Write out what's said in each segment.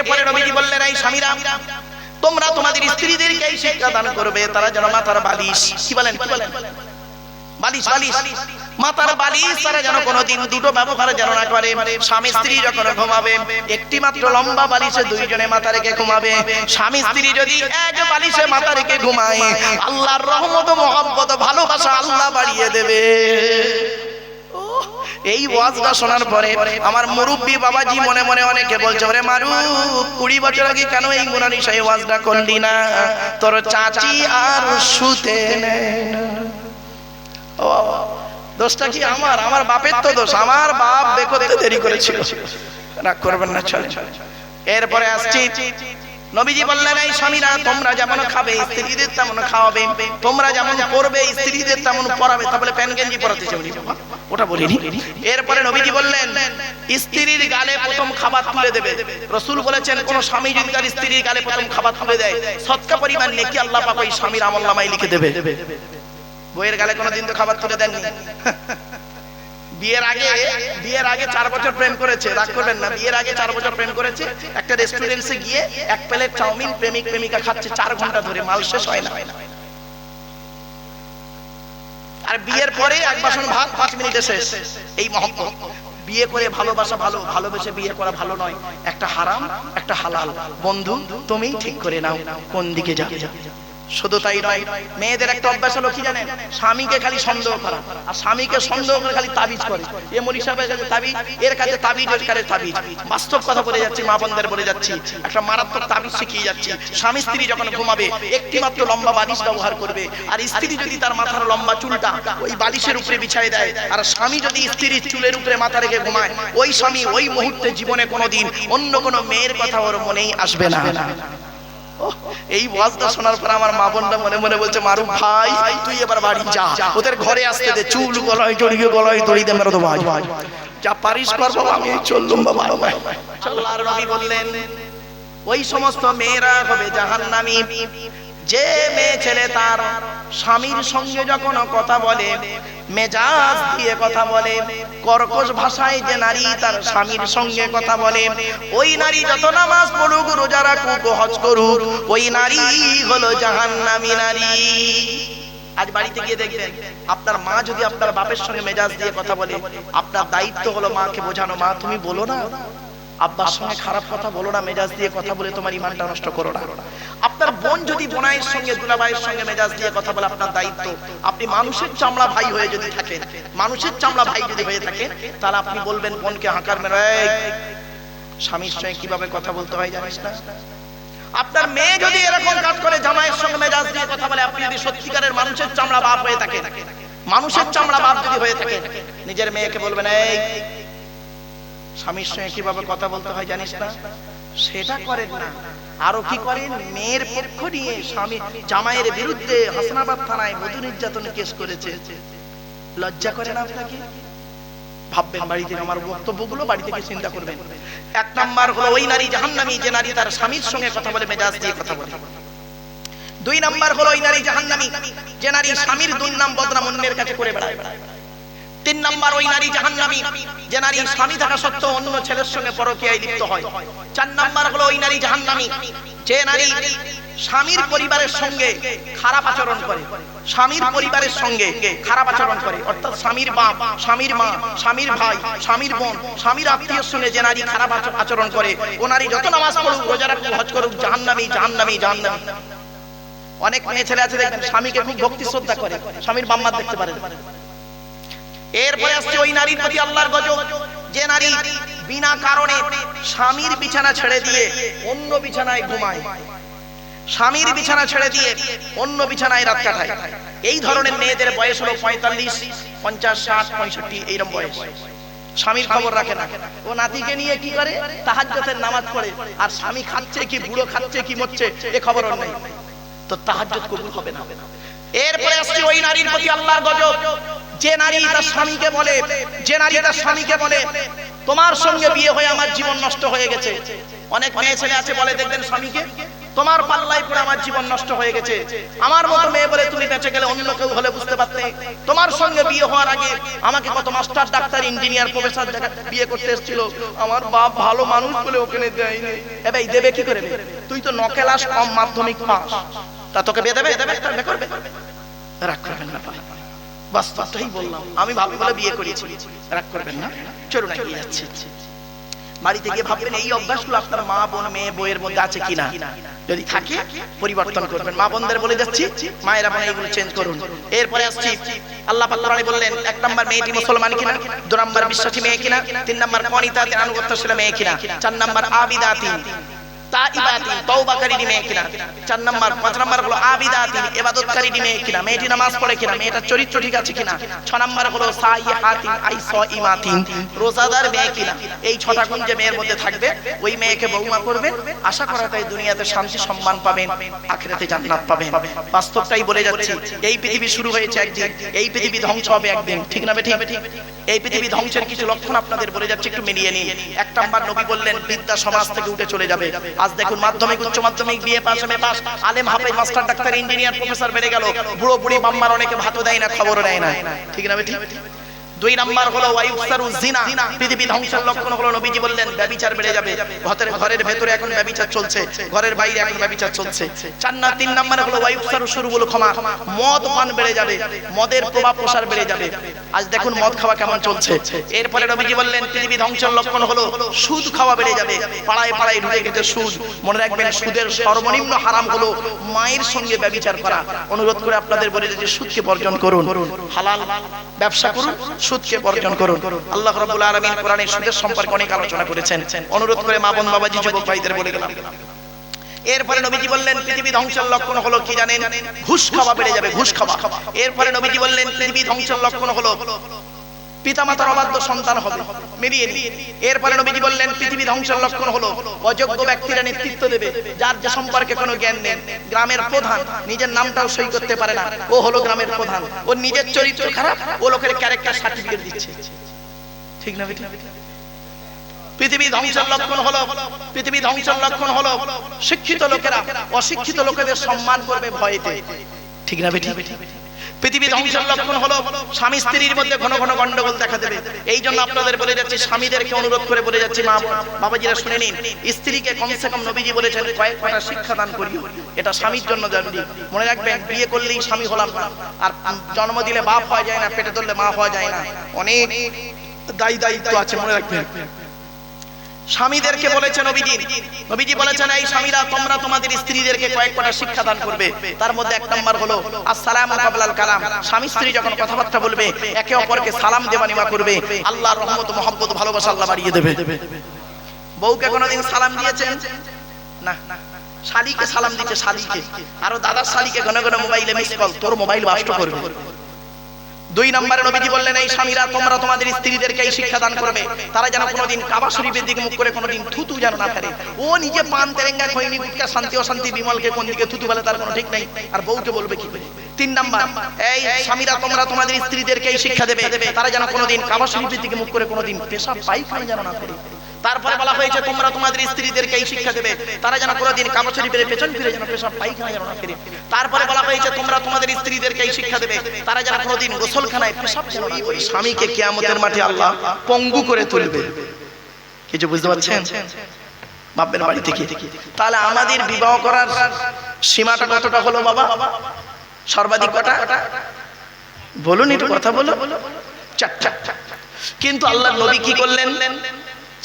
এরপরে নবীজি বললেন, এই স্বামীরা তোমরা তোমাদের স্ত্রীদেরকে এই শিক্ষা দান করবে, তারা যেন মাথার বালিশ, কি বলেন বালিশ মাথার বালিশ তারা যেন কোনোদিন দুটো ব্যবহার যেন না করে। স্বামী স্ত্রী যখন ঘুমাবে একটি মাত্র লম্বা বালিশে দুইজনে মাথা রেখে ঘুমাবে। স্বামী স্ত্রী যদি এক বালিশে মাথা রেখে ঘুমায়, আল্লাহর রহমত, মহব্বত, ভালোবাসা আল্লাহ বাড়িয়ে দেবে। এই ওয়াজটা শোনার পরে আমার মুরব্বী বাবাজি মনে মনে অনেকে বলছে, ওরে মারু 20 বছর আগে কেন এই মুরানি সেই ওয়াজটা করলি না, তোর চাচি আর শুতে নেয় না। ও দোষটা কি আমার বাপের তো দোষ, আমার বাপ বেকতে দেরি করেছিল, রাগ করবেন না, চলে। এরপরে আসছি, নবীজি বললেন, এই স্বামীরা তোমরা যেমন খাবে স্ত্রীদের তেমন খাওয়াবে, তোমরা যেমন পরবে স্ত্রীদের তেমন পরাবে। তাহলে প্যান গেঞ্জি পরাতে চাইনি, ওটা বলিনি। এরপরে নবীজি বললেন, স্ত্রীর গালে প্রথম খাবার তুলে দেবে। রাসূল বলেছেন, কোন স্বামী যদি তার স্ত্রীর গালে প্রথম খাবার তুলে দেয়, সদকা পরিমাণ নেকি আল্লাহ পাক ওই স্বামীর আমলনামায় লিখে দেবে। বইয়ের গালে কোনোদিন তো খাবার তুলে দেননি। বিয়ের আগে 4 বছর প্রেম করেছে, রাগ করবেন না, বিয়ের আগে 4 বছর প্রেম করেছে, একটা রেস্টুরেন্টে গিয়ে এক প্লেট চাউমিন প্রেমিক প্রেমিকা খাচ্ছে 4 ঘন্টা ধরে, মাল শেষ হয় না। আর বিয়ের পরে এক বাসন ভাত 5 মিনিটে শেষ। এই মহব্বত। বিয়ে করে ভালোবাসা ভালো, ভালোবেসে বিয়ে করা ভালো নয়। একটা হারাম একটা হালাল, বন্ধু তুমিই ঠিক করে নাও কোন দিকে যাবে। শুধু তাই নয়, মেয়েদের একটা অভ্যাস হলো কি জানেন, স্বামীকে খালি সন্দেহ করা, আর স্বামীকে সন্দেহ করে খালি তাবিজ করে। এ মলি সাহেবের কাছে তাবিজ, এর কাছে তাবিজ, এর কাছে তাবিজ। বাস্তব কথা বলে যাচ্ছি, মা বোনদের বলে যাচ্ছি, একটা মারাত্মক তাবিজ শিখিয়ে যাচ্ছি। স্বামী স্ত্রী যখন ঘুমাবে একটি মাত্র লম্বা বালিশ ব্যবহার করবে, আর স্ত্রী যদি তার মাথার লম্বা চুলটা ওই বালিশের উপরে বিছায় দেয়, আর স্বামী যদি স্ত্রীর চুলের উপরে মাথা রেখে ঘুমায়, ওই স্বামী ওই মুহূর্তে জীবনে কোনোদিন অন্য কোনো মেয়ের কথা ওর মনেই আসবে না। এই ওয়াজটা শোনার পর আমার মা বোনরা মনে মনে বলছে, মারু ভাই তুই এবার বাড়ি যা, ওদের ঘরে আসতে দে, চুল গলায় জড়িয়ে গলায় দড়ি দে, মেরে তো ভাই যা পারিস কর বাবা, আমি চললুম বাবা। আল্লাহর নবী বললেন, ওই সমস্ত মেয়েরা হবে জাহান্নামী যে মেয়ে ছেলে তার স্বামীর সঙ্গে যখন কথা বলে মেজাজ দিয়ে কথা বলে, কর্কশ ভাষায় যে নারী তার স্বামীর সঙ্গে কথা বলে, ওই নারী যত নামাজ পড়ুক, রোজা রাখুক, হজ করুক, ওই নারী হলো জাহান্নামী নারী। আজ বাড়িতে গিয়ে দেখবেন, আপনার মা যদি আপনার বাপের সঙ্গে মেজাজ দিয়ে কথা বলে, আপনার দায়িত্ব হলো মাকে বোঝানো, মা তুমি বলো না, আব্বার সঙ্গে খারাপ কথা বলো না, মেজাজ দিয়ে কথা বলে তোমার ঈমানটা নষ্ট করো না। আপনার বোন যদি বোনাইয়ের সঙ্গে দুলাভাইয়ের সঙ্গে মেজাজ দিয়ে কথা বলে, আপনার দায়িত্ব, আপনি মানুষের চামড়া ভাই হয়ে যদি থাকেন, মানুষের চামড়া ভাই যদি হয়ে থাকেন, তাহলে আপনি বলবেন বোনকে হাঁকার মেরে, স্বামীর সঙ্গে কিভাবে কথা বলতে হয় জানিস না। আপনার মেয়ে যদি এরকম কাজ করে, জামাইয়ের সঙ্গে মেজাজ দিয়ে কথা বলে, আপনি যদি সত্যিকারের মানুষের চামড়া বাপ হয়ে থাকেন, মানুষের চামড়া বাপ যদি হয়ে থাকেন, নিজের মেয়েকে বলবেন, এই স্বামীর সঙ্গে কিভাবে কথা বলতে হয় জানিস না। সেটা করেন না, আরো কি করেন, মেয়ের পক্ষ নিয়ে স্বামী জামাইয়ের বিরুদ্ধে হাসনাবাদ থানায় বধূ নির্যাতনের কেস করেছে। লজ্জা করে না আপনাকে? ভাববেন, বাড়িতে আমার বক্তব্যগুলো বাড়ি থেকে চিন্তা করবেন। 1 নাম্বার হলো ওই নারী জাহান্নামী যে নারী তার স্বামীর সঙ্গে কথা বলে মেজাজ দিয়ে কথা বলে। 2 নাম্বার হলো ওই নারী জাহান্নামী যে নারী স্বামীর দুর্নাম বদনাম অন্যের কাছে করে বেড়ায়। 3 নাম্বার ওই নারী জাহান্নামী যে নারী স্বামী থাকা সত্ত্বেও অন্য ছেলের সঙ্গে পরকীয়ায় লিপ্ত হয়। 4 নাম্বার হলো ওই নারী জাহান্নামী যে নারী স্বামীর পরিবারের সঙ্গে খারাপ আচরণ করে, স্বামীর পরিবারের সঙ্গে খারাপ আচরণ করে, অর্থাৎ স্বামীর বাপ, স্বামীর মা, স্বামীর ভাই, স্বামীর বোন, স্বামীর আত্মীয়ের সঙ্গে যে নারী খারাপ আচরণ করে, ও নারী যত নামাজ পড়ুক, রোজা রাখুক, হজ করুক, জাহান্নামী জাহান্নামী জাহান্নামী। অনেক মেয়ে ছেলে আছে দেখবেন স্বামীকে খুব ভক্তি শ্রদ্ধা করে, স্বামীর বাম্মাত দেখতে পারেন। এরপরে আসছে ওই নারীর প্রতি আল্লাহর গজব যে নারী বিনা কারণে স্বামীর বিছানা ছেড়ে দিয়ে অন্য বিছানায় ঘুমায়, স্বামীর বিছানা ছেড়ে দিয়ে অন্য বিছানায় রাত কাটায়। এই ধরনের মেয়েদের বয়স হলো 45, 50, 60, 65 এইরকম বয়স। স্বামীর খবর রাখে না, ও নাতিকে নিয়ে কি করে, তাহাজ্জুদের নামাজ পড়ে, আর স্বামী খাচ্ছে কি, বুড়ো খাচ্ছে কি, মরছে, এ খবর ওর নেই, তো তাহাজ্জুদ কবুল হবে না। এরপরে আসছে ওই নারীর প্রতি আল্লাহর গজব যে নারী তার স্বামীকে বলে, যে নারী তার স্বামীকে বলে, তোমার সঙ্গে বিয়ে হয়ে আমার জীবন নষ্ট হয়ে গেছে। অনেক মেয়ে ছেলে আছে বলে দেখবেন স্বামীকে, তোমার পাল্লায় পড়ে আমার জীবন নষ্ট হয়ে গেছে। আমার মতো মেয়ে বলে তুমি বেঁচে গেলে অন্য কেউ হলে বুঝতে পারতে। তোমার সঙ্গে বিয়ে হওয়ার আগে আমাকে কত মাস্টার, ডাক্তার, ইঞ্জিনিয়ার, প্রফেসর বিয়ে করতে এসেছিল, আমার বাপ ভালো মানুষ বলে ওখানে দেয়নি। এ ভাই দেবে কি করে? তুই তো 9 ক্লাস কম মাধ্যমিক পাস, তা তোকে বিয়ে দেবে? বিয়ে করবে? রাগ করবেন না ভাই, বাস্তবটাই বললাম। আমি ভাবি বলে বিয়ে করেছি, রাগ করবেন না। চলুন এগিয়ে যাচ্ছি। বাড়িতে গিয়ে ভাববেন এই অভ্যাসগুলো আপনার মা, বোন, মেয়ে, বইয়ের মধ্যে আছে কিনা। যদি থাকে পরিবর্তন করবেন। মা বোনদের বলে যাচ্ছি, মায়েরা বোন এইগুলো চেঞ্জ করুন। এরপরে আসছি, আল্লাহ পাক কোরআনে বললেন 1 নাম্বার মেয়েটি মুসলমান কিনা, 2 নাম্বার বিশ্বাসী মেয়ে কিনা, 3 নাম্বার কনিতাতে আনুগত্যশীল মেয়ে কিনা, 4 নাম্বার আবিদাতিন তাইবাতিন তওবাকারী মেয়ে কিনা, 4 নাম্বার 5 নাম্বার হলো আবিদাতিন ইবাদতকারী মেয়ে কিনা, মেয়েটি নামাজ পড়ে কিনা, মেয়েটার চরিত্র ঠিক আছে কিনা। 6 নাম্বার হলো সাইহাতিন আইসাইমাতিন রোজাদার মেয়ে কিনা। এই 6টা গুণ যে মেয়ের মধ্যে থাকবে ওই মেয়েকে বউমা করবেন। আশা করা যায় দুনিয়াতে শান্তি সম্মান পাবেন, আখিরাতে জান্নাত পাবেন। বাস্তবটাই বলে যাচ্ছি, এই পৃথিবী শুরু হয়েছে একদিন, এই পৃথিবী ধ্বংস হবে একদিন, ঠিক না বেঠিক? এই পৃথিবী ধ্বংসের কিছু লক্ষণ আপনাদের বলে যাচ্ছে, একটু মিলিয়ে নিন। 1 নাম্বার নবী বললেন বিদ্যা সমাজ থেকে উঠে চলে যাবে। আজ দেখুন মাধ্যমিক, উচ্চ মাধ্যমিক, বিএ পাস, এমএ পাস, আলেম, হাফেজ, মাস্টার, ডাক্তার, ইঞ্জিনিয়ার, প্রফেসর বেড়ে গেল। বুড়ো বুড়ি বাম্মার অনেকে ভাতও দেয় না, খবরও দেয় না, ঠিক না বেঠিক? 2 নাম্বার হলো ওয়াইফসারু জিনা, পৃথিবী ধ্বংসের লক্ষণ হলো নবীজি বললেন ব্যভিচার বেড়ে যাবে। ঘরের ভেতরে এখন ব্যভিচার চলছে, ঘরের বাইরে এখন ব্যভিচার চলছে। 3 নাম্বার হলো ওয়াইফসারু শুরুগুলো ক্ষমা, মদ পান বেড়ে যাবে, মদের প্রভাব প্রসার বেড়ে যাবে। আজ দেখুন মদ খাওয়া কেমন চলছে। এরপরে নবীজি বললেন পৃথিবী ধ্বংসের লক্ষণ হলো সুদ খাওয়া বেড়ে যাবে, পাড়ায় পাড়ায় ঢুকে গেছে সুদ। মনে রাখবেন সুদের সর্বনিম্ন হারাম হলো মায়ের সঙ্গে ব্যভিচার করা। অনুরোধ করে আপনাদের বলে যে সুদকে বর্জন করুন, হালাল ব্যবসা করুন, সুদকে বর্জন করুন। আল্লাহ রাব্বুল আলামিন কোরআনে সুদের সম্পর্কে অনেক আলোচনা করেছেন। অনুরোধ করে মা বোন, বাবাজি, যুবক ভাইদের বলে গেলাম। এরপরে নবীজি বললেন পৃথিবী ধ্বংসের লক্ষণ হলো কি জানেন? ঘুষ খাওয়া বেড়ে যাবে, ঘুষ খাওয়া। এরপরে নবীজি বললেন পৃথিবী ধ্বংসের লক্ষণ হলো পিতামাতার অবাধ্য সন্তান হবে, মেরিয়ে নিন। এরপরে নবীজি বললেন পৃথিবী ধ্বংসের লক্ষণ হলো অযোগ্য ব্যক্তিরা নেতৃত্ব দেবে, যার যে সম্পর্কে কোনো জ্ঞান নেই। গ্রামের প্রধান নিজের নামটাও সই করতে পারে না, ও হলো গ্রামের প্রধান। ওর নিজের চরিত্র খারাপ, ও লোকের ক্যারেক্টার সার্টিফিকেট দিচ্ছে, ঠিক না বেঠিক? পৃথিবী ধ্বংসের লক্ষণ হলো শিক্ষিত লোকেরা অশিক্ষিত লোকেদের সম্মান করবে ভয়েতে, ঠিক না বেঠিক? পৃথিবী ধ্বংসের লক্ষণ হলো স্বামী স্ত্রীর মধ্যে ঘন ঘন গন্ডগোল দেখা দেবে। এই জন্য আপনাদের বলে যাচ্ছি, স্বামীদেরকে অনুরোধ করে বলে যাচ্ছি, মা বাবাজিরা শুনে নিন, স্ত্রীকে কমসে কম নবীজি বলেছেন কয়েকটা শিক্ষা দান করিও। এটা স্বামীর জন্য জরুরি। মনে রাখবেন বিয়ে করলেই স্বামী হলাম না, আর জন্ম দিলে বাপ হওয়া যায় না, পেটে ধরলে মা হওয়া যায় না, অনেক দায়িত্ব আছে, মনে রাখবেন। স্বামীদেরকে বলেছেন নবীজি বলেছেন এই স্বামীরা তোমরা তোমাদের স্ত্রীদেরকে কয়েকটা শিক্ষা দান করবে। তার মধ্যে 1 নাম্বার হলো আসসালামু কাবলাল কালাম। স্বামী স্ত্রী যখন কথাবার্তা বলবে একে অপরকে সালাম দেওয়া নেওয়া করবে। আল্লাহর রহমত, মহব্বত, ভালোবাসা আল্লাহ বাড়িয়ে দেবে। বউকে কোনোদিন সালাম দিয়েছেন? না। শালীকে সালাম দিচ্ছে, শালীকে, আরো দাদার শালীকে ঘন ঘন মোবাইলে মিস কল, তোর মোবাইল নষ্ট করবে। 2 নম্বরে নবীজি বললেন এই স্বামীরা তোমরা তোমাদের স্ত্রীদেরকে এই শিক্ষা দান করবে, তারা যেন কোনোদিন কাবা শরীফের দিকে মুখ করে কোনোদিন থুতু যেন না ফেলে। ও নিজে পান তেরেঙ্গা খৈনি গুটকা শান্তি অশান্তি বিমলকে কোন দিকে থুতু ফেলে তার কোনো ঠিক নাই, আর বউকে বলবে কি করে? 3 নাম্বার, এই স্বামীরা তোমরা তোমাদের স্ত্রীদেরকে এই শিক্ষা দেবে, তারা যেন কোনোদিন কাবা শরীফের দিকে মুখ করে কোনোদিন পেশাব পায়খানা যেন না ফেলে। তারপরে বলা হয়েছে তোমরা তোমাদের স্ত্রীদেরকে এই শিক্ষা দেবে, তারা যেন কোনোদিন কাবা শরীফের পেছন ফিরে যেন পেশাব পায়খানা যেন না ফেলে। তারপরে বলা হয়েছে তোমরা তোমাদের স্ত্রীদেরকে এই শিক্ষা দেবে, তারা যেন কোনোদিন গোসলখানায় পেশাব যেন না করে। স্বামীকে কিয়ামতের মাঠে আল্লাহ পঙ্গু করে তুলবে। কিছু বুঝতে পারছেন? ভাববেন বাড়ি থেকে। তাহলে আমাদের বিবাহ করার সীমাটা কতটা হলো বাবা? সর্বাধিক কটা? বলুন, একটু কথা বলো। 4টা। কিন্তু আল্লাহর নবী কি করলেন?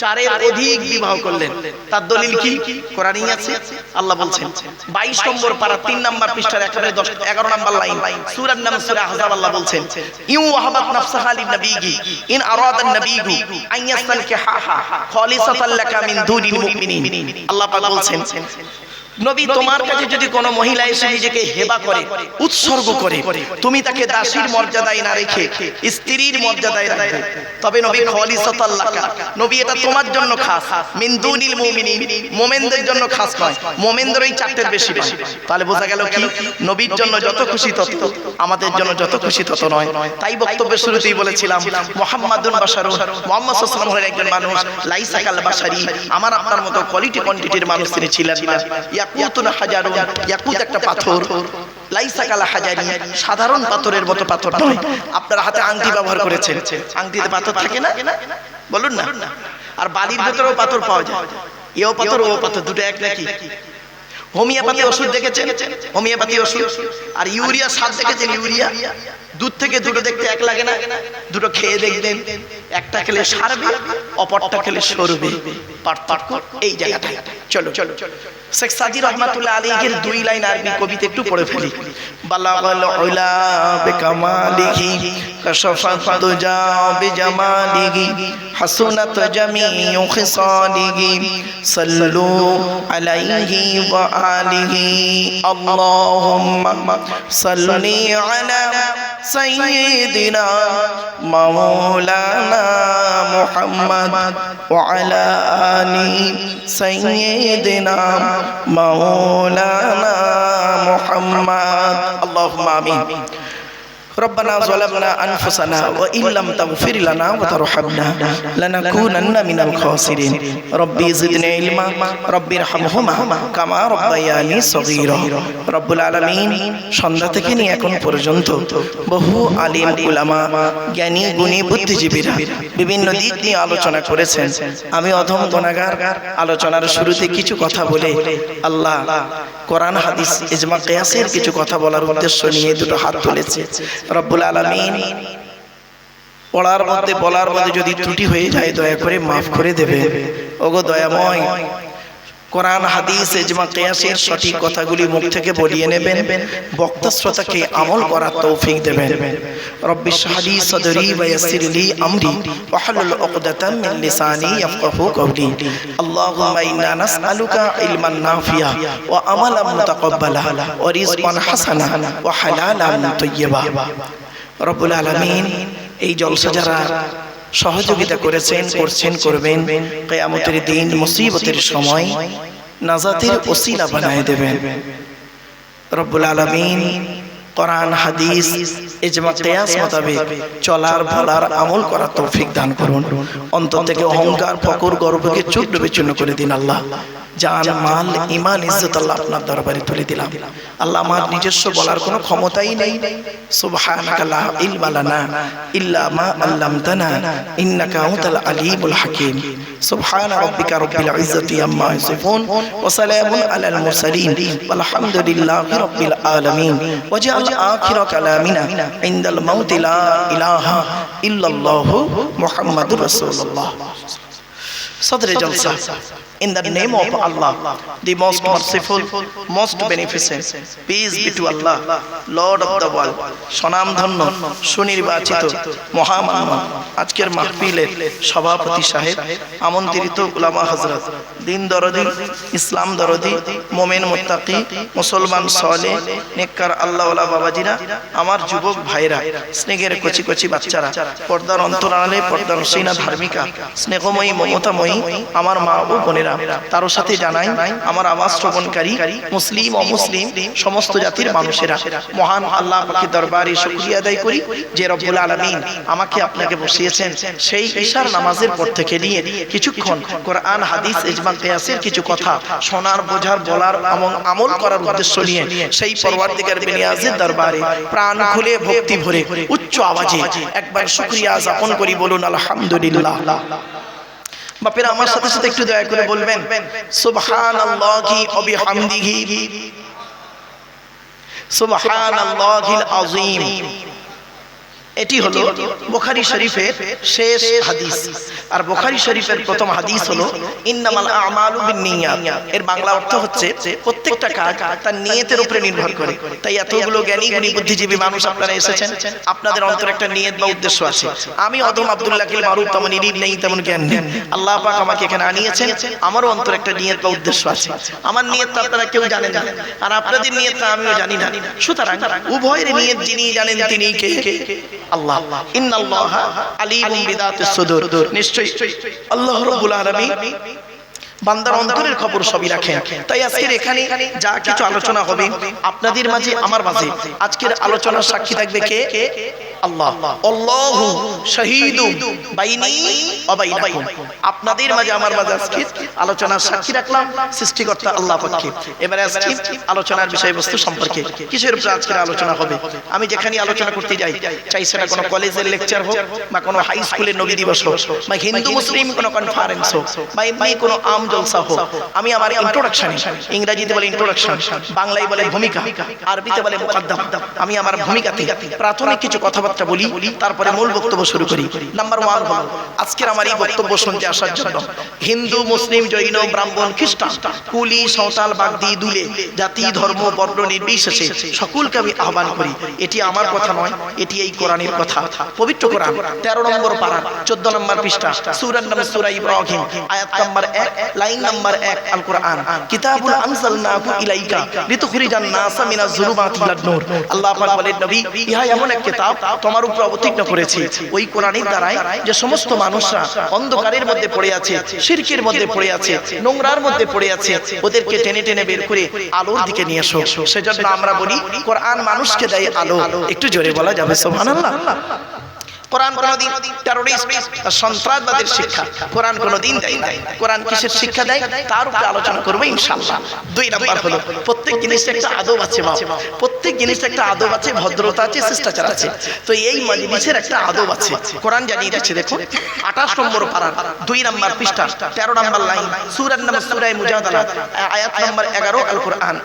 4-এর অধিক বিবাহ করলেন। তার দলিল কি? কোরআনেই আছে। আল্লাহ বলছেন 22 নম্বর পারা 3 নম্বর পৃষ্ঠার 11 নম্বর লাইন, সূরার নাম সূরা আহজাব। আল্লাহ বলছেন ইউ ওয়াহাবাত নাফসাহা লিন-নবিয়্যি ইন আরাদান নাবিয়্যু আন ইয়াস্তানকিহাহা খালিসাতান লাকা মিন দুনিল মুমিনিন। আল্লাহ পাক বলছেন নবী তোমার কাছে যদি কোনো মহিলা এসে নিজেকে হেবা করে, উৎসর্গ করে, তুমি তাকে দাসীর মর্যাদায় না রেখে স্ত্রীর মর্যাদায় রাখবে, তবে নবী খালিসাতাল লাকা, নবী এটা তোমার জন্য খাস, মিন দুনিল মুমিনিন, মুমিনদের জন্য খাস নয়। মুমিনদের ওই 4টের বেশি বেশি। তাহলে বোঝা গেল কি? নবীর জন্য যত খুশি তত, আমাদের জন্য যত খুশি তত নয়। তাই বক্তব্যের শুরুতেই বলেছিলাম মুহাম্মাদুন বাশারুন, মুহাম্মদ সাল্লাল্লাহু আলাইহি ওয়াসাল্লাম হলেন একজন মানুষ, লাইসা কাল বাশারি, আমার আপনার মতো কোয়ালিটি কোয়ান্টিটির মানুষ তিনি ছিলেন না। ইয়াকুতুন হাজারুন, ইয়াকুত একটা পাথর, লাইসা কালা হাজারি, সাধারণ পাথরের মতো পাথর নয়। আপনারা হাতে আংটি ব্যবহার করেছেন, আংটিতে পাথর থাকে না, বলুন না। আর বালির ভেতরেও পাথর পাওয়া যায়, এও পাথর ও পাথর, দুটো এক নাকি? হোমিওপ্যাথি ওষুধ দেখেছেন, হোমিওপ্যাথি ওষুধ আর ইউরিয়া সার দেখেছেন? ইউরিয়া দুধ থেকে দুটো দেখতে এক লাগে না? দুটো খেয়ে দেখবেন, একটা খেলে সারবে, অপরটা খেলে সরবে। পার্থক্য এই জায়গাটায়। চলো চলো, শেখ সাদি রহমাতুল্লাহ আলাইহির দুই লাইন আরবি কবিতা একটু পড়ে ফেলি। বালাগাল উলা বিকামালিহি কাশাফাত দুজা বিজামালিহি হাসুনাত জামিউ খিসালিহি সাল্লু আলাইহি ওয়া আলিহি আল্লাহুম্মা সাল্লি আলা সাইয়্যিদিনা মাওলানা মুহাম্মদ ওয়া আলা আলি সাইয়্যিদিনা মাওলানা মুহাম্মদ। আল্লাহুম্মা আমিন। ربنا ظلمنا أنفسنا وإن لم تغفر لنا وترحمنا لنكونن من الخاسرين ربي زدني علما ربي ارحمهما كما ربياني صغيرا رب العالمين। সন্ধ্যা থেকে নিয়ে এখন পর্যন্ত বহু আলিম উলামা, জ্ঞানী গুণী বুদ্ধিজীবীরা বিভিন্ন দিক নিয়ে আলোচনা করেছেন। আমি অধম গুনাহগার আলোচনার শুরুতে কিছু কথা বলে আল্লাহ কোরআন হাদিস ইজমা কিয়াসের কিছু কথা বলার উদ্দেশ্য নিয়ে দুটো হাত তুলেছে। রব্বুল আলামিন পড়ার মধ্যে বলার মধ্যে যদি ত্রুটি হয়ে যায় দয়া করে মাফ করে দেবে। ওগো দয়াময়, কোরআন হাদিস ইজমা কিয়াসের সঠিক কথাগুলি মুখ থেকে বলিয়ে নেবেন, বক্তা শ্রোতাকে আমল করার তৌফিক দেবেন। রব্বি ইশরাহ লি সাদরি ওয়া ইয়াসসির লি আমরি ওয়াহলুল উকদাতাম মিন লিসানি ইয়াফকাহু কওলি। আল্লাহুম্মা ইন্না নাসআলুকা ইলমান নাফিয়া ওয়া আমালান মুতাকাব্বালা ওয়া রিজকান হাসানা ওয়া হালালান তাইয়্যিবা। রব্বুল আলামিন এই জলসা যারা সহযোগিতা করেছেন, করছেন, করবেন, কিয়ামতের দিন মুসিবতের সময় নাজাতের ওসিলা বানায় দেবেন। রব্বুল আলামিন কোরআন হাদিস ইজমা কিয়াস মোতাবেক চলার বলার আমল করার তৌফিক দান করুন। অন্তর থেকে অহংকার, ফকর, গর্বকে চূর্ণ বিচূর্ণ করে দিন আল্লাহ। জান, মাল, ঈমান, ইজ্জত আল্লাহ আপনার দরবারে তুলে দিলাম। আল্লাহ, আমার নিজস্ব বলার কোনো ক্ষমতাই নেই। সুবহানাকা লা ইলমা লানা ইল্লা মা আল্লামতানা ইন্নাকা আনতাল আলিমুল হাকীম। সুবহানা রাব্বিকা রাব্বিল ইজ্জাতি আম্মা ইয়াসিফুন ওয়া সালামুন আলাল মুরসালিন ওয়ালহামদুলিল্লাহি রাব্বিল আলামিন। ওয়াজআল আখিরা কালামিনা ইনদাল মাউতি লা ইলাহা ইল্লাল্লাহু মুহাম্মাদুর রাসূলুল্লাহ। Sadr Jalsa. In the name of Allah, the most merciful, most beneficent, peace be to Allah, Lord of the world. Sonam dhanno, সুনির্বাচিত মহামান্য আজকের মাহফিলের সভাপতি সাহেব, আমন্ত্রিত উলামা হযরত, দিন দরদি, ইসলাম দরদি, মোমেন মুত্তাকি, মুসলমান সালেহ, নেককার আল্লাহওয়ালা বাবাজিরা, আমার যুবক ভাইরা, স্নেহের কচি কচি বাচ্চারা, পর্দার অন্তরালে পর্দার রসিনা ধার্মিকা, স্নেহময়ী মমতাময়ী আমার মা ও বোনেরা, তার সাথে জানাই আমার আওয়াজ শ্রবণকারী মুসলিম অমুসলিম সমস্ত জাতির মানুষেরা, মহান আল্লাহ পাকের দরবারে শুকরিয়া আদায় করি যে রব্বুল আলামিন আমাকে আপনাকে বসিয়েছেন সেই ঈশার নামাজের পর থেকে নিয়ে কিছুক্ষণ কোরআন হাদিস ইজমা কিয়াসের কিছু কথা শোনার, বোঝার, বলার এবং আমল করার উদ্দেশ্য নিয়ে সেই পরওয়ারদিগার বেনিয়াজের দরবারে প্রাণ খুলে ভক্তি ভরে উচ্চ আওয়াজে একবার শুকরিয়া জ্ঞাপন করি। বলুন আলহামদুলিল্লাহ। বাপেরা আমার সাথে সাথে একটু দয়া করে বলবেন সুবহানাল্লাহি ওয়া বিহামদিহি সুবহানাল্লাহিল আযীম। এটি হলো বুখারী শরীফের শেষ হাদিস। আর বুখারী শরীফের প্রথম হাদিস হলো ইন্নামাল আ'মালু বিন্নিয়াত। এর বাংলা অর্থ হচ্ছে প্রত্যেকটা কাজ তার নিয়তের উপরে নির্ভর করে। তাই এতগুলো জ্ঞানী গুণী বুদ্ধিজীবী মানুষ আপনারা এসেছেন, আপনাদের অন্তরে একটা নিয়ত বা উদ্দেশ্য আছে। আমি অদম আব্দুল্লাহ কিল মারুফ তেমন ইলিম নেই, তেমন জ্ঞান নেই। আল্লাহ পাক আমাকে এখানে আনিয়েছেন, আমারও অন্তরে একটা নিয়ত বা উদ্দেশ্য আছে। আমার নিয়তটা আপনারা কেউ জানেন না, আর আপনাদের নিয়তটা আমিও জানি না। সুতরাং উভয়ের নিয়ত যিনি জানেন তিনি কে? আল্লাহ। ইন্নাল্লাহা আলিমুম বিযাতিস সুদূর। নিশ্চয়ই আল্লাহ রাব্বুল আলামিন বান্দার অন্তরের খবর সবই রাখেন। তাই আজকের এখানে যা কিছু আলোচনা হবে আপনাদের মাঝে, আমার মাঝে, আজকের আলোচনার সাক্ষী থাকবে কে? আল্লাহ, আল্লাহু শাহীদুম বাইনি ওয়া বাইনাকুম। আপনাদের মাঝে আমার মাঝে আজকে আলোচনার সাক্ষী রাখলাম সৃষ্টিকর্তা আল্লাহ পাককে। এবারে আজকে আলোচনার বিষয়বস্তু সম্পর্কে কিসের উপর আজকের আলোচনা হবে। আমি যেখানে আলোচনা করতে যাই, চাই সেটা কোনো কলেজের লেকচার হোক বা কোনো হাই স্কুলের নবী দিবস হোক বা হিন্দু মুসলিম কোনো কনফারেন্স হোক বা এমনি কোনো আম জলসা হোক, আমি আমার ইন্ট্রোডাকশন, ইংরেজিতে বলে ইন্ট্রোডাকশন, বাংলায় বলে ভূমিকা, আরবিতে বলে মুকদ্দম, আমি আমার ভূমিকাতে প্রাথমিক কিছু কথাবার্তা বলি, তারপরে মূল বক্তব্য শুরু করি। নাম্বার 1 হলো আজকের আমার এই বক্তব্য শুনতে আসার জন্য হিন্দু মুসলিম জৈন ব্রাহ্মণ খ্রিস্টান কুলি সাঁওতাল বাগদি দুলে জাতি ধর্ম বর্ণ নির্বিশেষে সকলকে আমি আহ্বান করি। এটি আমার কথা নয়, এটি এই কোরআনের কথা। পবিত্র কোরআন 13 নম্বর পারা 14 নম্বর পৃষ্ঠা, সূরার নাম সূরা ইব্রাহিম, আয়াত নাম্বার 1, লাইন নাম্বার 1, আল কোরআন কিতাবুল আনজালনাহু ইলাইকা লিতুখরিজান নাসা মিনাজ যুলুমাতি ইলান নূর। আল্লাহ পাক বলেন, নবী, ইহা এমন এক কিতাব তোমার উপর অবতীর্ণ করেছি, ওই কোরআনের দ্বারাই যে সমস্ত মানুষরা অন্ধকারের মধ্যে পড়ে আছে, শিরকের মধ্যে পড়ে আছে, নোংরার মধ্যে পড়ে আছে, ওদেরকে টেনে টেনে বের করে আলোর দিকে নিয়ে এসো। সেজন্য আমরা বলি কোরআন মানুষকে দেয় আলো। একটু জোরে বলা যাবে সুবহানাল্লাহ। কোরআন কোনদিন টেররিস্ট সন্ত্রাসবাদের শিক্ষা কোরআন কোনদিন দেয় না। কোরআন কিসের শিক্ষা দেয় তার উপরে আলোচনা করব ইনশাআল্লাহ। 2 নাম্বার হলো প্রত্যেক জিনিসের একটা আদব আছে বাপ, প্রত্যেক জিনিসের একটা আদব আছে, ভদ্রতা আছে, শিষ্টাচার আছে। তো এই মজলিসের একটা আদব আছে, কোরআন জানিয়ে দিচ্ছে। দেখো 28 নম্বর পারা 2 নাম্বার পৃষ্ঠা 13 নাম্বার লাইন, সূরার নাম সূরা মুজাদালা, আয়াত নাম্বার 11, আল কোরআন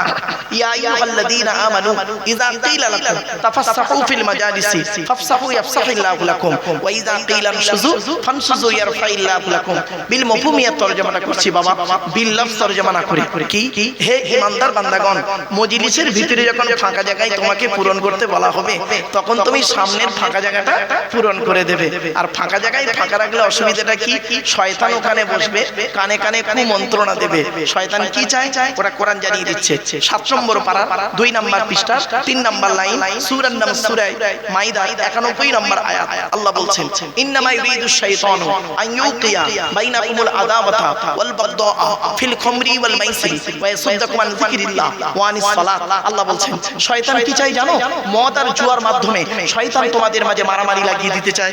ইয়া আইয়ুহাল্লাযীনা আমানু ইযা কিলা লাকুম তাফাসসাহু ফিল মাজালিসি ফাফসাহু ইয়াফসাহিল্লাহু লাকুম ওয়া ইযা কিলা নশুযু ফানশুযু ইয়ারফাইল্লাহু লাকুম। বিল মাফহুমিয়াত তরজমাটা করছি বাবা, বিল লফজ তরজমা না করে। কি হে ঈমানদার বান্দাগণ, মজলিসের ভিতরে যখন ফাঁকা জায়গায় তোমাকে পূরণ করতে বলা হবে, তখন তুমি সামনের ফাঁকা জায়গাটা পূরণ করে দেবে। আর ফাঁকা জায়গায় ফাঁকা রাখলে অসুবিধাটা কি? শয়তান ওখানে বসবে, কানে কানে কুমন্ত্রণা দেবে। শয়তান কি চায় ওটা কোরআন জানিয়ে দিচ্ছে। 7 নম্বর পারা 2 নাম্বার পৃষ্ঠা 3 নাম্বার লাইন, সূরার নাম সূরা মাইদা 91 নম্বর আয়াত। আল্লাহ বলছেন, ইন্নামা ইউরিদুশ শাইতানু আন ইউকিয়া বাইনাকুমুল আদাওয়াতা ওয়াল বাগদা ফিল খামরি ওয়াল মাইসিরি ওয়া ইয়াসুদ্দাকুম আন যিকরিল্লাহ ওয়া আনিস সালাত। আল্লাহ বলছেন শয়তান কি চায় জানো? মদ আর জুয়ার মাধ্যমে শয়তান তোমাদের মাঝে মারামারি লাগিয়ে দিতে চায়।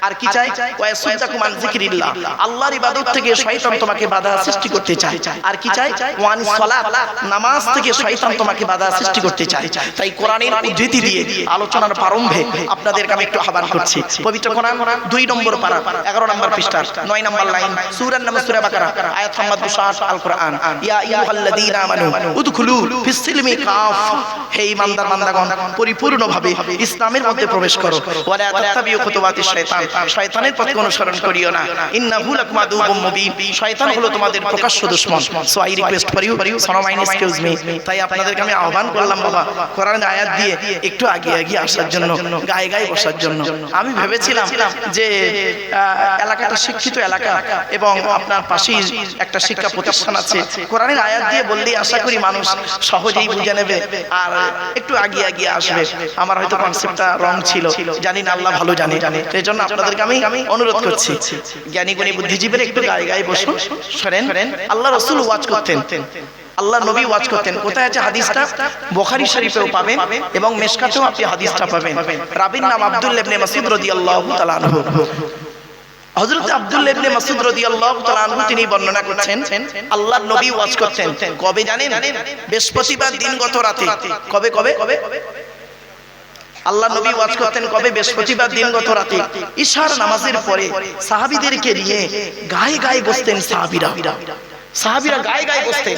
আর কি চায়? ওয়া ইয়াসুদ্দাকুম আন যিকরিল্লাহ, আল্লাহর ইবাদত থেকে শয়তান তোমাকে বাধা সৃষ্টি করতে চায়। আর কি চায়? ওয়া আনিস সালাত, নামাজ থেকে শয়তান তোমাকে বাধা সৃষ্টি করতে চায়। তাই কোরআনের উদ্ধৃতি দিয়ে আলোচনার প্রারম্ভে আপনাদেরকে আমি একটু আহ্বান করছি। পবিত্র কোরআন 2 নম্বর পারা 11 নম্বর পৃষ্ঠা 9 নম্বর লাইন, সূরার নাম সূরা বাকারা, আয়াত নাম্বার 260, আল কোরআন ইয়া আইয়ুহাল্লাযীনা আমানু উদখুলু ফিস সিলমি কাফ। হে ঈমানদার বান্দাগণ, পরিপূর্ণভাবে ইসলামের মধ্যে প্রবেশ করো। ওয়া লা তাত্তাবিউ খুতুওয়াতিশ শয়তান, শয়তানের পথ অনুসরণ করিও না। ইন্নাহু লাকুম আদুউম মুবিন, শয়তান হলো তোমাদের প্রকাশ্য দুশমন। So I request for you, সনো মাইন্ড এক্সকিউজ মি। তাই আপনাদেরকে আমি আহ্বান করলাম বাবা, কোরআনের আয়াত দিয়ে একটু আগে এগিয়ে আসার জন্য, গায়ে গায়ে বসার জন্য। আমি ভেবেছিলাম যে এলাকাটা শিক্ষিত এলাকা এবং আপনার পাশেই একটা শিক্ষা প্রতিষ্ঠান আছে, কোরআনের আয়াত দিয়ে বললেই আশা করি মানুষ সহজেই বুঝে নেবে আর একটু আগিয়ে আগিয়ে আসবে। আমার হয়তো কনসেপ্টটা রং ছিল, জানি না, আল্লাহ ভালো জানে। সেই জন্য আপনাদেরকে আমি অনুরোধ করছি, জ্ঞানী গুণী বুদ্ধিজীবীরা একটু গায়ে গায়ে বসুন, শোনেন। আল্লাহ রাসূল ওয়াজ করতেন, আল্লাহ নবী ওয়াজ করতেন। কোথায় আছে হাদিসটা? বুখারী শরীফেও পাবেন এবং মিশকাতেও আপনি হাদিসটা পাবেন। রাবীর নাম আব্দুল্লাহ ইবনে মাসউদ রাদিয়াল্লাহু তাআলা আনহু। হযরত আব্দুল্লাহ ইবনে মাসউদ রাদিয়াল্লাহু তাআলা আনহু তিনি বর্ণনা করছেন, আল্লাহর নবী ওয়াজ করতেন কবে জানেন? বৃহস্পতিবার দিনগত রাতে। কবে কবে? আল্লাহ নবী ওয়াজ করতেন কবে? বৃহস্পতিবার দিনগত রাতে ইশার নামাজের পরে সাহাবীদেরকে নিয়ে গায়ে গায়ে বসতেন সাহাবীরা গায়ে গায়ে বসতেন।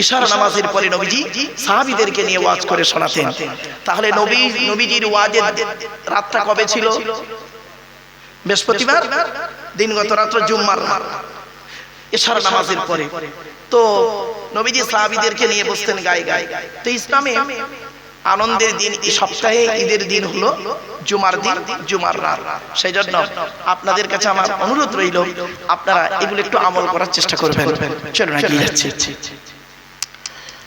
ইশার নামাজের পরে নবীজি সাহাবীদেরকে নিয়ে ওয়াজ করে শোনাতেন। তাহলে নবীজির ওয়াজের রাতটা কবে ছিল? বৃহস্পতিবার দিনগত রাত্র, জুম্মার রাত, ইশার নামাজের পরে। তো নবীজি সাহাবীদেরকে নিয়ে বসতেন গায়ে গায়ে। তো ইসলামে আনন্দের দিন, এই সপ্তাহে ঈদের দিন হলো জুমার দিন, জুমার রাত। সেই জন্য আপনাদের কাছে আমার অনুরোধ রইল, আপনারা এগুলো একটু আমল করার চেষ্টা করবেন। চলুন এগিয়ে যাচ্ছি।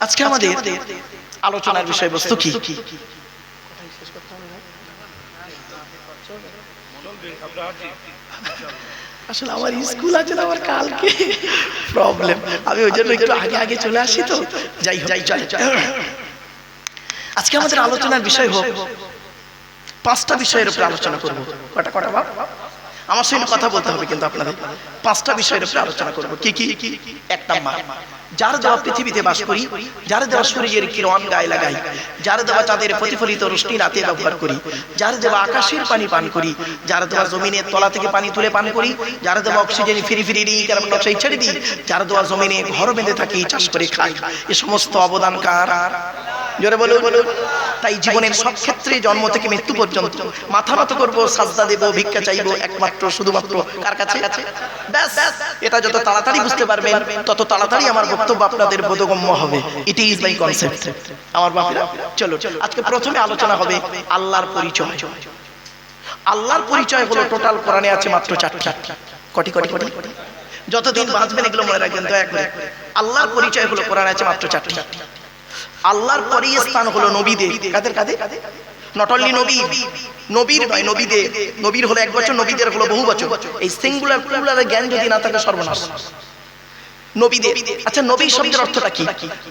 আজকে আমাদের আলোচনার বিষয়বস্তু কি? আসলে আমার স্কুল আছে না, আমার কালকে প্রবলেম, আমি ওই জন্য একটু আগে আগে চলে আসি। তো যাই চল। আজকে আমাদের আলোচনার বিষয় হোক 5টা বিষয়ের উপরে আলোচনা করব। কটা কটা বাপ? আমার সঙ্গে কথা বলতে হবে কিন্তু আপনাদের। 5টা বিষয়ের উপরে আলোচনা করব। কি কি? 1 নাম্বার, যার দেওয়া পৃথিবীতে বাস করি, যার দেওয়া সূর্যের কিরণ গায়ে লাগাই, যার দেওয়া চাঁদের প্রতিফলিত রশ্মি রাতে ব্যবহার করি, যার দেওয়া আকাশের পানি পান করি, যার দেওয়া জমিনের তলা থেকে পানি তুলে পান করি, যার দেওয়া অক্সিজেন ফিরি ফিরি দিই, কার্বন ডাই অক্সাইড ছেড়ে দিই, যার দেওয়া জমিনে ঘর বেঁধে থাকি, চাষ করে খাই, এ সমস্ত অবদান কার? জোরে বলুন। তাই জীবনের সব ক্ষেত্রে জন্ম থেকে মৃত্যু পর্যন্ত মাথা নত করবো, সাজদা দেব, ভিক্ষা চাইবো একমাত্র শুধুমাত্র কার কাছে? ব্যাস, এটা যত তাড়াতাড়ি বুঝতে পারবেন তত তাড়াতাড়ি আমার বক্তব্য আপনাদের বোধগম্য হবে। It is my concept. আমার বাপেরা, চলো আজকে প্রথমে আলোচনা হবে আল্লাহর পরিচয়। আল্লাহর পরিচয় হলো টোটাল কোরআনে আছে মাত্র 4টা। কটি? যতদিন বাঁচবেন এগুলো মনে রাখবেন দয়া করে। আল্লাহর পরিচয় হলো কোরআনে আছে মাত্র 4টা। আল্লাহর পরেই স্থান হলো নবীদের। কাদের? নট অনলি নবীর নয়, নবীদের। নবীর হলো এক বচন, নবীদের হলো বহু বচন। এই সিঙ্গুলার প্লুরালের জ্ঞান যদি না থাকে সর্বনাশ। নবীদের। আচ্ছা, নবী শব্দের অর্থটা কি?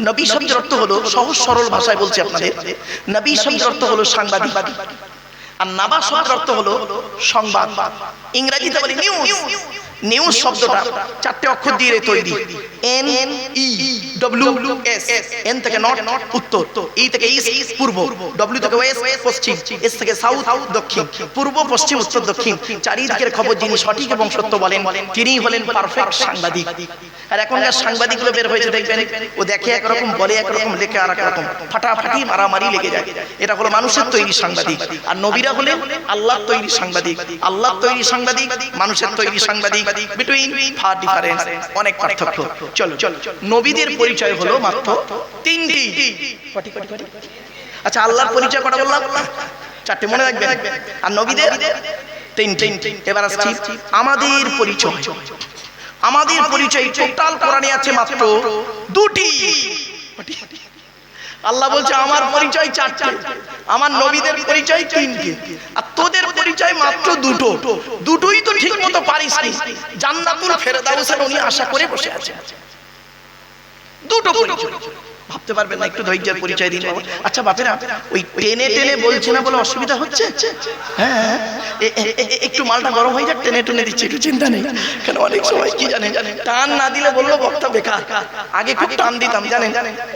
নবী শব্দের অর্থ হলো, সহজ সরল ভাষায় বলছি আপনাদের, নবী শব্দের অর্থ হলো সাংবাদিক, আর নাবা শব্দের অর্থ হলো সংবাদ। ইংরেজিতে বলি নিউজ। নিউজ শব্দটা 4টে অক্ষর দিয়ে তৈরি। NEWS। এন থেকে নর্থ উত্তর, ই থেকে ইস্ট পূর্ব, ডব্লিউ থেকে ওয়েস্ট পশ্চিম, এস থেকে সাউথ দক্ষিণ, পূর্ব পশ্চিম উত্তর দক্ষিণ। চারিদিকের খবর যিনি সঠিক এবং সত্য বলেন তিনি হলেন পারফেক্ট সাংবাদিক। আর এখনকার সাংবাদিকগুলো বের হয়েছে দেখবেন, ও দেখে একরকম, বলে একরকম, লেখে আর একরকম, ফাটাফাটি মারামারি লেগে যায়। এটা হলো মানুষের তৈরি সাংবাদিক। আর নবীরা হলেন আল্লাহর তৈরি সাংবাদিক। আল্লাহর তৈরি সাংবাদিক, মানুষের তৈরি সাংবাদিক, বিটুইন ফার ডিফারেন্স, অনেক পার্থক্য। চলো, নবীদের পরিচয় হলো মাত্র 3টি। আচ্ছা, আল্লাহর পরিচয় কটা বললাম? 4টে, মনে রাখবেন। আর নবীদের 3টি। এবার আসছি আমাদের পরিচয়। আমাদের পরিচয় টোটাল কোরআনে আছে মাত্র 2টি। আল্লাহ বলছে আমার পরিচয় 4টে, আমার নবীদের পরিচয় 3টে, আর তোদের পরিচয় মাত্র 2টো। দুটোই তো ঠিক মতো পারিস নি। জান্নাতুল ফেরদাউসে উনি আশা করে বসে আছে। 2টো পরিচয় ভাবতে পারবেন না, একটু ধৈর্যের পরিচয় দিন। আচ্ছা বাপেরা, ওই টেনে বলছে না বলে অসুবিধা হচ্ছে? হ্যাঁ, একটু মালটা গরম হয়ে যাক, টেনে দিচ্ছে, একটু চিন্তা নেই। কেন অনেক সময় কি জানেন, টান না দিলে বললো বক্তা বেকার। আগে খুব টান দিতাম জানেন,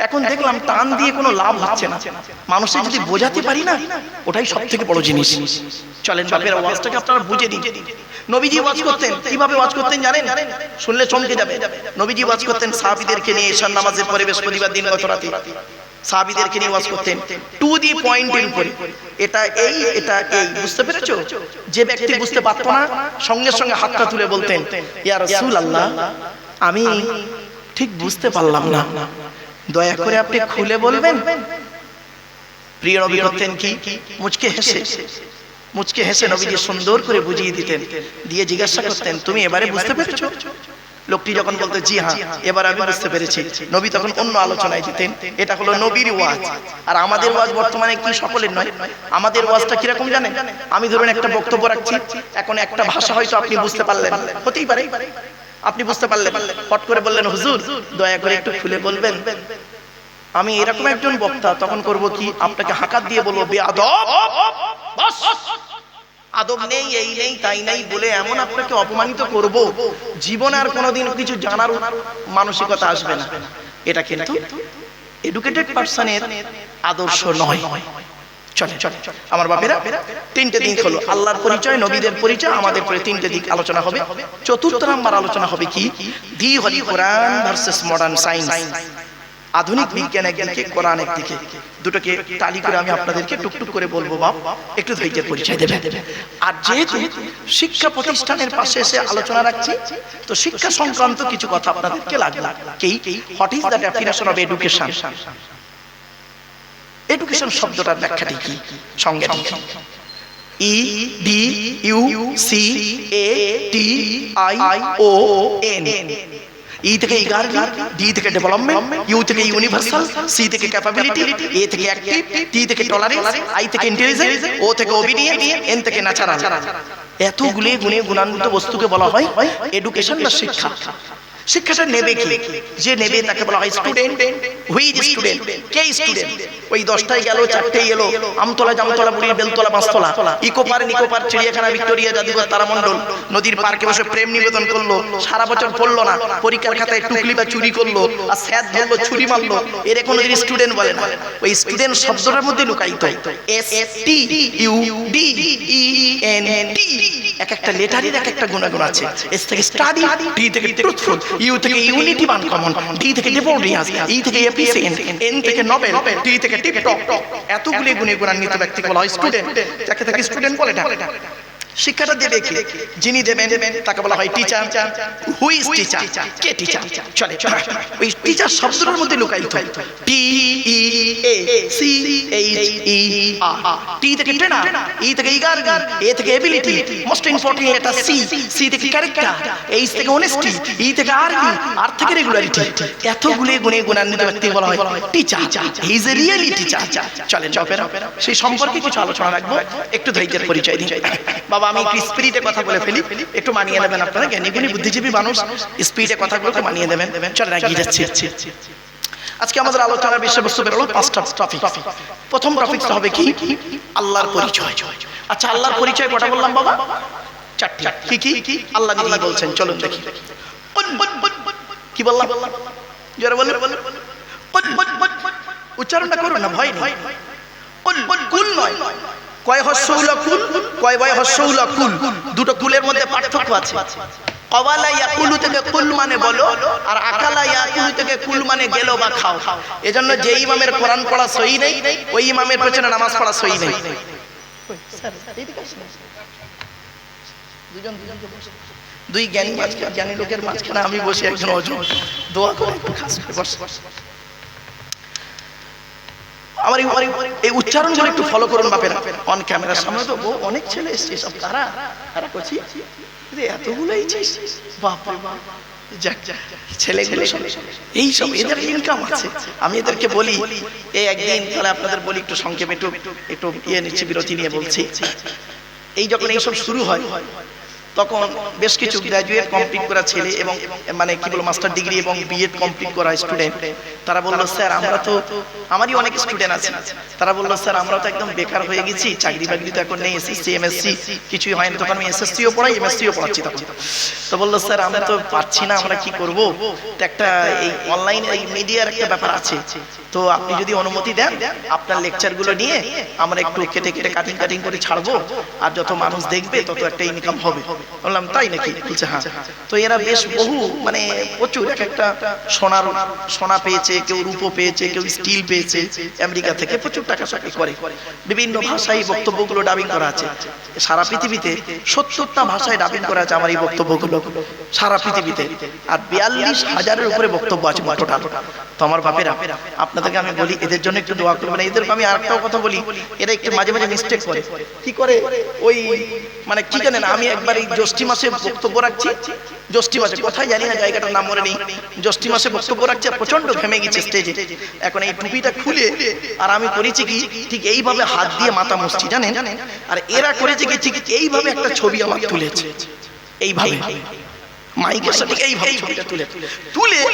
এখন দেখলাম টান দিয়ে কোনো লাভ হচ্ছে না। মানুষের যদি বোঝাতে পারি না, ওটাই সব থেকে বড় জিনিস। চলেন বাপেরা, ওয়াজটাকে আপনারা বুঝে দিন। নবীজি ওয়াজ করতেন, কিভাবে ওয়াজ করতেন জানেন? শুনলে চমকে যাবে। নবীজি ওয়াজ করতেন সাহাবীদেরকে নিয়ে, ঈশার নামাজের পরে বৃহস্পতিবার দিন গত রাতে সাহাবীদেরকে নিয়ে ওয়াজ করতেন টু দি পয়েন্টের উপরে। এটা এই বুঝতে পেরেছো? যে ব্যক্তি বুঝতে পারতো না সঙ্গে সঙ্গে হাতটা তুলে বলতেন, ইয়া রাসূলুল্লাহ, আমি ঠিক বুঝতে পারলাম না, দয়া করে আপনি খুলে বলবেন। প্রিয় নবী করতেন কি? মুচকে হেসে নবীজি সুন্দর করে বুঝিয়ে দিতেন, দিয়ে জিজ্ঞাসা করতেন, তুমি এবারে বুঝতে পেরেছো? লোকটি যখন বলতো জি হ্যাঁ, এবার আমি বুঝতে পেরেছি, নবী তখন অন্য আলোচনায় যেতেন। এটা হলো নবীর ওয়াজ। আর আমাদের ওয়াজ বর্তমানে কি সকলের নয়। আমাদের ওয়াজটা কিরকম জানেন? আমি ধরুন একটা বক্তব্য রাখছি, এখন একটা ভাষা হয়তো আপনি বুঝতে পারলেন, হতেই পারে আপনি বুঝতে পারলেন, হট করে বললেন হুজুর দয়া করে একটু খুলে বলবেন। আমি এরকম একজন বক্তা, তখন করব কি? আপনাকে হাঁকাত দিয়ে বলবো বেয়াদব। বাস, আদব নেই, এই নেই, তাই নাই বলে এমন আপনাকে অপমানিত করব, জীবনে আর কোনোদিন কিছু জানার মানসিকতা আসবে না। এটা কিন্তু এডুকেটেড পারসনের আদর্শ নয়। চলে আমার বাপেরা, 3টে দিক হলো আল্লাহর পরিচয়, নবীদের পরিচয়, আমাদের পরে 3টে দিক আলোচনা হবে। 4র্থ নাম্বার আলোচনা হবে কি? দি হলি কোরআন ভার্সেস মডার্ন সায়েন্স। আধুনিক বিজ্ঞান একদিকে, কোরআন একদিকে, দুটোকে টালি করে আমি আপনাদেরকে টুকটুক করে বলবো। বাপ, একটু ধৈর্যের পরিচয় দেবেন। আর যেহেতু শিক্ষা প্রতিষ্ঠানের পাশে এসে আলোচনা রাখছি, তো শিক্ষা সংক্রান্ত কিছু কথা আপনাদেরকে লাগবে। What is the definition of education? Education শব্দটার ব্যাখ্যাটি কি? সঙ্গে EDUCATION। ই থেকে ইগারলি, ডি থেকে ডেভেলপমেন্ট, ইউ থেকে ইউনিভার্সাল, সি থেকে ক্যাপাবিলিটি, এ থেকে অ্যাক্টিভ, টি থেকে টলারেন্স, আই থেকে ইন্টেলিজেন্স, ও থেকে ওবিডিয়েন্স, এন থেকে ন্যাচারাল। এতগুলো গুণে গুণান্বিত বস্তুকে বলা হয় এডুকেশন বা শিক্ষা। শিক্ষাটা নেবে কি? যে নেবে তাকে বলা হয় স্টুডেন্ট। Who's student? কে স্টুডেন্ট? ওই 10টায় গেল, 4টেই এলো, আমতলা, জামতলা, বুড়ি, বেলতলা, পাঁচতলা, ইকো পার্ক, নিকো পার্ক, চিড়িয়াখানা, ভিক্টোরিয়া, জাদুঘর, তারামণ্ডল, নদীর পার্কে বসে প্রেম নিবেদন করলো, সারা বছর পড়লো না, পরীক্ষার খাতায় টুকলি বা চুরি করলো, আর স্যার ধরলো, ছুরি মারলো, এর কোনোদিন স্টুডেন্ট বলে না। ওই স্টুডেন্ট শব্দটার মধ্যে লুকায়িত STUDENT। এক একটা লেটারের এক একটা গুণাগুণ আছে। এস থেকে স্টাডি, টি থেকে ট্রুথফুল, ইউ থেকে ইউনিটি আনকমন, ডি থেকে ডিভোটিয়াস, ই থেকে এফিসিয়েন্ট, এন থেকে নোবেল, টি থেকে টিপটপ। এতগুলি গুণে গুণান্বিত ব্যক্তিকে বলা হয় স্টুডেন্ট। যাকে তাকে স্টুডেন্ট বলে না। শিক্ষাটা দেবে কি? যিনি দেবেন তাকে বলা হয় teacher. Hui is teacher? K teacher? চলে ওই টিচার শব্দটার মধ্যে লুকায়িত TEACHER। টি থেকে ট্রেনার, ই থেকে ইগার, এ থেকে ability, most important letter C, C থেকে ক্যারেক্টার, এইচ থেকে অনেস্টি, ই থেকে আর্মি, আর থেকে রেগুলারিটি। এতগুলি গুণে গুণান্বিত ব্যক্তি বলা হয় teacher. He is a really teacher. চলেন সেই সম্পর্কে কিছু আলোচনা রাখবো। একটু ধৈর্যের পরিচয় দিন। বাবা, আমি একটু স্পিরিটে কথা বলে ফেলি, একটু মানিয়ে নেবেন আপনারা। জ্ঞানীগুণী বুদ্ধিজীবী মানুষ, স্পিরিটে কথাগুলোকে মানিয়ে দেবেন। চলে এগিয়ে যাচ্ছি। আজকে আমাদের আলোচনার বিষয়বস্তু বেরোলো 5টা টপিক। প্রথম টপিকটা হবে কি? আল্লাহর পরিচয়। আচ্ছা, আল্লাহর পরিচয় কটা বললাম বাবা? 4টি। কি? আল্লাহ নিজেই বলছেন, চলুন দেখি। কি বললাম? যারা বলেন উচ্চারণটা করুন না, ভয় নেই। কুল নয়, কয় হস্যউলা কুল, কয় বয় হস্যউলা কুল, দুটো কুলের মধ্যে পার্থক্য আছে। কওয়ালা ইয়াকুলু থেকে কুল মানে বলো, আর আকালা ইয়াকুলু থেকে কুল মানে গেলো বা খাও। এজন্য যে ইমামের কোরআন পড়া সহি নেই, ওই ইমামের পেছনে নামাজ পড়া সহি নেই। দুই জ্ঞানী লোকের মাঝখানে আমি বসে, একজন অজন দোয়া করে একটু খাস করে বসে। আমার এই উচ্চারণগুলো একটু ফলো করুন বাপেরা। অন ক্যামেরার সামনে তো অনেক ছেলে এসছে, সব তারা করছি এতগুলোই বাপরে বাপ। ছেলেগুলো এই সব, এদের ইনকাম আছে। আমি এদেরকে বলি একদিন, তাহলে আপনাদের বলি একটু সংক্ষেপে, একটু নিচ্ছি, বিরতি নিয়ে বলছি। এই যখন এইসব শুরু হয়, তখন বেশ কিছু গ্র্যাজুয়েট কমপ্লিট করা ছেলে এবং মানে কি বলবো মাস্টার ডিগ্রি এবং বিএড কমপ্লিট করা স্টুডেন্ট, তারা বললো স্যার আমরা তো, আমারই অনেক স্টুডেন্ট আছে, তারা বললো স্যার আমরা তো একদম বেকার হয়ে গেছি, চাকরি বাকরি তো এখন নেই, এসএসসি এমএসসি কিছুই হয়নি। তখন আমি এসএসসিও পড়াই, এমএসসিও পড়াচ্ছি তখন। তো বললো স্যার আমরা তো পারছি না, আমরা কি করব? তো একটা এই অনলাইন এই মিডিয়ার একটা ব্যাপার আছে, তো আপনি যদি অনুমতি দেন আপনার লেকচারগুলো নিয়ে আমরা একটু কেটে কাটিং করে ছাড়বো, আর যত মানুষ দেখবে তত একটা ইনকাম হবে। বললাম তাই নাকি? বলছে হ্যাঁ। তো এরা বেশ বহু মানে প্রচুর, একটা সোনা পেয়েছে, কেউ রূপো পেয়েছে, কেউ স্টিল পেয়েছে, আমেরিকা থেকে প্রচুর টাকা চাকরি করে। বিভিন্ন ভাষায় বক্তব্যগুলো ডাবিং করা আছে সারা পৃথিবীতে। 70টা ভাষায় ডাবিং করা আছে আমার এই বক্তব্যগুলো সারা পৃথিবীতে, আর 42,000-এর উপরে বক্তব্য আছে টোটাল। তো আমার বাপেরা, আপনাদেরকে আমি বলি এদের জন্য একটু দোয়া করবেন। এদেরকে আমি আরেকটাও কথা বলি, এরা একটু মাঝে মাঝে মিস্টেক করে। কি করে? ওই মানে কি জানেন, আমি একবার এই জ্যৈষ্ঠী মাসে বক্তব্য রাখছি, জ্যৈষ্ঠী মাসে কোথায় জানি না, জায়গাটার নাম মনে নেই, জ্যৈষ্ঠী মাসে বক্তব্য রাখছি, প্রচন্ড ঘেমে গেছে স্টেজে। এখন এই টুপিটা খুলে, আর আমি করেছি কি ঠিক এইভাবে হাত দিয়ে মাথা মুছছি জানেন, আর এরা করেছে কি ঠিক এইভাবে একটা ছবি আমার তুলেছে, এইভাবে মাইকের সাথে এইভাবে ছবিটা তুলে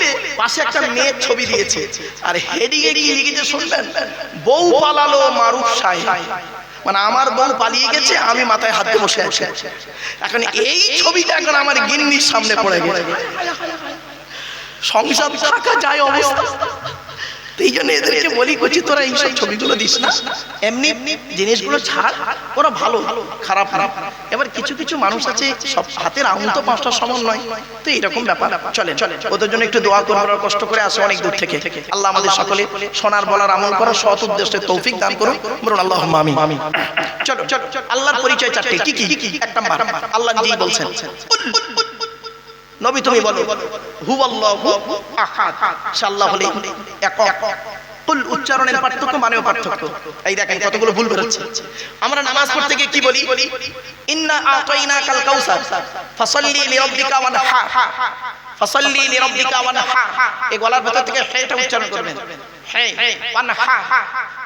পাশে একটা মেয়ের ছবি দিয়েছে, আর হেডিং এ কি লিখেছে শুনবেন? বউ পালালো মারুফ সাহেব। মানে আমার বউ পালিয়ে গেছে, আমি মাথায় হাত দিয়ে বসে আছি। এখন এই ছবিটা এখন আমার গিন্নির সামনে পড়ে গেছে, সংসার থাকা যায় অবস্থা। এই জন্য এদেরকে বলি, করছি তোরা এইসব ছবিগুলো দিস না, এমনি জিনিসগুলো ছাড়, ওরা ভালো খারাপ। এবার কিছু মানুষ আছে, সব হাতের আঙুল তো 5টা সমান নয়, তো এইরকম ব্যাপার। চলে ওদের জন্য একটু দোয়া করবো, ওরা কষ্ট করে আসে অনেক দূর থেকে। আল্লাহ আমাদের সকলে শোনার বলার আমল করার সৎ উদ্দেশ্যে তৌফিক দান করুন, বলুন আল্লাহুম্মা আমিন। চলো আল্লাহর পরিচয় 4টি। কি? 1 নাম্বার, আল্লাহ নিজেই বলছেন, নবী তুমি বলো হুয়াল্লাহু আহাদ, আল্লাহ হলেন একক। কুল উচ্চারণের পার্থক্য, মানেও পার্থক্য। এই দেখেন কতগুলো ভুল বেরোচ্ছে। আমরা নামাজ পড়তে গিয়ে কি বলি? ইন্না আতাইনাকাল কাউসার ফাসাল্লি লিরাব্বিকা ওয়ানহার। ফাসাল্লি লিরাব্বিকা ওয়ানহার, এই গলার ভেতর থেকে হেটা উচ্চারণ করবেন, হে ওয়ানহার,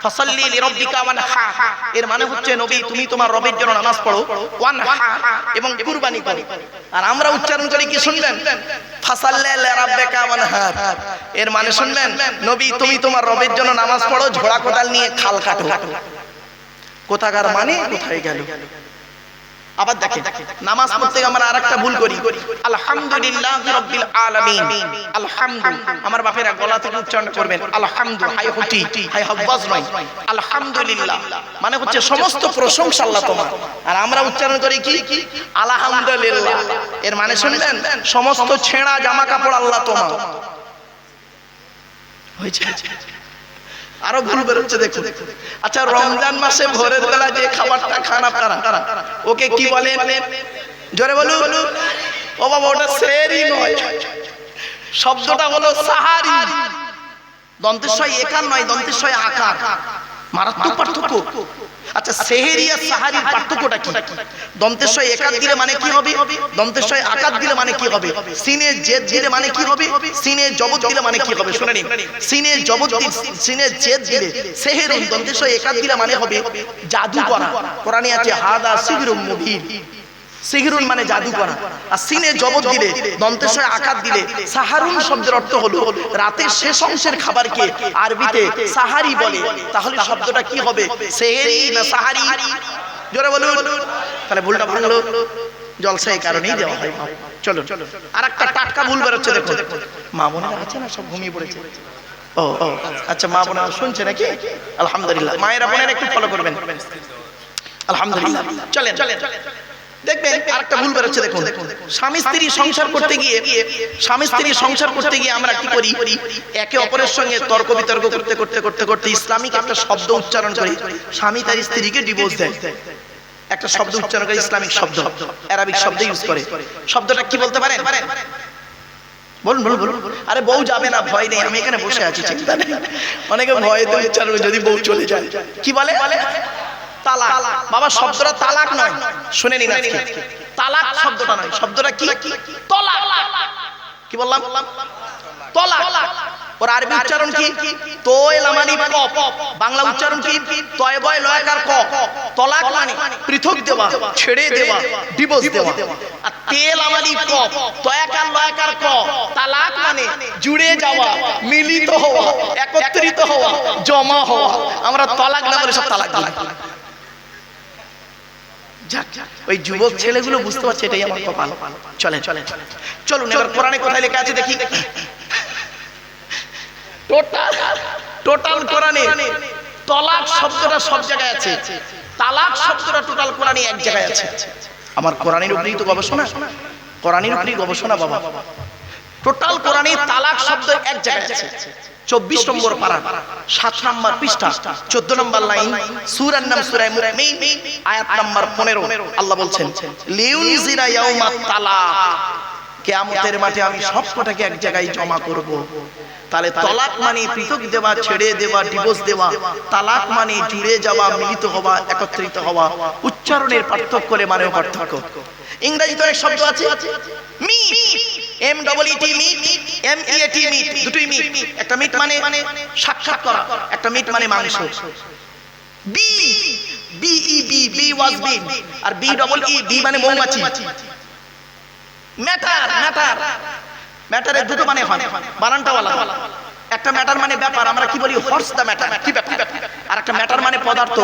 ফাসাল্লি লিরাব্বিকা ওয়ানহার, এর মানে হচ্ছে নবী তুমি তোমার রবের জন্য নামাজ পড়ো, ওয়ানহার এবং কুরবানি করো। আর আমরা উচ্চারণ করি কি শুনবেন, ফাসাল্লি লিরাব্বিকা ওয়ানহার, এর মানে শুনবেন নবী তুমি তোমার রবের জন্য নামাজ পড়ো, ঝোড়া কোদাল নিয়ে খাল কাটো। কোথাকার মানে কোথায় গেল? আবার দেখেন নামাজ পড়তে আমরা আরেকটা ভুল করি, আলহামদুলিল্লাহি রাব্বিল আলামিন, আলহামদু, আমার বাপেরা গলা থেকে উচ্চারণ করবেন আলহামদু, হাই হুটি, হাই হাওয়াজ নয়, আলহামদুলিল্লাহ মানে হচ্ছে সমস্ত প্রশংসা আল্লাহ তোমার। আর আমরা উচ্চারণ করি কি আলহামদুলিল্লাহ, এর মানে শুনলেন সমস্ত ছেঁড়া জামা কাপড় আল্লাহ তোমার। হয়েছে? আরো ভুল বেরোচ্ছে দেখুন। আচ্ছা রমজান মাসে ভোরের বেলা যে খাবারটা খান আপনারা, ওকে কি বলেন? জোরে বলুন। ও বাবা ওটা সেহরি নয়, শব্দটা হলো সাহারি। দন্তেশ্বয় একার নয়, দন্তেশ্বয় আকার, মারাত্মক পার্থক্য। আচ্ছা সেহরি আর সাহারির পার্থক্যটা কি? দন্তেশ্বয় একার দিলে মানে কি হবে, দন্তেশ্বয় আকার দিলে মানে কি হবে, সিনে জেদ দিলে মানে কি হবে, সিনে জবত দিলে মানে কি হবে? শুনে নিন, সিনে জবত দিলে, সিনে জেদ দিলে সেহরুন, দন্তেশ্বয় একার দিলে মানে হবে জাদু করা। কোরআনে আছে হাদা সিহরুম মুবিন, সিহরুন মানে জাদু করা। আর সিনে জবত দিলে, দন্তেশ্বয় আকার দিলে, সাহারুন শব্দের অর্থ হলো রাতের শেষ অংশের খাবারকে আরবিতে সাহারি বলে। তাহলে শব্দটা কি হবে, সেহরি না সাহারি? জোরে বলুন। তাহলে ভুলটা ভাঙলো, জলসা এই কারণেই দেওয়া হয়। চলো আর একটা টাটকা ভুল বেরোচ্ছে দেখো। মা বোনেরা আছে না, সব ঘুমিয়ে পড়েছে। ও আচ্ছা, মা বোনেরা শুনছে নাকি? আলহামদুলিল্লাহ, মায়েরা বোনেরা একটু ফলো করবেন। আলহামদুলিল্লাহ, চলেন দেখবেন আরেকটা ভুল বেরোচ্ছে দেখুন। স্বামী স্ত্রী সংসার করতে গিয়ে, স্বামী স্ত্রী সংসার করতে গিয়ে আমরা কি করি, একে অপরের সঙ্গে তর্ক বিতর্ক করতে করতে করতে করতে ইসলামিক একটা শব্দ উচ্চারণ করি, স্বামী তার স্ত্রীকে ডিভোর্স দেয়। একটা শব্দ উচ্চারণ করে, ইসলামিক শব্দ, আরবিক শব্দ ইউজ করে। শব্দটা কি বলতে পারেন? বলুন বলুন বলুন। আরে বউ যাবে না, ভয় নেই, আমি এখানে বসে আছি, চিন্তা নেই। অনেকে ভয়তে উচ্চারণ যদি বউ চলে যায় কি বলে, তালাক। বাবা শব্দটা তালাক নয়, শুনে নিন আজকে, তালাক শব্দটা নয়, শব্দটা কি? তলাক। কি বললাম? তলাক। ওর আরবি উচ্চারণ কি? তোয় লামানি ক, বাংলা উচ্চারণ কি? তয় বয় লয়কার ক। তলাক মানে পৃথক দেওয়া, ছেড়ে দেওয়া, ডিভোর্স দেওয়া। আর তেল আমানি ক, তয়কার লয়কার ক। তালাক মানে জুড়ে যাওয়া, মিলিত হওয়া, একত্রিত হওয়া, জমা হওয়া। আমরা তালাক না বলে সব তালাক দিই। ওই যুবক ছেলেগুলো বুঝতে পারছে এটাই আমার কপাল। চলেন চলুন এবার কোরআনে কোথায় লেখা আছে দেখি। টোটাল কোরআনে তালাক শব্দটা সব জায়গায় আছে, তালাক শব্দটা টোটাল কোরআনে এক জায়গায় আছে। আমার কোরআনের উপরেই তো গবেষণা, কোরআনের উপরেই গবেষণা বাবা। টোটাল কোরআনে তালাক শব্দ এক জায়গায় আছে। 24 নম্বর পারা, 7 নম্বর পৃষ্ঠা, 14 নম্বর লাইন, সূরার নাম সূরা মুমিন, আয়াত নাম্বার 15। আল্লাহ বলছেন লিউনজিরা ইয়াউমাত তালাক, কিয়ামতের মাঠে আমি সবকটাকে এক জায়গায় জমা করব। তাহলে তালাক মানে পৃথক দেওয়া, ছেড়ে দেওয়া, ডিভোর্স দেওয়া। তালাক মানে জুড়ে যাওয়া, মিলিত হওয়া, একত্রিত হওয়া। উচ্চারণের পার্থক্য করে মানেও পার্থক্য। ইংরেজিতে অনেক শব্দ আছে, meet, M double E T meet, M E A T meet, দুটোই মিট। একটা মিট মানে সাক্ষাৎ করা, একটা মিট মানে মাংস। Be, B E be, be was been, আর বি ডবল ই, বি মানে মৌমাছি। ম্যাটার, ম্যাটারের দুটো মানে হয়, বানানটা আলাদা। একটা ম্যাটার মানে ব্যাপার, আমরা কি বলি হর্স দা ম্যাটার, কি ব্যাপার। আর একটা ম্যাটার মানে পদার্থ,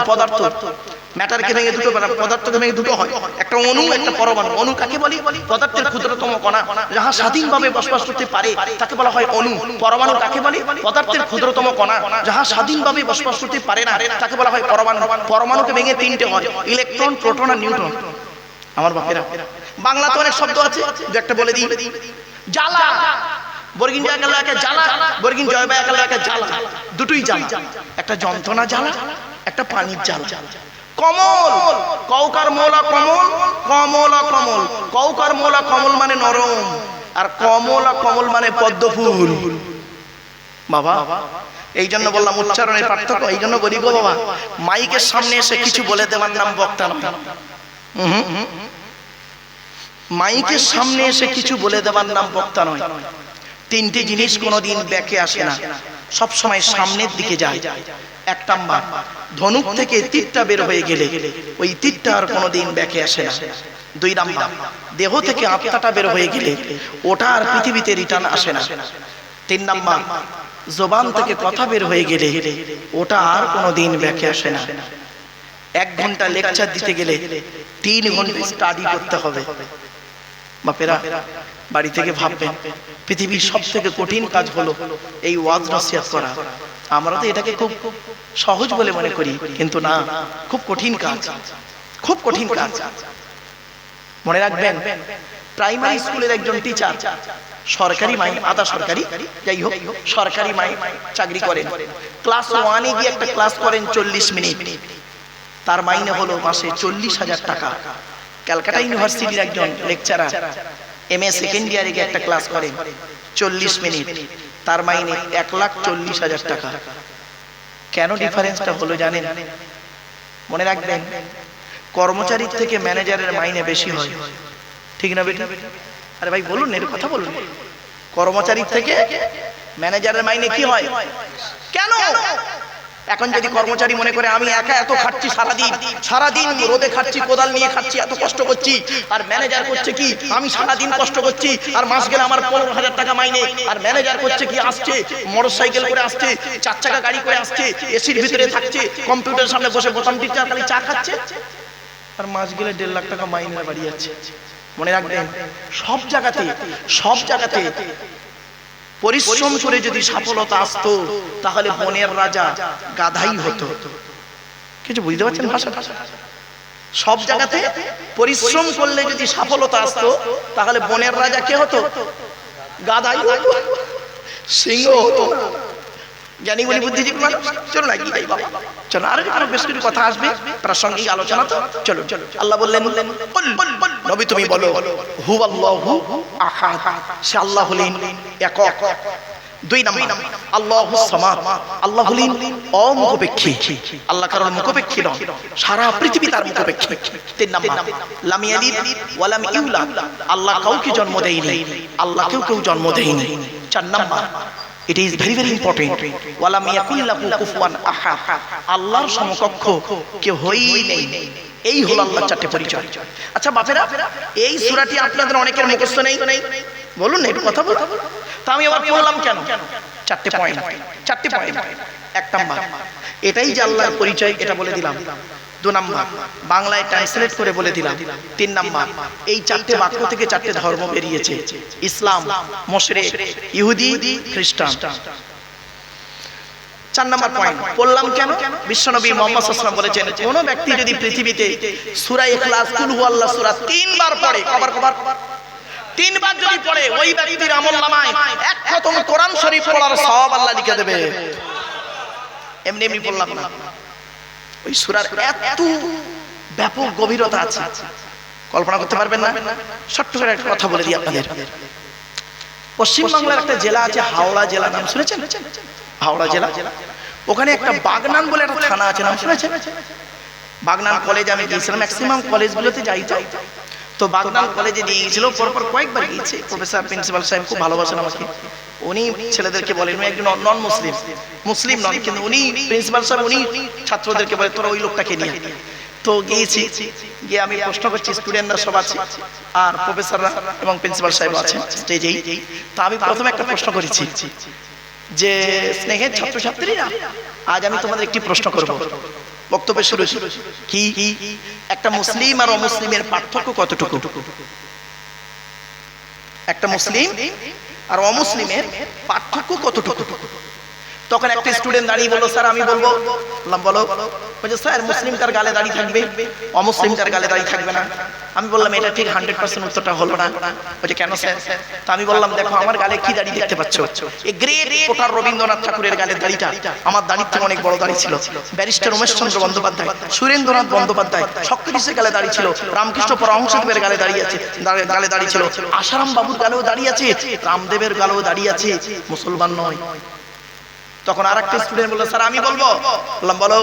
ম্যাটারকে ভেঙে দুটো, পদার্থকে ভেঙে দুটো হয়, একটা অণু, একটা পরমাণু। অণু কাকে বলি? পদার্থের ক্ষুদ্রতম কণা, যাহা স্বাধীনভাবে বসবাস করতে পারে তাকে বলা হয় অণু। পরমাণু কাকে বলি? পদার্থের ক্ষুদ্রতম কণা, যাহা স্বাধীনভাবে বসবাস করতে পারে না তাকে বলা হয় পরমাণু। পরমাণুকে ভেঙে তিনটে হয়, ইলেকট্রন, প্রোটন আর নিউট্রন। আমার বাপেরা, বাংলাতে অনেক শব্দ আছে, যে একটা বলে দিই। জ্বালা, বর্গিন জায়গা জ্বালা, বর্গিন জয় বায়কা জ্বালা, দুটোই জ্বালা। একটা যন্ত্রণা জ্বালা, একটা পানির জ্বালা। কমল, কৌকার মোলা কমল, কমলা কমল। কৌকার মোলা কমল মানে নরম, আর কমলা কমল মানে পদ্ম ফুল। বাবা এই জন্য বললাম উচ্চারণের পার্থক্য। এই জন্য বলি গো বাবা, মাইকের সামনে এসে কিছু বলে দেওয়ার নাম বক্তা নয়। মাইকের সামনে এসে কিছু বলে দেওয়ার নাম বক্তা নয়। তিনটি জিনিস কোনোদিন ব্যাকে আসে না, সব সময় সামনের দিকে যায়। এক নাম্বার, ধনুক থেকে তীরটা বের হয়ে গেলে ওই তীরটা আর কোনোদিন ব্যাকে আসে না। দুই নাম্বার, দেহ থেকে আত্মাটা বের হয়ে গেলে ওটা আর পৃথিবীতে রিটার্ন আসে না। তিন নাম্বার, জবান থেকে কথা বের হয়ে গেলে ওটা আর কোনোদিন ব্যাকে আসে না। 1 ঘন্টা লেকচার দিতে গেলে 3 ঘন্টা স্টাডি করতে হবে। বাপেরা বাড়ি থেকে ভাববেন পৃথিবীর সব থেকে কঠিন কাজ হলো এই ওয়াজ নসিহত করা। আমরা তো এটাকে খুব সহজ বলে মনে করি, কিন্তু না, খুব কঠিন কাজ, খুব কঠিন কাজ। মনে রাখবেন, প্রাইমারি স্কুলের একজন টিচার, সরকারি মাইনে, আধা সরকারি, যাই হোক সরকারি মাইনে চাকরি করেন। ক্লাস 1-এ গিয়ে একটা ক্লাস করেন 40 মিনিট, তার মাইনে হলো মাসে 40,000 টাকা। ক্যালকাটা ইউনিভার্সিটির একজন লেকচারার MA সেকেন্ড ইয়ারে গিয়ে একটা ক্লাস করেন 40 মিনিট, তার মাইনে 1,40,000 টাকা। কেন ডিফারেন্সটা হলো জানেন? মনে রাখবেন, কর্মচারীর থেকে ম্যানেজারের মাইনে বেশি হয়, ঠিক না বেটা? আরে ভাই বলুন, এর কথা বলুন। কর্মচারীর থেকে ম্যানেজারের মাইনে কি হয়? কেন? এখন যদি কর্মচারী মনে করে আমি একা এত খাচ্ছি, সারাদিন রোদে খাচ্ছি, কোদাল নিয়ে খাচ্ছি, এত কষ্ট করছি, আর ম্যানেজার করছে কি আমি সারাদিন কষ্ট করছি আর মাস গেলে আমার 15,000 টাকা মাইনে, আর ম্যানেজার করছে কি আসছে মোটরসাইকেল করে আসছে, 4 চাকা গাড়ি করে আসছে, এসির ভিতরে থাকছে, কম্পিউটারের সামনে বসে বোতাম টিপছে আর খালি চা খাচ্ছে, আর মাস গেলে 1.5 লাখ টাকা মাইনে বাড়ি যাচ্ছে। মনে রাখবেন, সব জায়গাতে পরিশ্রম করে যদি সফলতা আসতো তাহলে বনের রাজা গাধাই হতো। কিছু বুঝতে পারছেন ভাষাটা? সব জায়গাতে পরিশ্রম করলে যদি সফলতা আসতো তাহলে বনের রাজা কে হতো? গাধাই হতো, সিংহ হতো। জ্ঞানী গুণী বুদ্ধিজীবী মানুষ। চলো না কি ভাই বাবা, চলো আর কোনো বেশ কিছু কথা আসবে প্রাসঙ্গিক আলোচনা, তো চলো। আল্লাহ বললেন, নবী তুমি বলো হুয়াল্লাহু আহাদ, সে আল্লাহ হলেন একক। 2 নাম্বার, আল্লাহুস সামাদ, আল্লাহ হলেন অমুখাপেক্ষী, আল্লাহ কারোর মুখাপেক্ষী নন, সারা পৃথিবী তার মুখাপেক্ষী। 3 নাম্বার, লাম ইয়ালিদ ওয়া লাম ইউলাদ, আল্লাহ কাউকে জন্ম দেয়নি, আল্লাহ কেউ জন্ম দেয়নি। 4 number, it is very very important, ওয়ালাম ইয়াকুল লাহু কুফুয়ান আহাদ, আল্লাহর সমকক্ষ কেউ হয়ই নেই। এই হলো আল্লাহর 4টে পরিচয়। আচ্ছা বাপেরা, এই সূরাটি আপনাদের অনেকের মুখস্থ নেই, বলুন একটু কথা বলুন। তা আমি আবার বললাম কেন? 4টে পয়েন্ট। 1 নাম্বার, এটাই যে আল্লাহর পরিচয়, এটা বলে দিলাম। 2 নাম্বার, বাংলায় ট্রান্সলেট করে বলে দিলাম। 3 নাম্বার, এই 4টে বাক্য থেকে 4টে ধর্ম বেরিয়েছে, ইসলাম, মুশরিক, ইহুদি, খ্রিস্টান। 4 নাম্বার পয়েন্ট বললাম কেন? বিশ্বনবী মুহাম্মদ সাল্লাল্লাহু আলাইহি ওয়াসাল্লাম বলেছেন, কোন ব্যক্তি যদি পৃথিবীতে সূরা ইখলাস, কুল হুয়াল্লাহ সূরা 3 বার পড়ে, কবার 3 বার যদি পড়ে, ওই ব্যক্তির আমলনামায় 1 খতম কোরআন শরীফ পড়ার সওয়াব আল্লাহ লিখে দেবে। এমনি বললাম না, ওই সূরার এত ব্যাপক গভীরতা আছে, কল্পনা করতে পারবেন না। ছোট্ট করে একটা কথা বলে দিই আপনাদের। পশ্চিম বাংলার একটা জেলা আছে হাওড়া জেলা, নাম শুনেছেন? হাওড়া জেলা, ওখানে একটা বাগনান বলে একটা থানা আছে, নাম শুনেছেন? বাগনান কলেজ আমি গিয়েছিলাম, ম্যাক্সিমাম কলেজগুলোতে যাই, তো বাগনান কলেজে নিয়ে গিয়েছিল, পরপর কয়েকবার গিয়েছে। প্রফেসর প্রিন্সিপাল সাহেব খুব ভালোবাসেন আমাকে, উনি ছেলেদেরকে বলেন, উনি একজন নন মুসলিম নন, কিন্তু উনি প্রিন্সিপাল সাহেব উনি ছাত্রদেরকে বলে তোরা ওই লোকটাকে নিয়ে। তো গিয়েছি, গিয়ে আমি প্রশ্ন করছি, স্টুডেন্টরা সব আছে আর প্রফেসররা এবং প্রিন্সিপাল সাহেব আছেন স্টেজেই। তো আমি প্রথমে একটা প্রশ্ন করেছি যে স্নেহের ছাত্রছাত্রীরা, আজ আমি তোমাদের একটি প্রশ্ন করব। বক্তব্য শুরু কি, একটা মুসলিম আর অমুসলিমের পার্থক্য কতটুকু? একটা মুসলিম আর অমুসলিমের পার্থক্য কতটুকু? তখন একটা স্টুডেন্ট দাঁড়িয়ে বলল, স্যার আমি বলবো। বললাম বলো। বলছে স্যার মুসলিমটার গালে দাড়ি থাকবে, অমুসলিমটার গালে দাড়ি থাকবে না। আমি বললাম এটা ঠিক 100% উত্তরটা হলো না। বলছে কেন স্যার? তা আমি বললাম দেখো আমার গালে কি দাড়ি দেখতে পাচ্ছ? এই গ্রেট পোটার রবীন্দ্রনাথ ঠাকুরের গালের দাড়িটা আমার দাড়ির থেকে অনেক বড় দাড়ি ছিল। ব্যারিস্টার উমেশচন্দ্র বন্দ্যোপাধ্যায়, সুরেন্দ্রনাথ বন্দ্যোপাধ্যায়, শক্তরিশের গালে দাড়ি ছিল। রামকৃষ্ণ পরমহংসদেবের গালে দাড়ি আছে, গালে দাড়ি ছিল। আশারাম বাবুর গালেও দাড়ি আছে, রামদেবের গালেও দাড়ি আছে, মুসলমান নয়। তখন আরেকটা স্টুডেন্ট বলল, স্যার আমি বলবো। বললাম বলো।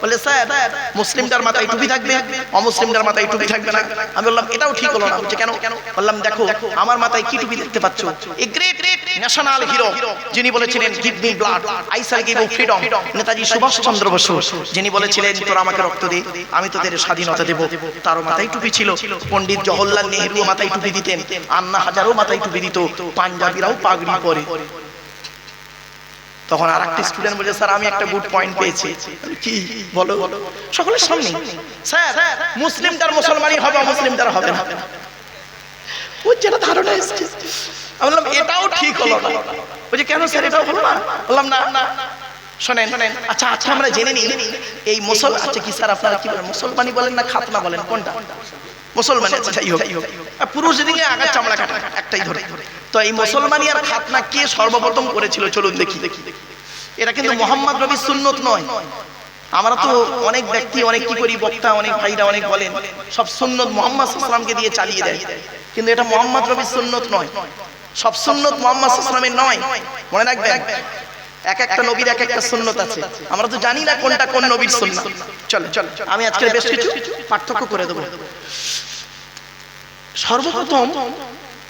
বলে স্যার মুসলিমটার মাথায় টুপি থাকবে, অমুসলিমটার মাথায় টুপি থাকবে না। আমি বললাম এটাও ঠিক হলো না। বলছে কেন? বললাম দেখো আমার মাথায় কি টুপি দেখতে পাচ্ছ? এই গ্রেট ন্যাশনাল হিরো যিনি বলেছিলেন give me blood I shall give you freedom, Netaji Subhash Chandra Bose, যিনি বলেছিলেন তোরা আমাকে রক্ত দে আমি তোদের স্বাধীনতা দেব, তারও মাথায় টুপি ছিল। পণ্ডিত জওহরলাল নেহরু মাথায় টুপি দিতেন, আন্না হাজারও মাথায় টুপি দিত, পাঞ্জাবিরাও পাগড়ি পরে। তখন আরেকটা স্টুডেন্ট বলে, স্যার আমি একটা গুড পয়েন্ট পেয়েছি। কি বলো? সকলের সামনে, স্যার মুসলিমটার মুসলমানই হবে, অমুসলিমটার হবে না। ওর যেটা ধারণা এসেছে। আমি বললাম এটাও ঠিক হলো না। বলছে কেন স্যার এটাও হলো না? বললাম না শোনেন, আচ্ছা আচ্ছা আমরা জেনে নিই এই আচ্ছা কি স্যার আপনারা কি বলেন, মুসলমানি বলেন না খাতনা বলেন, কোনটা? মুসলমানি। আচ্ছা যাই হোক, পুরুষ দিকে আগার চামড়া কাটা একটাই ধরে। তো এই মুসলমানি আর খাতনা কে সর্বপ্রথম করেছিল চলুন দেখি। এটা কিন্তু মোহাম্মদ রবির সুন্নত নয়। আমরা তো অনেক ব্যক্তি অনেক কি করি, বক্তা অনেক ভাইরা অনেক বলেন সব সুন্নত মোহাম্মদ সাল্লাল্লাহু আলাইহি ওয়াসাল্লামকে দিয়ে চালিয়ে দেয়, কিন্তু এটা মোহাম্মদ রবির সুন্নত নয়। সব সুন্নত মোহাম্মদ সাল্লাল্লাহু আলাইহি ওয়াসাল্লামের নয়। মনে রাখবেন এক একটা নবীর এক একটা সুন্নত আছে, আমরা তো জানি না কোনটা কোন নবীর সুন্নাত। চলো আমি আজকে বেশ কিছু পার্থক্য করে দেব। সর্বপ্রথম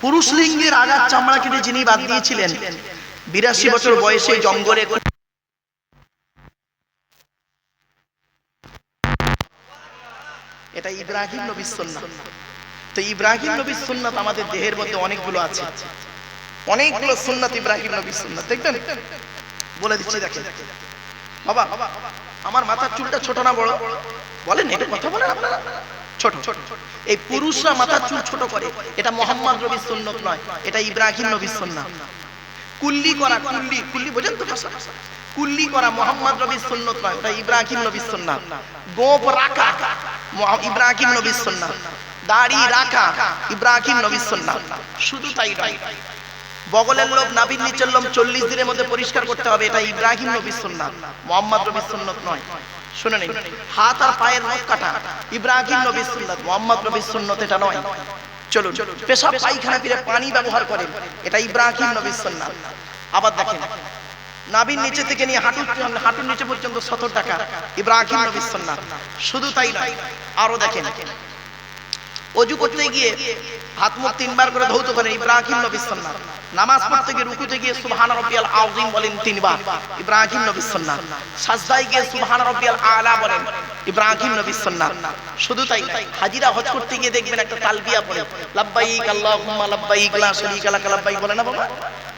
পুরুষ লিঙ্গের আগার চামড়া কেটে যিনি বাদ দিয়েছিলেন 82 বছর বয়সে জঙ্গলে, এটা ইব্রাহিম নবীর সুন্নাত। তো ইব্রাহিম নবীর সুন্নাত আমাদের দেহের মধ্যে অনেকগুলো আছে, অনেকগুলো সুন্নাত ইব্রাহিম নবীর সুন্নাত। দেখবেন বলে দিচ্ছি, দেখেন বাবা আমার মাথার চুলটা ছোট না বড়? বলেন এটা কথা বলেন আপনারা। ছোট। এই পুরুষরা মাথার চুল ছোট করে, এটা মোহাম্মদ রবির সুন্নত নয়, এটা ইব্রাহিম নবীর সুন্নাত। কুল্লি করা, কুল্লি বোঝেন তো ভাষা? কুল্লি করা মোহাম্মদ রবির সুন্নত নয়, ওটা ইব্রাহিম নবীর সুন্নাত। গোপ রাখা ইব্রাহিম নবীর সুন্নাত। দাড়ি রাখা ইব্রাহিম নবীর সুন্নাত। শুধু তাই নয়, বগলের লোম নাভির নিচের লোম 40 দিনের মধ্যে পরিষ্কার করতে হবে, এটা ইব্রাহিম নবীর সুন্নাত, মোহাম্মদ রবির সুন্নাত নয়। শুনে নিন, হাত আর পায়ের নখ কাটা ইব্রাহিম নবীর সুন্নাত, মোহাম্মদ রবির সুন্নাত এটা নয়। চলুন, পেশাব পায়খানা ফিরে পানি ব্যবহার করেন, এটা ইব্রাহিম নবীর সুন্নাত। আবার দেখেন নাভির নিচে থেকে নিয়ে হাঁটুর নিচে পর্যন্ত 70 টাকা ইব্রাহিম নবীর সুন্নাত। শুধু তাই নয়, আরো দেখেন ওযু করতে গিয়ে হাত মুখ 3 বার করে ধৌত করেন, ইব্রাহিম নবীর সুন্নাত। নামাজ পড়তে গিয়ে রুকুতে গিয়ে সুবহান রাব্বিয়াল আযীম বলেন 3 বার, ইব্রাহিম নবীর সুন্নাত। সাজদায় গিয়ে সুবহান রাব্বিয়াল আলা বলেন, ইব্রাহিম নবীর সুন্নাত। শুধু তাই নয়, হাজিরা হজ করতে গিয়ে দেখবেন একটা তালবিয়া পড়ে, লাব্বাইক আল্লাহুম্মা লাব্বাইক লা শারীকা লাক লাব্বাইক, বলে না বাবা?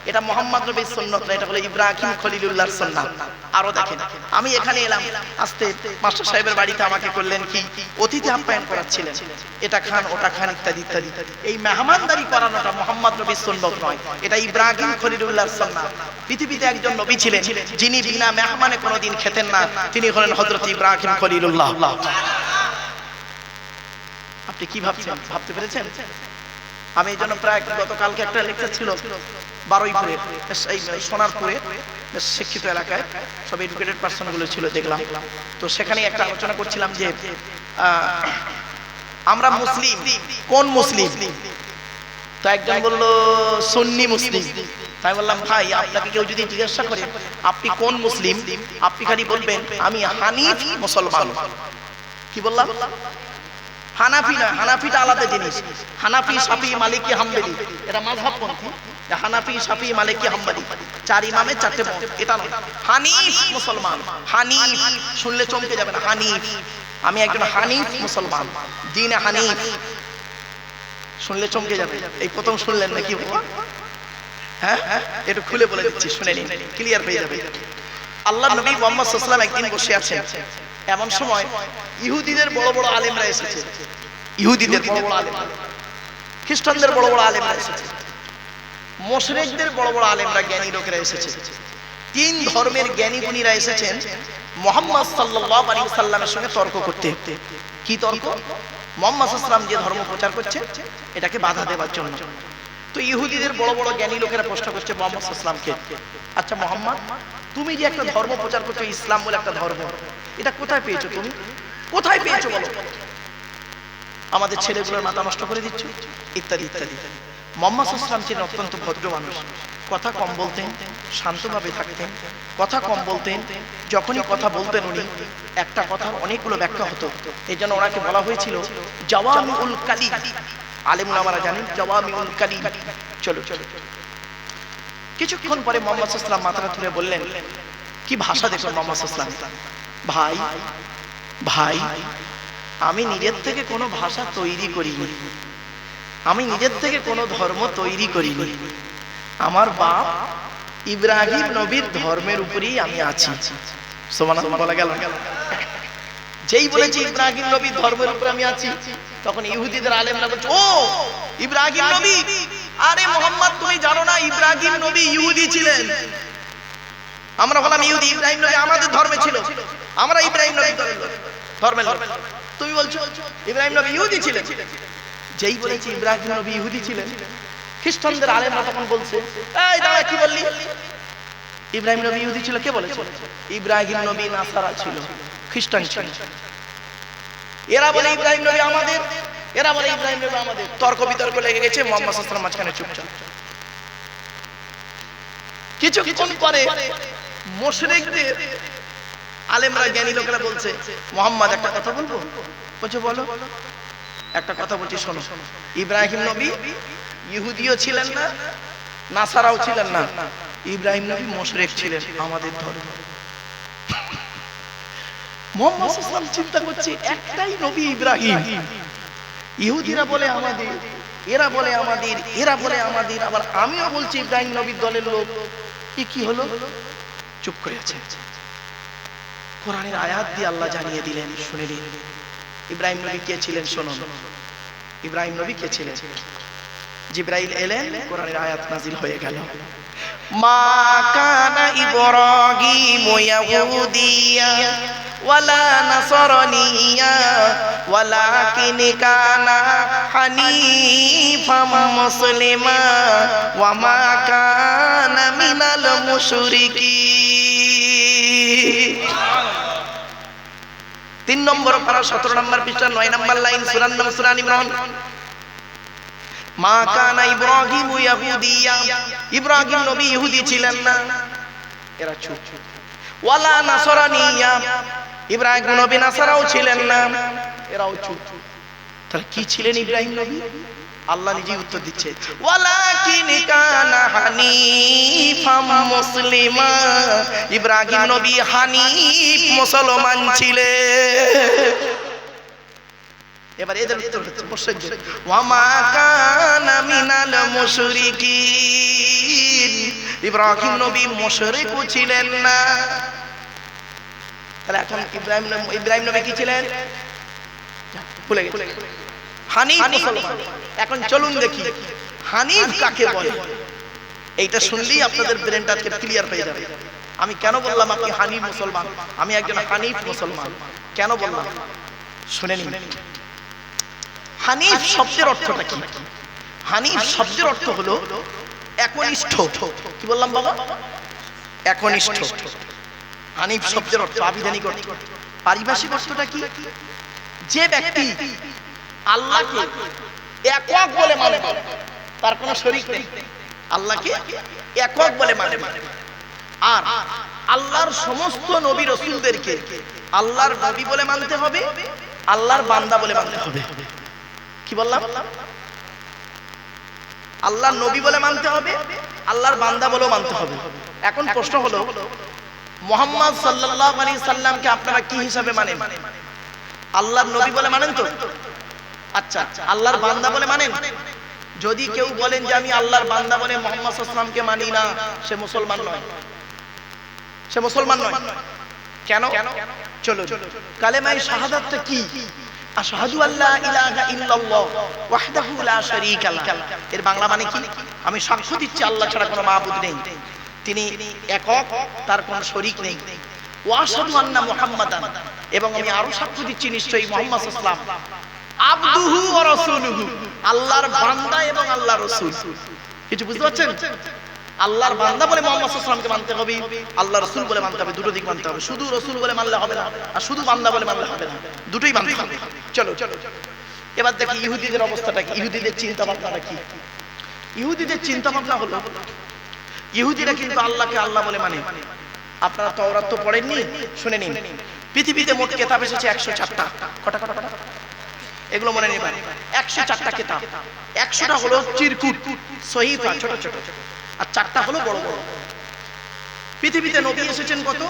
এটা মোহাম্মদ নবীর সুন্নাত না, এটা হলো ইব্রাহিম খলিলুল্লাহর সুন্নাত। আরো দেখেন, আমি এখানে এলাম, আস্তে মাস্টার সাহেবের বাড়িতে আমাকে করলেন কি অতিথি আপ্যায়ন করাচ্ছিলেন, এটা খান ওটা খান ইত্যাদি ইত্যাদি। এই মেহমানদারি করানোটা মোহাম্মদ নবীর সুন্নাত নয়, এটা ইব্রাহিম খলিলুল্লাহর সুন্নাত। পৃথিবীতে একজন নবী ছিলেন যিনি বিনা মেহমানে কোনোদিন খেতেন না, তিনি হলেন হযরত ইব্রাহিম খলিলুল্লাহ। আপনি কি ভাবছেন, ভাবতে পেরেছেন? আমি এই জন্য প্রায় গতকালকে একটা লেকচার ছিল বারুইপুরে, এই সোনারপুরে, শিক্ষিত এলাকায় সব এডুকেটেড পার্সন গুলো ছিল দেখলাম। তো সেখানে একটা আলোচনা করছিলাম যে আমরা মুসলিম, কোন মুসলিম? তো একজন বলল সুন্নি মুসলিম। তাই বললাম ভাই আপনাকে কেউ যদি জিজ্ঞাসা করে আপনি কোন মুসলিম, আপনি খালি বলবেন আমি হানিফ মুসলমান। কি বললাম? হানাফি না, হানাফিটা আলাদা জিনিস। হানাফি, শাফি, মালিকি, হাম্বলি এটা মাযহাবপন্থী। হানাফি, শাফি, মালিকি, হাম্বলি 4 ইমামের 4টে মত, এটা নয়। হানিফ মুসলমান, হানিফ শুনলে চমকে যাবেন। হানিফ, আমি একজন হানিফ মুসলমান, দ্বীন হানিফ শুনলে চমকে যাবে। এই প্রথম শুনলেন নাকি বাবা? হ্যাঁ, একটু খুলে বলে দিচ্ছি, শুনে নিন, ক্লিয়ার হয়ে যাবে। আল্লাহর নবী মুহাম্মদ সাল্লাল্লাহু আলাইহি ওয়াসাল্লাম একদিন বসে আছেন, এমন সময় ইহুদিদের বড় বড় আলেমরা এসেছে। ইহুদিদের বড় বড় আলেম, খ্রিস্টানদের বড় বড় আলেমরা এসেছে, মুশরিকদের বড় বড় আলেমরা, জ্ঞানী লোকেরা এসেছে। 3 ধর্মের জ্ঞানী গুণীরা এসেছেন মুহাম্মদ সাল্লাল্লাহু আলাইহি ওয়াসাল্লামের সঙ্গে তর্ক করতে। কি তর্ক? মুহাম্মদ সাল্লাল্লাহু আলাইহি ওয়াসাল্লাম যে ধর্ম প্রচার করছে এটাকে বাধা দেওয়ার জন্য। তো ইহুদিদের বড় বড় জ্ঞানী লোকেরা প্রশ্ন করছে মুহাম্মদ সাল্লাল্লাহু আলাইহি ওয়াসাল্লামকে, আচ্ছা মুহাম্মদ তুমি যে একটা ধর্ম প্রচার করছো, ইসলাম বলে একটা ধর্ম, এটা কোথায় পেয়েছো? তুমি কোথায় পেয়েছো বলো? আমাদের ছেলেগুলোর মাথা নষ্ট করে দিচ্ছ ইত্যাদি ইত্যাদি। মুহাম্মদ সাল্লাল্লাহু আলাইহি ওয়াসাল্লাম ছিলেন অত্যন্ত ভদ্র মানুষ, কথা কম বলতেন, শান্তভাবে থাকতেন, কথা কম বলতেন। যখনই কথা বলতেন উনি একটা কথার অনেকগুলো ব্যাখ্যা হতো। এই জন্য ওনাকে বলা হয়েছিল জাওয়ামিউল কালিম। আলেম ওলামারা জানেন জাওয়ামিউল কালিম। চলো চলো। কিছুক্ষণ পরে মুহাম্মদ সাল্লাল্লাহু আলাইহি ওয়াসাল্লাম মাথাটা তুলে বললেন, কি ভাষা দেখুন মুহাম্মদ সাল্লাল্লাহু আলাইহি ওয়াসাল্লাম, ভাই ভাই আমি নিজের থেকে কোনো ভাষা তৈরি করিনি, আমি নিজের থেকে কোনো ধর্ম তৈরি করিনি, আমার বাপ ইব্রাহিম নবীর ধর্মের উপরেই আমি আছি। সুবহানাল্লাহ বলা গেল। যেই বলেছি ইব্রাহিম নবীর ধর্মের উপরে আমি আছি, তখন ইহুদিদের আলেমরা বলছে, ও ইব্রাহিম নবী, আরে মোহাম্মদ তুমি জানো না ইব্রাহিম নবী ইহুদি ছিলেন। আমরা বললাম ইহুদি, ইব্রাহিম নবী আমাদের ধর্মে ছিল, আমরা ইব্রাহিম নবীর ধর্মের লোক। তুমি বলছো ইব্রাহিম নবী ইহুদি ছিলেন। যেই বলেছি ইব্রাহিম নবী ইহুদি ছিলেন, খ্রিস্টানদের আলেমরা তখন বলছে, এই দাঁড়া কি বললি, ইব্রাহিম নবী ইহুদি ছিল? কে বলেছে? ইব্রাহিম নবী নাসারা ছিল, খ্রিস্টান ছিল। এরা বলে ইব্রাহিম নবী আমাদের, এরা বলে ইব্রাহিম নবী আমাদের। তর্ক বিতর্ক লেগে গেছে, মুহাম্মদ সাল্লাল্লাহু আলাইহি ওয়াসাল্লাম মাঝখানে চুপচাপ। কিছুক্ষণ পরে মুশরিকদের আলেমরা, জ্ঞানী লোকেরা বলছে, মুহাম্মদ একটা কথা বলবো? বলছে বলো। একটা কথা বলছি শোনো, ইব্রাহিম নবী ইহুদিও ছিলেন না, নাসারাও ছিলেন না, ইব্রাহিম নবী মুশরিক ছিলেন আমাদের ধর্ম। মুহাম্মদ সাল্লাল্লাহু আলাইহি ওয়াসাল্লাম চিন্তা করছে, একটাই নবী ইব্রাহিম, ইহুদিরা বলে আমাদের, এরা বলে আমাদের, এরা বলে আমাদের, আবার আমিও বলছি ইব্রাহিম নবীর দলের লোক। কি হলো? চুপ করে আছে। কোরআনের আয়াত দিয়ে আল্লাহ জানিয়ে দিলেন, শুনে নিন ইব্রাহিম নবী কে ছিলেন। শোনো ইব্রাহিম নবী কে ছিলেন। জিবরাইল এলেন, কোরআনের আয়াত নাজিল হয়ে গেল। মা কানা ইব্রাহিম ইয়াহুদিয়া ওয়ালা নাসরানিয়া ওয়ালাকিন কানা হানিফাম মুসলিমা ওয়া মা কানা মিনাল মুশরিকিন। 3 নম্বর পারা 17 নম্বর পৃষ্ঠা 9 নম্বর লাইন, সূরা ইমরান। মা কানা ইব্রাহিম ইয়াহুদিয়া, ইব্রাহিম নবী ইহুদি ছিলেন না, এরা চুপ। ওয়ালা নাসরানিয়া, ইব্রাহিম নবী নাসারাও ছিলেন না, এরাও চুপ। তাহলে কি ছিলেন ইব্রাহিম নবী? আল্লাহ নিজেই উত্তর দিচ্ছে, ওয়ালাকিন কানা হানিফাম মুসলিমা, ইব্রাহিম নবী হানিফ মুসলমান ছিলেন। এবার এদের উত্তর হচ্ছে মুশরিকদের, ওয়া মা কানা মিনাল মুশরিকিন, ইব্রাহিম নবী মুশরিকও ছিলেন না। তাহলে এখন ইব্রাহিম নবী কি ছিলেন? ভুলে গেছি, হানিফ মুসলমান। এখন চলুন দেখি হানিফ কাকে বলে। এইটা শুনলেই আপনাদের ব্রেনটা ক্লিয়ার হয়ে যাবে। আমি কেন বললাম আপনি হানিফ মুসলমান, আমি একজন হানিফ মুসলমান কেন বললাম শুনে নিন। হানিফ শব্দের অর্থটা কি? হানিফ শব্দের অর্থ হলো একনিষ্ঠ। কি বললাম বাবা? একনিষ্ঠ। হানিফ শব্দের অর্থ আবিধানিক অর্থ। পারিভাষিক অর্থটা কি? যে ব্যক্তি আল্লাহকে একক বলে মানে, তার কোনো শরীক নেই, আল্লাহকে একক বলে মানে, আর আল্লাহর সমস্ত নবী রাসূলদেরকে আল্লাহর নবী বলে মানতে হবে, আল্লাহর বান্দা বলে মানতে হবে। কি বললাম? আল্লাহর নবী বলে মানতে হবে, আল্লাহর বান্দা বলেও মানতে হবে। এখন প্রশ্ন হলো, মুহাম্মদ সাল্লাল্লাহু আলাইহি সাল্লামকে আপনারা কি হিসাবে মানেন? আল্লাহর নবী বলে মানেন তো? আচ্ছা, আল্লাহর বান্দা বলে মানেন? যদি কেউ বলেন যে আমি আল্লাহর বান্দা বলে মুহাম্মদ সাল্লাল্লাহু আলাইহি সাল্লামকে মানি না, সে মুসলমান নয়। সে মুসলমান নয়। কেন? চলো, কালেমায়ে শাহাদাতটা কি? আশহাদু আল্লা ইলাহা ইল্লাল্লাহ ওয়াহদাহু লা শারীকা লাহ। এর বাংলা মানে কি? আমি সাক্ষ্য দিচ্ছি আল্লাহ ছাড়া কোনো মাবুদ নেই, তিনি একক, তার কোনো শরীক নেই। ওয়া আশহাদু আন্না মুহাম্মাদান, এবং আমি আরো সাক্ষ্য দিচ্ছি নিশ্চয়ই মুহাম্মদ সাল্লাল্লাহু আলাইহি ওয়াসাল্লাম আবদুহু ওয়া রাসূলুহু, আল্লাহর বান্দা এবং আল্লাহর রাসূল। কিছু বুঝতে পারছেন? আল্লাহর বান্দা বলে মুহাম্মদ সাল্লাল্লাহু আলাইহি ওয়াসাল্লামকে মানতে হবে, আল্লাহর রাসূল বলে মানতে হবে। দুটো দিক মানতে হবে। শুধু রাসূল বলে মানলে হবে না, আর শুধু বান্দা বলে মানলে হবে না, দুটোই মানতে হবে। চলো এবার দেখি ইহুদিদের অবস্থাটা কি, ইহুদিদের চিন্তা ভাবনাটা কি। ইহুদিদের চিন্তা ভাবনা হলো, ইহুদিরা কিন্তু আল্লাহকে আল্লাহ বলে মানে। আপনারা তাওরাত তো পড়েননি, শুনে নিন। পৃথিবীতে মোট কিতাব এসেছে 104টা। কটা কটা কটা? এগুলো মনে নেবেন। 104টা কিতাব। 100টা হলো চিরকুট, সহিফা ছোট ছোট, আর 4টা হলো বড় বড়। পৃথিবীতে নবী এসেছেন কত?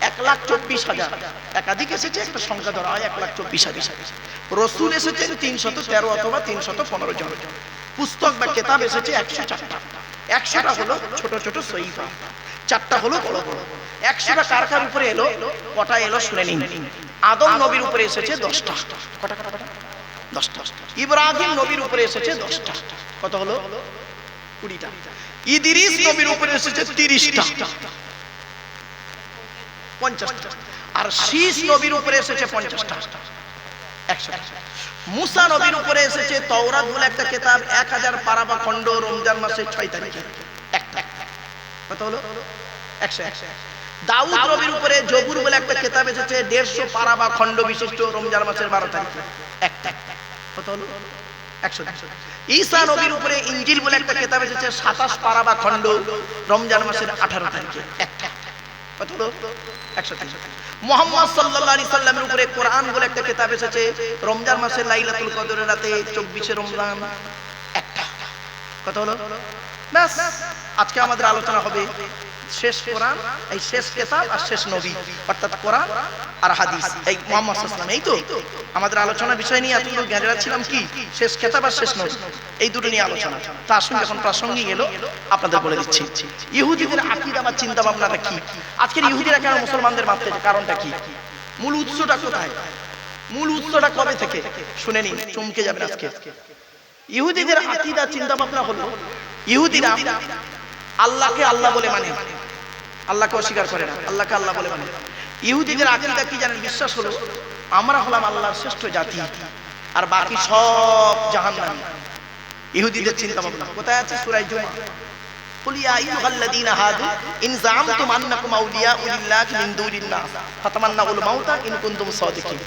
1,24,000। একাধিক এসেছে, একটা সংখ্যা ধরা হয় 1,24,000। রসুল এসেছেন 313 অথবা 315 জন। পুস্তক বা কিতাব এসেছে 104টা। 100টা হলো ছোট ছোট সহিফা, 4টা হলো বড় বড়। 100টা কার কার উপরে এলো? কটা এলো শুনে নিন। আদম নবীর উপরে এসেছে 10টা। কটা কটা কটা? 10টা। ইব্রাহিম নবীর উপরে এসেছে 10টা। কত হলো? 20টা। ইদ্রিস নবীর উপরে এসেছে 30টা, 50টা। আর শীষ নবীর উপরে এসেছে 50টা, 100টা। মুসা নবীর উপরে এসেছে তাওরাত বলে একটা কিতাব, 1000 পারা বা খণ্ড, রমজান মাসের 6 তারিখে একটা। কত হলো? 100। দাউদ নবীর উপরে জবুর বলে একটা কিতাব এসেছে, 150 পারা বা খণ্ড বিশিষ্ট, রমজান মাসের 12 তারিখে একটা। কত হলো? 100। ঈসা নবীর উপরে ইনজিল বলে একটা কিতাব এসেছে, 27 পারা বা খণ্ড, রমজান মাসের 18 তারিখে একটা। কত হলো? 103। মুহাম্মদ সাল্লাল্লাহু আলাইহি সাল্লামের উপরে কোরআন বলে একটা কিতাব এসেছে, রমজান মাসের লাইলাতুল কদরের রাতে 24 রমজান একটা। কত হলো? ব্যাস। আজকে আমাদের আলোচনা হবে শেষ কোরআন, এই শেষ কিতাব আর শেষ নবী, অর্থাৎ কোরআন আর হাদিস, এই মুহাম্মদ সাল্লাল্লাহু আলাইহি সাল্লাম। এই তো আমাদের আলোচনা বিষয় নিয়ে এতগুলো জ্ঞানেরা ছিলাম কি? শেষ কিতাব আর শেষ নবী, এই দুটো নিয়ে আলোচনা। তা আসুন যখন প্রাসঙ্গিক এলো আপনাদের বলে দিচ্ছি ইহুদিদের আকীদা বা চিন্তা ভাবনাটা কি। আজকের ইহুদিরা কেন মুসলমানদের মারতে যায়, কারণটা কি? মূল উৎসটা কোথায়? মূল উৎসটা কবে থেকে? শুনে নিন, চমকে যাবেন আজকে। ইহুদিদের আকীদা চিন্তা ভাবনা হলো, ইহুদিরা আল্লাহকে আল্লাহ বলে মানে, আল্লাহকে অস্বীকার করে না, আল্লাহকে আল্লাহ বলে মানে। ইহুদিদের আকীদা কি জানেন? বিশ্বাস হলো আমরা হলাম আল্লাহর শ্রেষ্ঠ জাতি, আর বাকি সব জাহান্নামী। ইহুদিদের চিন্তা ভাবনা কোথায় আছে? সূরা জুমা। কুল ইয়া আইয়ুহাল্লাযীনা হাদু ইন যাআমতুম আন্নাকুম আউলিয়াউ লিল্লাহি মিন দুনিন নাস ফাতামান্নাউল মাউতা ইন কুনতুম সাদিকিন।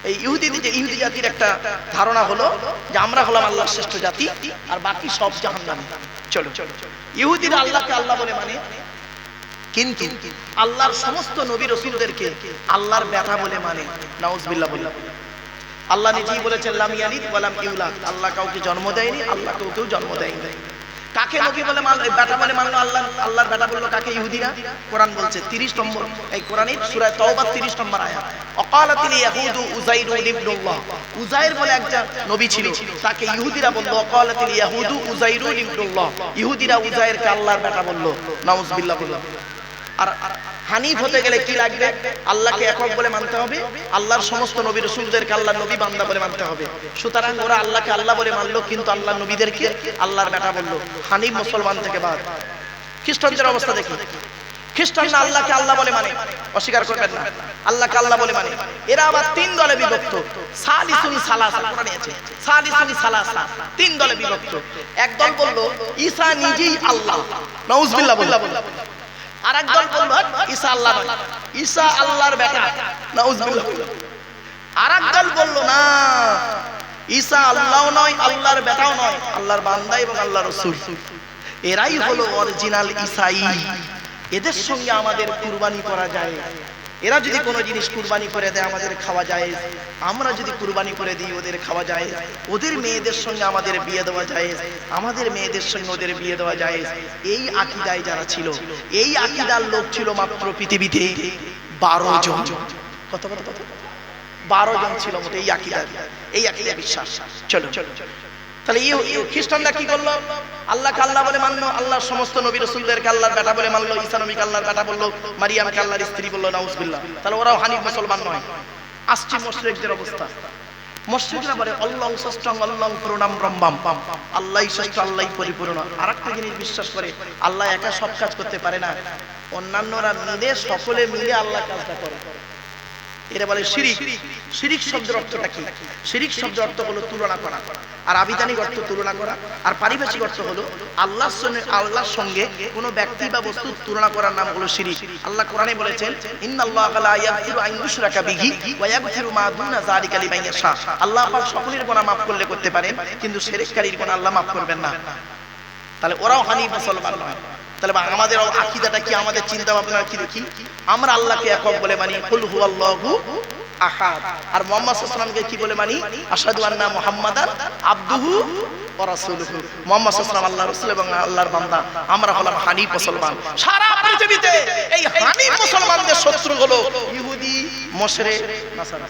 এই ইহুদি জাতির একটা ধারণা হলো যে আমরা হলাম আল্লাহর শ্রেষ্ঠ জাতি, আর বাকি সব জাহান্নামী। চলো, ইহুদিরা আল্লাহকে আল্লাহ বলে মানে, কিন্তু আল্লাহর সমস্ত নবী রাসূলদেরকে আল্লাহর বেটা বলে মানে। নাউজুবিল্লাহ বলে। আল্লাহ নিজেই বলেছেন লাম ইয়ালিদ ওয়া লাম ইউলাদ, আল্লাহ কাউকে জন্ম দেয়নি, আল্লাহ কাউকেও জন্ম দেয়নি। কাকে নবী বলে মানলো, বেটা বলে মানলো? আল্লাহর বেটা বললো কাকে? ইহুদিরা। কোরআন বলছে 30 নম্বর এই কোরআনের সূরা তাওবা 30 নম্বর আয়াত, ওয়াকালাতিল ইয়াহুদু উযাইরু ইবনুল্লাহ। উযাইর বলে একজন নবী ছিল, তাকে ইহুদিরা বলল ওয়াকালাতিল ইয়াহুদু উযাইরু ইবনুল্লাহ। ইহুদিরা উযাইরকে আল্লাহর বেটা বলল। নাউজুবিল্লাহ বলল। আর হানিফ হতে গেলে কি লাগবে? আল্লাহকে একক বলে মানতে হবে, আল্লাহর সমস্ত নবী রাসূলদেরকে আল্লাহর নবী বান্দা বলে মানতে হবে। সুতরাং ওরা আল্লাহকে আল্লাহ বলে মানলো, কিন্তু আল্লাহর নবীদেরকে আল্লাহর বেটা বললো। হানিফ মুসলমান থেকে বাদ। খ্রিস্টানদের অবস্থা দেখি, খ্রিস্টানরা আল্লাহকে আল্লাহ বলে মানে, অস্বীকার করবেন না, আল্লাহকে আল্লাহ বলে মানে। এরা আবার 3 দলে বিভক্ত। সালিসুন সালাসা, কোরআনে আছে সালিসুন সালাসা, 3 দলে বিভক্ত। এক দল বলল ঈসা নিজেই আল্লাহ, নাউজুবিল্লাহ বলল। আর এক দল বলল ঈসা আল্লাহ নয়, ঈসা আল্লাহর বেটা, নাউজুবিল্লাহ। আর এক দল বলল না, ঈসা আল্লাহও নয়, আল্লাহর বেটাও নয়, আল্লাহর বান্দা এবং আল্লাহর রাসূল। এরাই হলো অরিজিনাল ঈসাই। এদের সঙ্গে আমাদের কুরবানি করা যায়। এরা যদি কোনো জিনিস কুরবানি করে দেয় আমাদের খাওয়া যায়, আমরা যদি কুরবানি করে দিই ওদের খাওয়া যায়। ওদের মেয়েদের সঙ্গে আমাদের বিয়ে দেওয়া যায়, আমাদের মেয়েদের সঙ্গে ওদের বিয়ে দেওয়া যায়। এই আকীদায় যারা ছিল, এই আকীদার লোক ছিল মাত্র পৃথিবীতে 12 জন। কত কত কত? 12 জন ছিল মোট এই আকীদা বিশ্বাস। চলো, তাহলে খ্রিস্টানরা কি করলো? আল্লাহকে আল্লাহ বলে মানলো, আল্লাহর সমস্ত নবী রাসূলদেরকে আল্লাহর বেটা বলে মানলো, ঈসা নবীকে আল্লাহর বেটা বললো, মারিয়ামকে আল্লাহর স্ত্রী বললো। নাউজুবিল্লাহ। তাহলে ওরাও হানিফ মুসলমান নয়। আসছে মুশরিকদের অবস্থা। মুশরিকরা বলে আল্লাহু সাষ্টাং আল্লাহু পূর্ণাম ব্রহ্মাম, আল্লাহই শ্রেষ্ঠ, আল্লাহই পরিপূর্ণ। আরেকটা জিনিস বিশ্বাস করে আল্লাহ একা সব কাজ করতে পারে না, অন্যান্যরা মিলে সকলে মিলে আল্লাহ কাজটা করে। এরা বলে শিরিক। শিরিক শব্দের অর্থটা কি? শিরিক শব্দের অর্থ হলো তুলনা করা, আর আবিধানিক অর্থ তুলনা করা, আর পারিভাষিক অর্থ হলো আল্লাহর সঙ্গে কোনো ব্যক্তি বা বস্তুর তুলনা করার নাম হলো শিরিক। আল্লাহ কোরআনে বলেছেন ইন্নাল্লাহা লা ইয়াগফিরু আন ইউশরাকা বিহি ওয়া ইয়াগফিরু মা দুনা যালিকা লিমান ইয়াশা। আল্লাহ পাক সকলের গুনাহ মাফ করলে করতে পারেন, কিন্তু শিরককারীর গুনাহ আল্লাহ মাফ করবেন না। তাহলে ওরাও হানিফ মুসলমান নয়। তাহলে আমাদের আকীদাটা কি, আমাদের চিন্তা ভাবনা কি দেখি? আমরা আল্লাহকে একক বলে মানি, কুল হুয়াল্লাহু আহাদ। আর মুহাম্মদ সাল্লাল্লাহু আলাইহি ওয়াসাল্লামকে কি বলে মানি? আশহাদু আন্না মুহাম্মাদান আবদুহু ওয়া রাসূলুহু। মুহাম্মদ সাল্লাল্লাহু আলাইহি ওয়াসাল্লাম আল্লাহর রাসূল এবং আল্লাহর বান্দা। আমরা হলাম হানিফ মুসলমান। সারা পৃথিবীতে এই হানিফ মুসলমানদের শত্রু হলো ইহুদি, মুশরিক, নাসারা।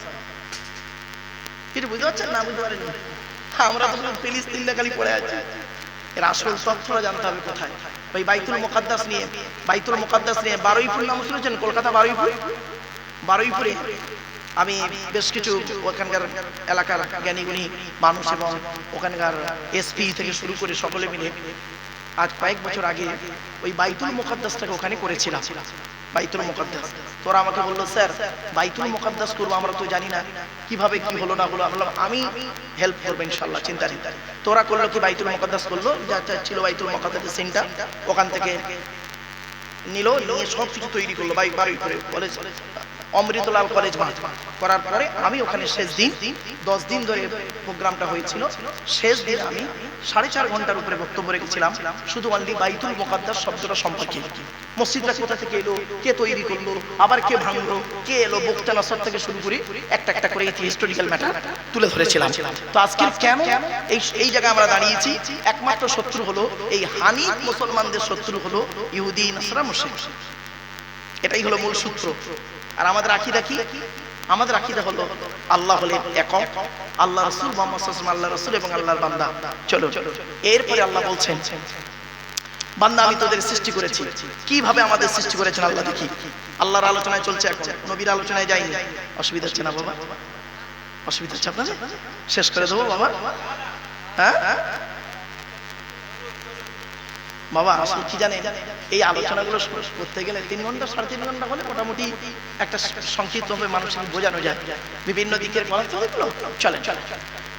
কি বুঝতে পারছেন না? বুঝতে পারেন? আমরা তো ফিলিস্তিনে খালি পড়ে আছি। এর আসল তথ্যটা জানতে হবে কোথায়। ওই বাইতুল মুকাদ্দাস নিয়ে 12ই নাম শুনেছেন? কলকাতা 12ই আমি বেশ কিছু ওখানকার এলাকার জ্ঞানীগুণী মানুষ এবং ওখানকার এসপি থেকে শুরু করে সকলে মিলে আজ কয়েক বছর আগে ওই বাইতুল মুকাদ্দাসটাকে ওখানে করেছিলাম। বাইতুল মুকাদ্দাস তোরা আমাকে বললো, স্যার বাইতুল মুকাদ্দাস করবো, আমরা তো জানি না কিভাবে কি হলো না হলো। আমি হেল্প করবো ইনশাল্লাহ, চিন্তা নেই। তোরা করলো কি? বাইতুল মুকাদ্দাস করলো, যা ছিল বাইতুল মুকাদ্দাসের সেন্টার, ওখান থেকে নিয়ে সব কিছু তৈরি করলো। বাড়ি করে কলেজ, অমৃতলাল কলেজ মাঠ করার পরে আমি ওখানে শেষ দিন 10 দিন ধরে প্রোগ্রামটা হয়েছিল। শেষ দিন আমি 4.5 ঘন্টার উপরে বক্তব্য রেখেছিলাম শুধু অনলি বাইতুল মুকাদ্দাস শব্দটা সম্পর্কে। মসজিদটা কোথা থেকে এলো, কে তৈরি করলো, আবার কে ভাঙলো, কে এলো, বক্তা নসর থেকে শুরু করে একটা করে হিস্টোরিক্যাল ম্যাটার তুলে ধরেছিলাম। তো আজকে কেন এই জায়গায় আমরা দাঁড়িয়েছি? একমাত্র শত্রু হলো এই হানিফ মুসলমানদের শত্রু হলো ইহুদি, নাসারা, মুশরিক। এটাই হলো মূল সূত্র। আর আমাদের আকীদা কি? আমাদের আকীদা হলো আল্লাহ হলেন একক, আল্লাহ রাসূল মুহাম্মদ সাল্লাল্লাহু আলাইহি ওয়াসাল্লাম আল্লাহর রাসূল এবং আল্লাহর বান্দা। চলো এরপরে আল্লাহ বলছেন, বান্দা আমি তোদের সৃষ্টি করেছি। কিভাবে আমাদের সৃষ্টি করেছেন আল্লাহ দেখি। আল্লাহর আলোচনায় চলছে এখন, নবীর আলোচনায় যাইনি। অসুবিধা হচ্ছে না বাবা? অসুবিধা হচ্ছে আপনাদের? শেষ করে দেবো বাবা? হ্যাঁ বাবা, আসলে কি জানেন, এই আলোচনাগুলো করতে গেলে 3 ঘন্টা 3.5 ঘন্টা হলে মোটামুটি একটা সংক্ষিপ্তভাবে মানুষকে বোঝানো যায়। বিভিন্ন দিকের কথা চলে।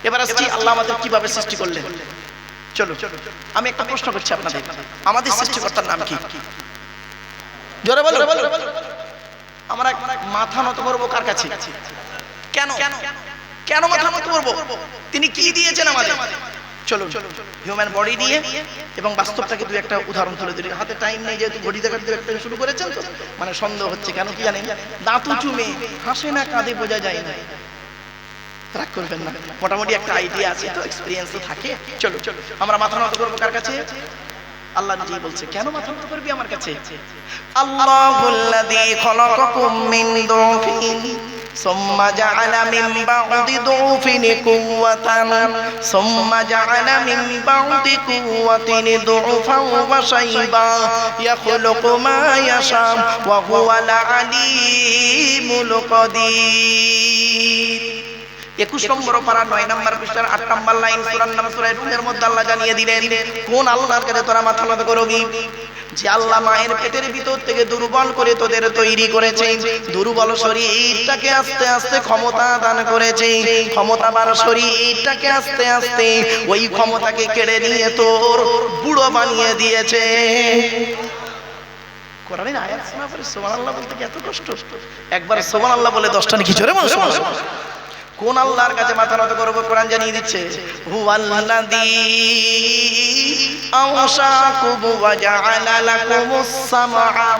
এবার আসছি আল্লাহ আমাদের কিভাবে সৃষ্টি করলেন। চলো আমি একটা প্রশ্ন করছি আপনাদের, আমাদের সৃষ্টিকর্তার নাম কি? জোরে বলো। আমরা মাথা নত করবো কার কাছে? কেন মাথা নত করবো? তিনি কি দিয়েছেন আমাদের? চলো হিউম্যান বডি দিয়ে এবং বাস্তবটাকে দুই একটা উদাহরণ তুলে দিই। হাতে টাইম নেই, যেহেতু ঘড়ি দেখার দু একটা শুরু করেছেন তো মানে সন্দেহ হচ্ছে। কেন কি জানেন? দাঁত চুমে হাসে না কাঁদে বোঝা যায় না। রাগ করবেন না, মোটামুটি একটা আইডিয়া আছে তো, এক্সপিরিয়েন্স তো থাকে। চলো আমরা মাথা নত করবো কার কাছে? আল্লাহ নিজেই বলছে। কেন মাথা নত করবি আমার কাছে? আল্লাহুল্লাযী খালাকাকুম মিন দুফিন সুম্মা জাআলা মিন বা'দি দুফিন কুওয়াতান সুম্মা জাআলা মিন বা'দি কুওয়াতিন দুফান ওয়া শাইবা ইয়াখলুকু মা ইয়াশা ওয়া হুয়াল আলীমুল কাদির। 21 নম্বর পারা 9 নম্বর পৃষ্ঠার 8 নম্বর লাইন, সূরার নাম সূরা রুমের মধ্যে আল্লাহ জানিয়ে দিলেন কোন আল্লাহর কাছে তোরা মাথা নত করবি? যে আল্লাহ মায়ের পেটের ভিতর থেকে দুর্বল করে তোদের তৈরি করেছে, দুর্বল শরীরটাকে আস্তে আস্তে ক্ষমতা দান করেছে, ক্ষমতাবান শরীরটাকে আস্তে আস্তে ওই ক্ষমতাকে কেড়ে নিয়ে তোর বুড়ো বানিয়ে দিয়েছে। কোরআনের আয়াত শোনা পরে সুবহানাল্লাহ বলতে কি এত কষ্ট? একবার সুবহানাল্লাহ বলে 10টা নাকি জোরে বলো সুবহানাল্লাহ। কোন আল্লাহর কাছে মাথা নত করব? কোরআন জানিয়ে দিচ্ছে, হুয়াল্লাযী আওশাকুম ওয়া জাআলা লাকুমুস সামআ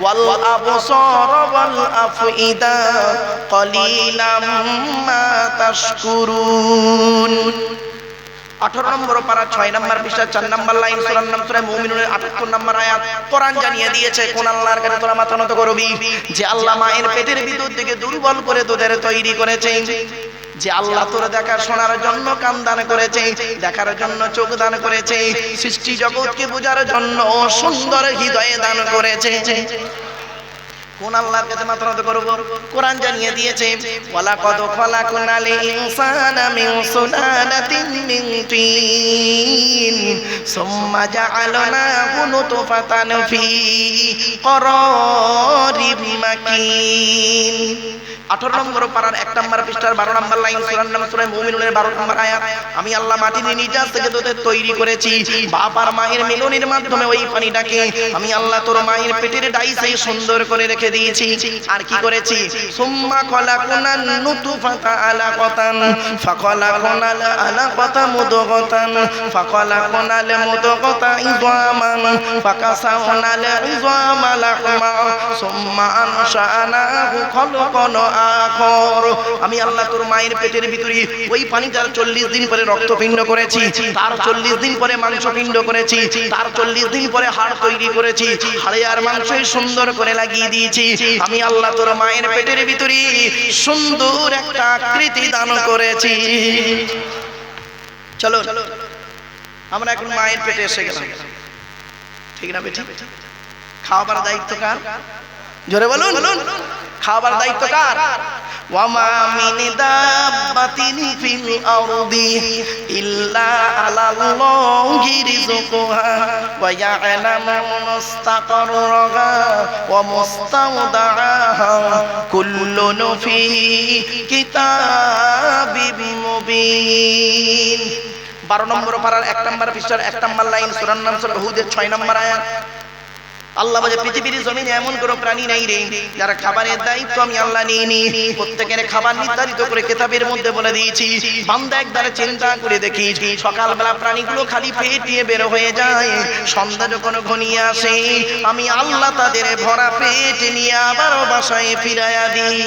ওয়াল আবসারা ওয়াল আফইদা ক্বালিলাম মা তাশকুরুন। 18 নম্বর পারা 6 নম্বর পৃষ্ঠা 4 নম্বর লাইন, সূরার নাম সূরা মুমিনুনের 78 নম্বর আয়াত। কোরআন জানিয়ে দিয়েছে কোন আল্লাহর কাছে তোরা মাথা নত করবি? যে আল্লাহ মায়ের পেটের ভিতর থেকে দুর্বল করে তোদের তৈরি করেছে, যে আল্লাহ তোর দেখার শোনার জন্য কান দান করেছে, দেখার জন্য চোখ দান করেছে, সৃষ্টি জগৎকে বোঝার জন্য সুন্দর হৃদয় দান করেছে। কোন আল্লাহর কাছে মাথা নত করব? কোরআন জানিয়ে দিয়েছে, ওয়ালাকাদ খালাকনাল ইনসানা মিন সুলালাতিন মিন তিন সুম্মা জাআলনাহু নুতফাতান ফি ক্বারারিম মাকিন। 18 নম্বর পারার 1 নম্বর পৃষ্ঠার 12 নম্বর লাইন, সূরার নাম সূরা মুমিনুনের 12 নম্বর আয়াত। আমি আল্লাহ মাটির নিজ থেকে তোদের তৈরি করেছি, বাপ আর মায়ের মিলনের মাধ্যমে ওই পানিটাকে আমি আল্লাহ তোর মায়ের পেটের ডাইসে সুন্দর করে রেখেছি। রেখে দিয়েছি। আর কি করেছি? সুম্মা খলাকনান নুতফাতা আলাকাতান ফাখলাকনাল আলাকাতা মুদগাতান ফাখলাকনাল মুদগাতা ইযামান ফাকাসাওনাল ইযামা লাহমা সুম্মা আনশানাহু খালকান আখর। আমি আল্লাহ তোর মায়ের পেটের ভিতরে ওই পানিটার 40 দিন পরে রক্তপিণ্ড করেছি, তার 40 দিন পরে মাংসপিণ্ড করেছি, তার 40 দিন পরে হাড় তৈরি করেছি, হাড়ে আর মাংস সুন্দর করে লাগিয়ে দিয়েছি। আমি আল্লাহ তোর মায়ের পেটের ভিতরে সুন্দর একটা আকৃতি দান করেছি। চলো আমরা এখন মায়ের পেটে এসে গেলাম, ঠিক না বেটি? খাওয়াবার দায়িত্ব কার? জোরে বলুন, খাওয়াবার দায়িত্ব কার? ওয়ামা মিন দাব্বাতিন ফিল আরদি ইল্লা আলাল্লাহি রিজকুহা ওয়া ইয়ালামু মুস্তাকাররাহা ওয়া মুস্তাওদাআহা কুল্লুন ফি কিতাবিম মুবিন। 12 নম্বর পারার 1 নম্বর পৃষ্ঠার 1 নম্বর লাইন, সূরা নাম সূরা হুদের 6 নম্বর আয়াত। আল্লাহ বলে পৃথিবীর জমিনে এমন কোনো প্রাণী নাই রে যারা খাবারের দায়িত্ব আমি আল্লাহ নিয়ে নি। প্রত্যেকের খাবার নির্ধারিত করে কিতাবের মধ্যে বলে দিয়েছি। বান্দা একবারে চিন্তা করে দেখি, সকালবেলা প্রাণীগুলো খালি পেট নিয়ে বের হয়ে যায়, সন্ধ্যা যখন ঘনিয়ে আসে আমি আল্লাহ তাদের ভরা পেট নিয়ে আবার বাসায় ফিরাইয়া দিই।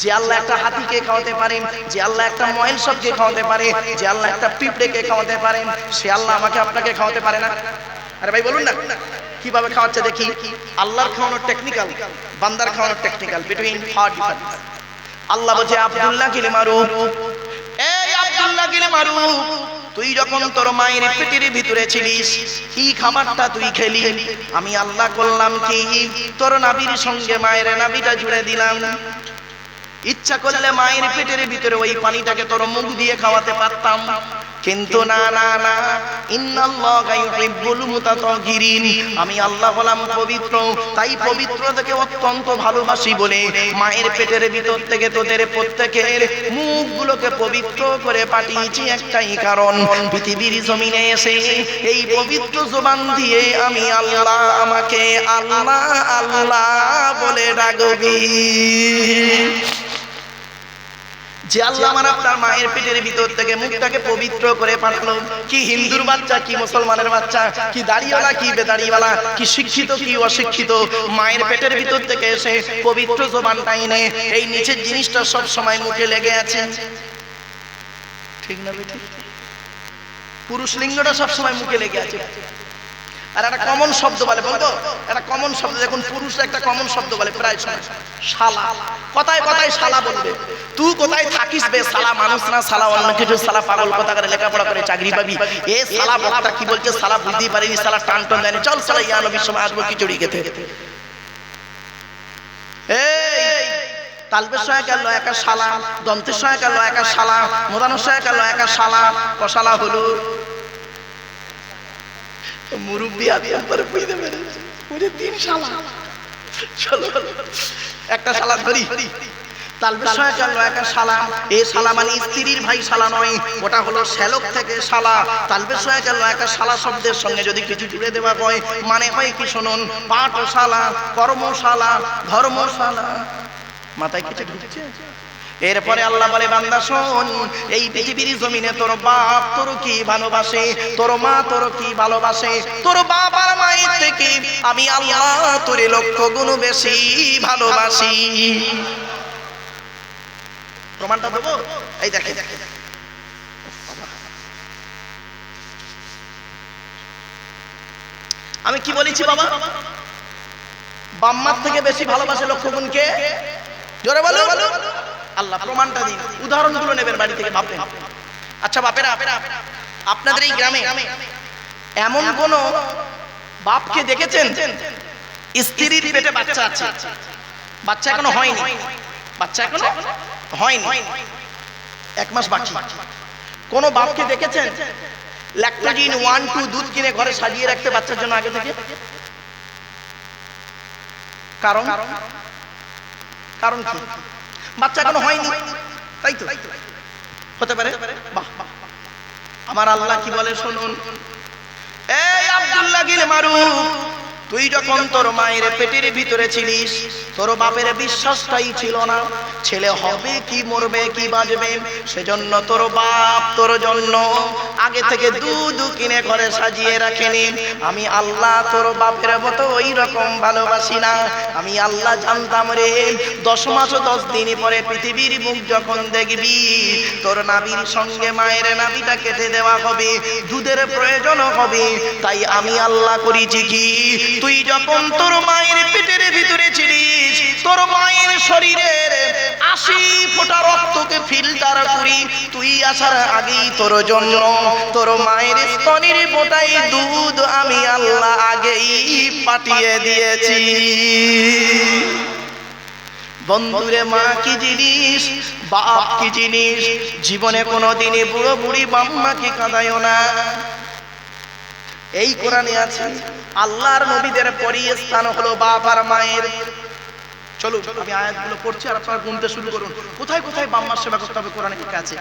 যে আল্লাহ একটা হাতিকে খাওয়াতে পারেন, যে আল্লাহ একটা ময়ল সবকে খাওয়াতে পারে, যে আল্লাহ একটা পিঁপড়েকে খাওয়াতে পারেন, সে আল্লাহ আমাকে আপনাকে খাওয়াতে পারে না? আরে ভাই বলুন না, কিভাবে খাওয়াচ্ছে দেখি? আল্লাহর খাওয়ানোর টেকনিক্যাল, বান্দার খাওয়ানোর টেকনিক্যাল, বিটুইন ফার ডিফারেন্স। আল্লাহ বলছে আব্দুল্লাহ কিল মারুফ, এই আব্দুল্লাহ কিল মারুফ, তুই যখন তোর মায়ের পেটের ভিতরে ছিলিস কি খাবারটা তুই খেলি? আমি আল্লাহ করলাম কি, তোর নাভির সঙ্গে মায়ের নাভিটা জুড়ে দিলাম। ইচ্ছা করলে মায়ের পেটের ভিতরে ওই পানিটাকে তোর মুখ দিয়ে খাওয়াতে পারতাম, কিন্তু না না না, ইন্নাল্লাহা ইউহিব্বুল মুতাতাহহিরিন, আমি আল্লাহ হলাম পবিত্র, তাই পবিত্রতাকে অত্যন্ত ভালোবাসি বলে মায়ের পেটের ভিতর থেকে তোদের প্রত্যেকের মুখগুলোকে পবিত্র করে পাঠিয়েছি একটাই কারণ, পৃথিবীর জমিনে এসে এই পবিত্র জবান দিয়ে আমি আল্লাহ আমাকে আল্লাহ আল্লাহ বলে ডাকবি। যে আল্লাহ আমার আপনার মায়ের পেটের ভিতর থেকে মুখটাকে পবিত্র করে পাঠালো, কি হিন্দুর বাচ্চা কি মুসলমানের বাচ্চা, কি দাড়িওয়ালা কি বেদাড়িওয়ালা, কি শিক্ষিত কি অশিক্ষিত, মায়ের পেটের ভিতর থেকে এসে পবিত্র জবানটা এনে এই নিচের জিনিসটা সব সময় মুখে লেগে আছে, ঠিক না বেটি? পুরুষ লিঙ্গটা সব সময় মুখে লেগে আছে। আর একটা কমন শব্দ বলে, বলবো একটা কমন শব্দ, দেখুন পুরুষরা একটা কমন শব্দ বলে প্রায় সময়, শালা। কথায় কথায় শালা বলবে। তুই কোথায় থাকিস বে শালা? মানুষ না শালা, অন্য কিছু শালা, পাগল কথা করে লেখাপড়া করে চাকরি পাবি। এ শালা বক্তা কি বলছে শালা বুঝতেই পারিনি, শালা টান টান দেয়নি, চল শালা ইয়া নবীর সময় আসবো খিচুড়ি খেতে। এই তালবের সহায় গেল একা শালা, দন্তের সহায় গেল একা শালা, মোদানোর সহায় গেল একা শালা, কশালা হলো মুরব্বী আদিয়ান পরে বুঝতে পেরেছে, বুঝে 3 শালা। চলো একটা শালা ধরি। তালবের সহায় গেল একা শালা, এই শালা মানে স্ত্রীর ভাই শালা নয়, ওটা হলো শ্যালক থেকে শালা। তালবের সহায় গেল একা শালা শব্দের সঙ্গে যদি কিছু জুড়ে দেওয়া হয় মানে হয় কি শুনুন, পাঠশালা, কর্মশালা, ধর্মশালা। মাথায় কিছু ঢুকছে? এরপরে আল্লাহ বলে বান্দা শোন, এই পৃথিবীর জমিনে তোর বাপ তোর কি ভালোবাসে, তোর মা তোর কি ভালোবাসে, তোর বাপ আর মায়ের থেকে আমি আল্লাহ তোর 1,00,000 গুণ বেশি ভালোবাসি। প্রমাণটা দেবো? এই দেখে আমি কি বলেছি বাবা? বাম্মার থেকে বেশি ভালোবাসে 1,00,000 গুণ কে? জোরে বলো আল্লাহ। প্রমাণটা দিন, উদাহরণগুলো নেবেন বাড়ি থেকে, ভাববেন। আচ্ছা বাপেরা, আপনাদের এই গ্রামে এমন কোন বাপকে দেখেছেন স্ত্রীর পেটে বাচ্চা আছে, বাচ্চা এখনো হয়নি, বাচ্চা এখনো হয়নি, 1 মাস বাকি? কোন বাপকে দেখেছেন ল্যাকটোজিন 1, 2 দুধ কিনে ঘরে সাজিয়ে রাখতে বাচ্চার জন্য আগে থেকে? কারণ কি? বাচ্চা এখনো হয়নি, তাই তো হতে পারে। বাহ, আমার আল্লাহ কি বলে শুনুন, এই আব্দুল্লাহ গিল মারুফ, তুই যখন তোর মায়ের পেটের ভিতরে ছিলিস, তোর বাপের বিশ্বাসটাই ছিল না ছেলে হবে কি মরবে কি বাঁচবে, সেজন্য তোর বাপ তোর জন্য আগে থেকে দুধ কিনে ঘরে সাজিয়ে রাখেনি। আমি আল্লাহ তোর বাপের মতো ওই রকম ভালোবাসি না। আমি আল্লাহ জানতাম রে 10 মাস 10 দিন পরে পৃথিবীর মুখ যখন দেখবি, তোর নাভির সঙ্গে মায়ের নাভিটা কেটে দেওয়া হবে, দুধের প্রয়োজন হবে। তাই আমি আল্লাহ করেছি কি, তুই যখন তোর মায়ের পেটের ভিতরে ছিলিস, তোর মায়ের শরীরের 80 ফোঁটা রক্তকে ফিল্টার করি তুই আসার আগেই তোর জন্য তোর মায়ের স্তনের ফোঁটাই দুধ আমি আল্লাহ আগেই পাঠিয়ে দিয়েছি। বন্ধুরে, মা কি জিনিস, বাপ কি জিনিস, জীবনে কোনোদিনই বুড়ো বুড়ি বাম্মাকে কাঁদায়ও না। এই কোরআনে আছে আল্লাহর নবীদের পরই স্থান হলো বাপ আর মায়ের। চলো আমি আয়াতগুলো পড়ছি আর আপনারা গুনতে শুরু করুন কোথায় কোথায় বাম্মার সেবা করতে হবে কোরআনে লেখা আছে।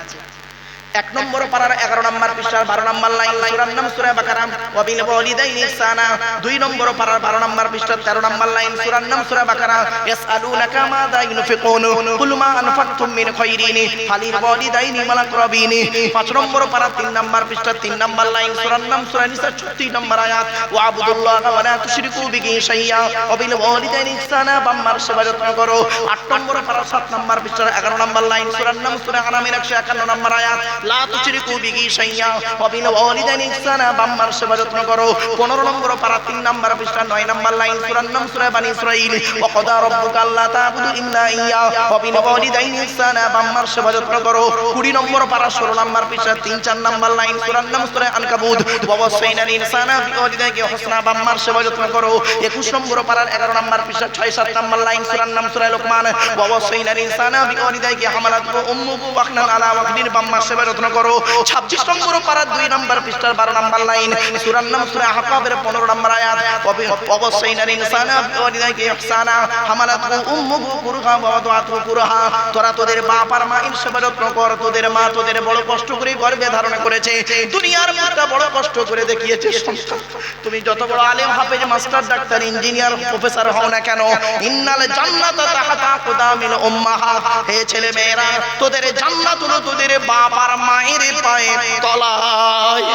1 নম্বর পারার 11 নম্বর পৃষ্ঠার 12 নম্বর লাইন, সূরার নাম সূরা বাকারা, ওয়াবিল ওয়ালিদাইনি ইহসানা। 2 নম্বর পারার 12 নম্বর পৃষ্ঠার 13 নম্বর লাইন, সূরার নাম সূরা বাকারা, ইয়াসআলুনাকা মাযা ইউনফিকুন কুল মা আনফাকতুম মিন খায়রিন ফালিল ওয়ালিদাইনি ওয়াল আকরাবিন। 5 নম্বর পারা 3 নম্বর পৃষ্ঠার 3 নম্বর লাইন, সূরার নাম সূরা নিসা 36 নম্বর আয়াত, ওয়াবুদুল্লাহ ওয়া লা তুশরিকু বিহি শাইয়্যা ওয়াবিল ওয়ালিদাইনি ইহসানা। বাম্মার সেবা যত্ন করো। 8 নম্বর পারা 7 নম্বর পৃষ্ঠার 11 নম্বর লাইন, সূরার নাম সূরা আনামের 151 নম্বর আয়াত, লা তুশরিকু বিহি শাইয়্যা ওয়াবিল ওয়ালিদাইনি ইহসানা। বাম্মার সেবা যত্ন করো। 15 নম্বর পারা 3 নম্বর পৃষ্ঠা 9 নম্বর লাইন, সূরার নাম সূরা বানি ইসরাঈল, ওয়া ক্বাদা রাব্বুকা আল্লা তা'বুদু ইল্লা ইয়্যা ওয়াবিল ওয়ালিদাইনি ইহসানা। বাম্মার সেবা যত্ন করো। 20 নম্বর পারা 16 নম্বর পৃষ্ঠা 3-4 নম্বর লাইন, সূরার নাম সূরা আনকাবুত, ওয়া ওয়াসাইনাল ইনসানা বিওয়ালিদাইহি হুসনা। বাম্মার সেবা যত্ন করো। 21 নম্বর পারার 11 নম্বর পৃষ্ঠা 6-7 নম্বর লাইন, সূরার নাম সূরা লুকমান, ওয়া ওয়াসাইনাল ইনসানা বিওয়ালিদাইহি হামালাতহু উম্মুহু ওয়াহনান আলা ওয়াহনিন। বাম্মার সেবা যত্ন করো। 26 নম্বর পারা 2 নম্বর পৃষ্ঠার 12 নম্বর লাইন, সূরার নাম সূরা আহকাবের 15 নম্বর আয়াত, ওয়াসাইনাল ইনসানা বিওয়ালিদাইহি ইহসানা হামালাতহু উম্মুহু কুরহা ওয়া ওয়াদাআতহু কুরহা। তোরা তোদের বাপ আর মায়ের সেবা যত্ন কর। তোদের মা তোদের বড় কষ্ট করে গর্ভে ধারণ করেছে, দুনিয়ার মুখটা বড় কষ্ট করে দেখিয়েছে। তুমি যত বড় আলেম, হাফেজ, মাস্টার, ডাক্তার, ইঞ্জিনিয়ার, প্রফেসর হও না কেন, ইন্নাল জান্নাতা তাহতা আকদামিল উম্মাহাত। হে ছেলে মেয়েরা, তোদের জান্নাত হলো তোদের বাপ আর মায়ের পায়ের তলায়।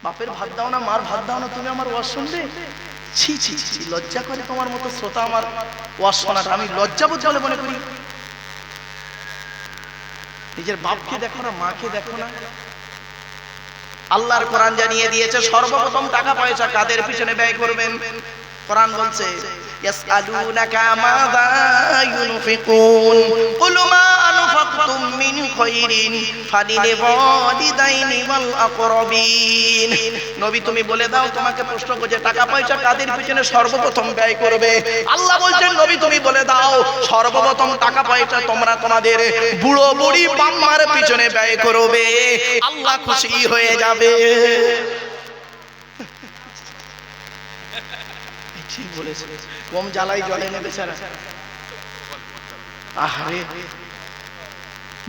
বাপের ভাত দাও না, মার ভাত দাও না, তুমি আমার ওয়াজ শুনবে? ছি ছি ছি, লজ্জা করে তোমার মতো শ্রোতা আমার ওয়াজ শোনাটা। আমি লজ্জাবোধ বলে মনে করি। নিজের বাপকে দেখো না, মাকে দেখো না। আল্লাহর কোরআন জানিয়ে দিয়েছে সর্বপ্রথম টাকা পয়সা কাদের পিছনে ব্যয় করবেন। কোরআন বলছে ইয়াসআলুনাকা মাযা ইউনফিকুন কুল মা আনফাকতুম মিন খায়রিন ফালিল ওয়ালিদাইনি ওয়াল আকরাবিন। নবী তুমি বলে দাও, তোমাকে প্রশ্ন করছে টাকা পয়সা কাদের পিছনে সর্বপ্রথম ব্যয় করবে। আল্লাহ বলছেন নবী তুমি বলে দাও, সর্বপ্রথম টাকা পয়সা তোমরা তোমাদের বুড়ো বুড়ি বাম্মার পিছনে ব্যয় করবে, আল্লাহ খুশি হয়ে যাবে। ঠিক বলেছে, কম জ্বালাই জ্বলে না বেচারা। আহারে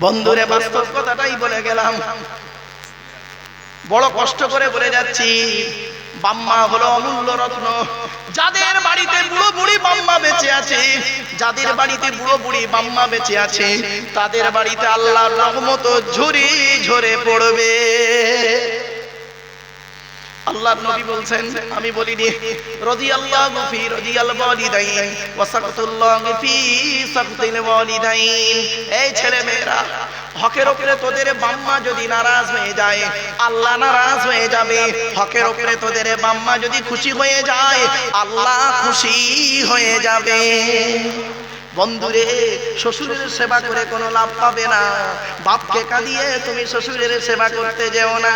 বন্ধুরে, বাস্তব কথাটাই বলে গেলাম, বড় কষ্ট করে বলে যাচ্ছি। বাম্মা হলো অমূল্য রত্ন। যাদের বাড়িতে বুড়ো বুড়ি বাম্মা বেঁচে আছে, যাদের বাড়িতে বুড়ো বুড়ি বাম্মা বেঁচে আছে, তাদের বাড়িতে আল্লাহর রহমত ঝরে ঝরে পড়বে। আল্লাহর নবী বলছেন, আমি বলিনি, রাদিয়াল্লাহু ফি রাদিয়াল ওয়ালিদাইন ওয়া সাকতুল্লাহি ফি সাকতিল ওয়ালিদাইন। এই ছেলে মেয়েরা, হকের উপরে তোদের বাম্মা যদি নারাজ হয়ে যায়, আল্লাহ নারাজ হয়ে যাবে। হকের উপরে তোদের বাম্মা যদি খুশি হয়ে যায়, আল্লাহ খুশি হয়ে যাবে। বন্ধুরে, শ্বশুরের সেবা করে কোনো লাভ পাবে না। বাপকে কাঁদিয়ে তুমি শ্বশুরের সেবা করতে যেও না।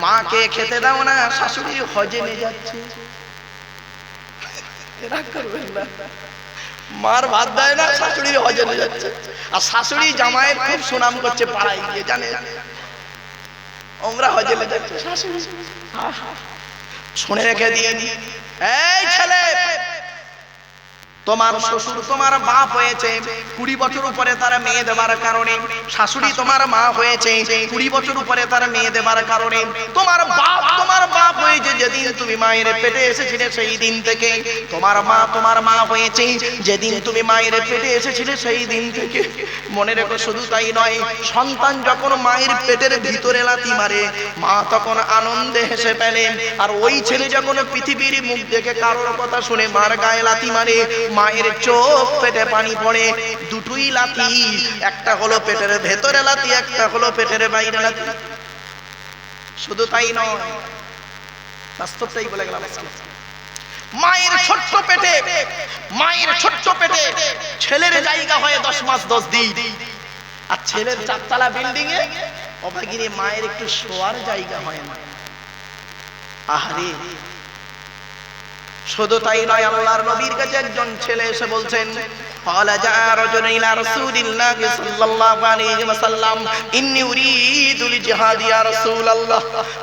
মাকে খেতে দাও না, শাশুড়ি হজে নিয়ে যাচ্ছে, এরা করবেন না। মার ভাত দেয় না, শাশুড়ির হজে নিয়ে যাচ্ছে। আর শাশুড়ি জামাইয়ের খুব সুনাম করছে পাড়ায় গিয়ে, জানে আমরা হজে নিয়ে যাচ্ছে শাশুড়ি। শুনে রেখে দিয়ে, এই ছেলে, তোমার শ্বশুর তোমার বাপ হয়েছে 20 বছর উপরে তার মেয়ে দেবার কারণে, শাশুড়ি তোমার মা হয়েছে 20 বছর উপরে তার মেয়ে দেবার কারণে, তোমার বাপ হয়েছে যেদিন তুমি মায়ের পেটে এসেছিলে সেই দিন থেকে, তোমার মা হয়েছে যেদিন তুমি মায়ের পেটে এসেছিলে সেই দিন থেকে। মনে রেখো, শুধু তাই নয়, সন্তান যখন মায়ের পেটের ভিতরে লাথি মারে মা তখন আনন্দে হেসে ফেলে, আর ওই ছেলে যখন পৃথিবীর মুখ দেখে কারোর কথা শুনে মার গায়ে লাথি মারে মায়ের চোখ পেটে পানি পড়ে। দুটোই লাথি, একটা হলো পেটের ভেতরে লাথি, একটা হলো পেটের বাইরে লাথি। শুধু তাই নয়, বাস্তবটাই বলে গেলাম। মায়ের ছোট্ট পেটে ছেলের জায়গা হয় 10 মাস 10 দিন, আর ছেলের 4 তলা বিল্ডিং এ অভাগিনী মায়ের একটু শোয়ার জায়গা হয় না। আহারে, শুধু তাই নয়, আল্লাহর নবীর কাছে একজন ছেলে এসে বলছেন, قال جاء رجل إلى رسول الله صلى الله عليه وسلم إني أريد الجهاد يا رسول الله।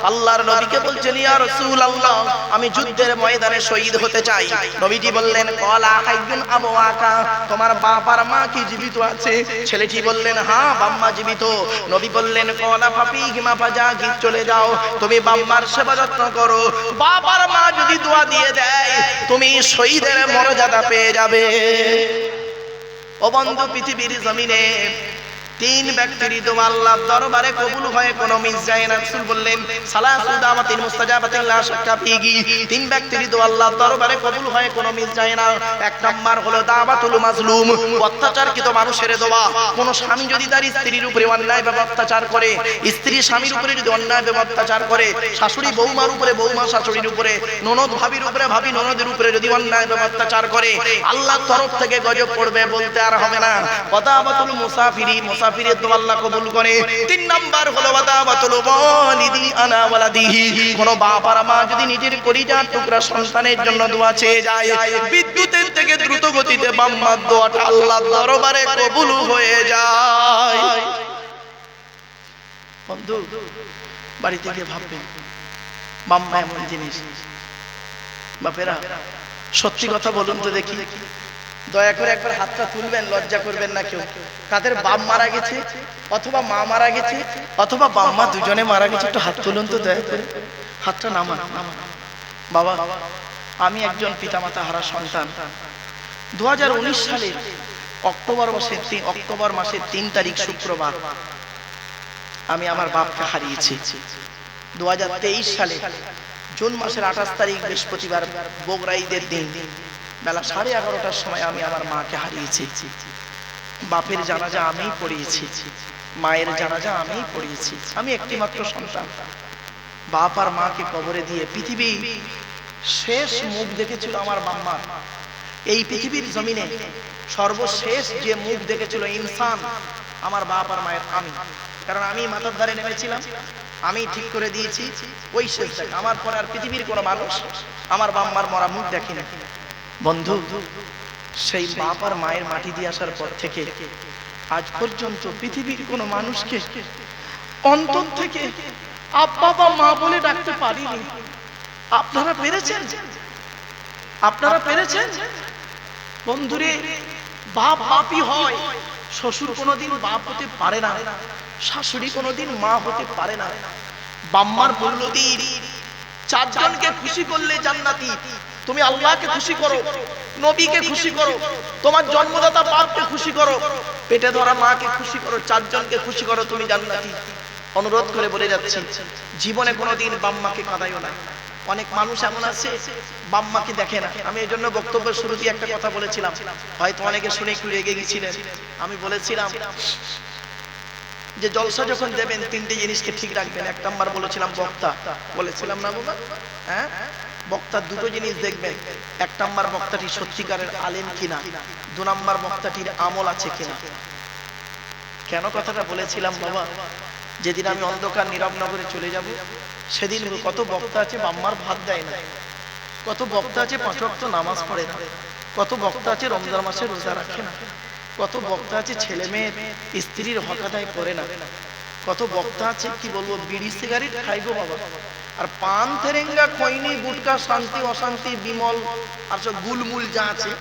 আল্লাহর নবীকে বলছেন, ইয়া রাসূলুল্লাহ, আমি যুদ্ধের ময়দানে শহীদ হতে চাই। নবীজি বললেন, ক্বালা হাইয়ুন আবওয়াকা, তোমার বাপ আর মা কি জীবিত আছে? ছেলেটি বললেন, হ্যাঁ বাম্মা জীবিত। নবী বললেন, ক্বালা ফাফিহিমা ফাজাগি, চলে যাও, তুমি বাম্মার সেবা যত্ন করো, বাপ আর মা যদি দোয়া দিয়ে দেয় তুমি শহীদের মর্যাদা পেয়ে যাবে। ও বন্ধু, পৃথিবীর জমিনে 3 ব্যক্তির দোয়া আল্লাহর দরবারে কবুল হয়, কোনো মিস যায় না। রাসূল বললেন, সালাসু দাওয়াতিন মুস্তাজাবাতিন লা শাক্কা ফিহি, 3 ব্যক্তির দোয়া আল্লাহর দরবারে কবুল হয়, কোনো মিস যায় না। 1 নাম্বার হলো দাওয়াতুল মাজলুম, অত্যাচারকৃত মানুষের দোয়া। কোন স্বামী যদি তার স্ত্রীর উপরে অন্যায়ভাবে অত্যাচার করে, স্ত্রী স্বামীর উপরে যদি অন্যায়ভাবে অত্যাচার করে, শাশুড়ি বৌমার উপরে, বৌমা শাশুড়ির উপরে, ননদ ভাবির উপরে, ভাবি ননদের উপরে যদি অন্যায়ভাবে অত্যাচার করে, আল্লাহর তরফ থেকে গজব পড়বে, বলতে আর হবে না। ওয়াদাবাতুল মুসাফিরি, মুসাফিরের দোয়া আল্লাহ কবুল করে। 3 নাম্বার হলো ওয়াদাবাতুল ওয়ালিদি আনা ওয়ালাদিহি, কোন বাপ আর মা যদি নিজের কলিজার টুকরা সন্তানের জন্য দোয়া চেয়ে যায়, বিদ্যুতের থেকে দ্রুত গতিতে বাম্মার দোয়াটা আল্লাহর দরবারে কবুল হয়ে যায়। বন্ধু, বাড়িতে গিয়ে ভাববেন, বাম্মা এমন জিনিস। বাপেরা, সত্যি কথা বলুন তো দেখি, দয়া করে একবার হাতটা তুলবেন, লজ্জা করবেন না কেউ। কাদের বাপ মারা গেছে, অথবা মা মারা গেছে, অথবা বাম্মা দুজনে মারা গেছে, একটু হাত তুলুন তো দয়া করে। হাতটা নামান। বাবা, আমি একজন পিতামাতা হারা সন্তান। 2019 সালে অক্টোবর মাসের 3 তারিখ শুক্রবার আমি আমার বাপকে হারিয়েছি। 2023 সালে জুন মাসের 28 তারিখ বৃহস্পতিবার, বগুড়া ঈদের দিন বেলা 11:30টার সময় আমি আমার মাকে হারিয়েছি। বাপের জানাজা আমিই পড়িয়েছি, মায়ের জানাজা আমিই পড়িয়েছি। আমি একটি মাত্র সন্তান। বাপ আর মাকে কবরে দিয়ে পৃথিবী শেষ মুখ দেখেছিল আমার বাম্মা। এই পৃথিবীর জমিনে সর্বশেষ যে মুখ দেখেছিল ইনসান আমার বাপ আর মায়ের আমি। কারণ আমি মাথার ধারে নেমেছিলাম, আমি ঠিক করে দিয়েছি ওই শেষ দেখা। আমার পরে আর পৃথিবীর কোনো মানুষ আমার বাম্মার মরা মুখ দেখেনি। বন্ধু, সেই বাপ আর মায়ের মাটি দিয়ে আসার পর থেকে আজ পর্যন্ত পৃথিবীর কোনো মানুষকে অন্তর থেকে আব্বা বা মা বলে ডাকতে পারিনি। আপনারা পেরেছেন? আপনারা পেরেছেন? বন্ধুরে, বাপ বাপই হয়, শ্বশুর কোনোদিন বাপ হতে পারে না, শাশুড়ি কোনোদিন মা হতে পারে না। বাম্মার মূল্য দিন, 4 জনকে খুশি করলে জান্নাতি। তুমি আল্লাহকে খুশি করো, নবীকে খুশি করো, তোমার জন্মদাতা বাপকে খুশি করো, পেটে ধরা মাকে খুশি করো, 4 জনকে খুশি করো, তুমি জান্নাতি। অনুরোধ করে বলে যাচ্ছি, জীবনে কোনোদিন বাম্মাকে কাঁদাইও না। অনেক মানুষ এমন আছে বাম্মাকে দেখে না। আমি এই জন্য বক্তব্যের শুরুতে একটা কথা বলেছিলাম, হয়তো অনেকে শুনে একটু রেগে গেছিলেন। আমি বলেছিলাম যে জলসা যখন দেবেন 3টে জিনিসকে ঠিক রাখবেন। 1 নাম্বার বলেছিলাম বক্তা, বলেছিলাম না বাবা? হ্যাঁ, বক্তার 2টো জিনিস দেখবেন। 1 নাম্বার বক্তাটি সত্যিকারের আলেম কিনা, 2 নাম্বার বক্তাটির আমল আছে কিনা। কেন কথাটা বলেছিলাম বাবা? যেদিন আমি অন্ধকার নীরব নগরে চলে যাব, সেদিন কত বক্তা আছে বাম্মার ভাত দেয় না, কত বক্তা আছে 5 ওয়াক্ত নামাজ পড়ে না, কত বক্তা আছে রমজান মাসে রোজা রাখে না, কত বক্তা আছে ছেলে মেয়ের স্ত্রীর হক আদায় করে না, কত বক্তা আছে কি বলবো বিড়ি সিগারেট খাইবো বাবা, আর পান থেরেঙ্গা খৈনি গুটকা শান্তি অশান্তি বিমল আর সব গুলমুল যা আছে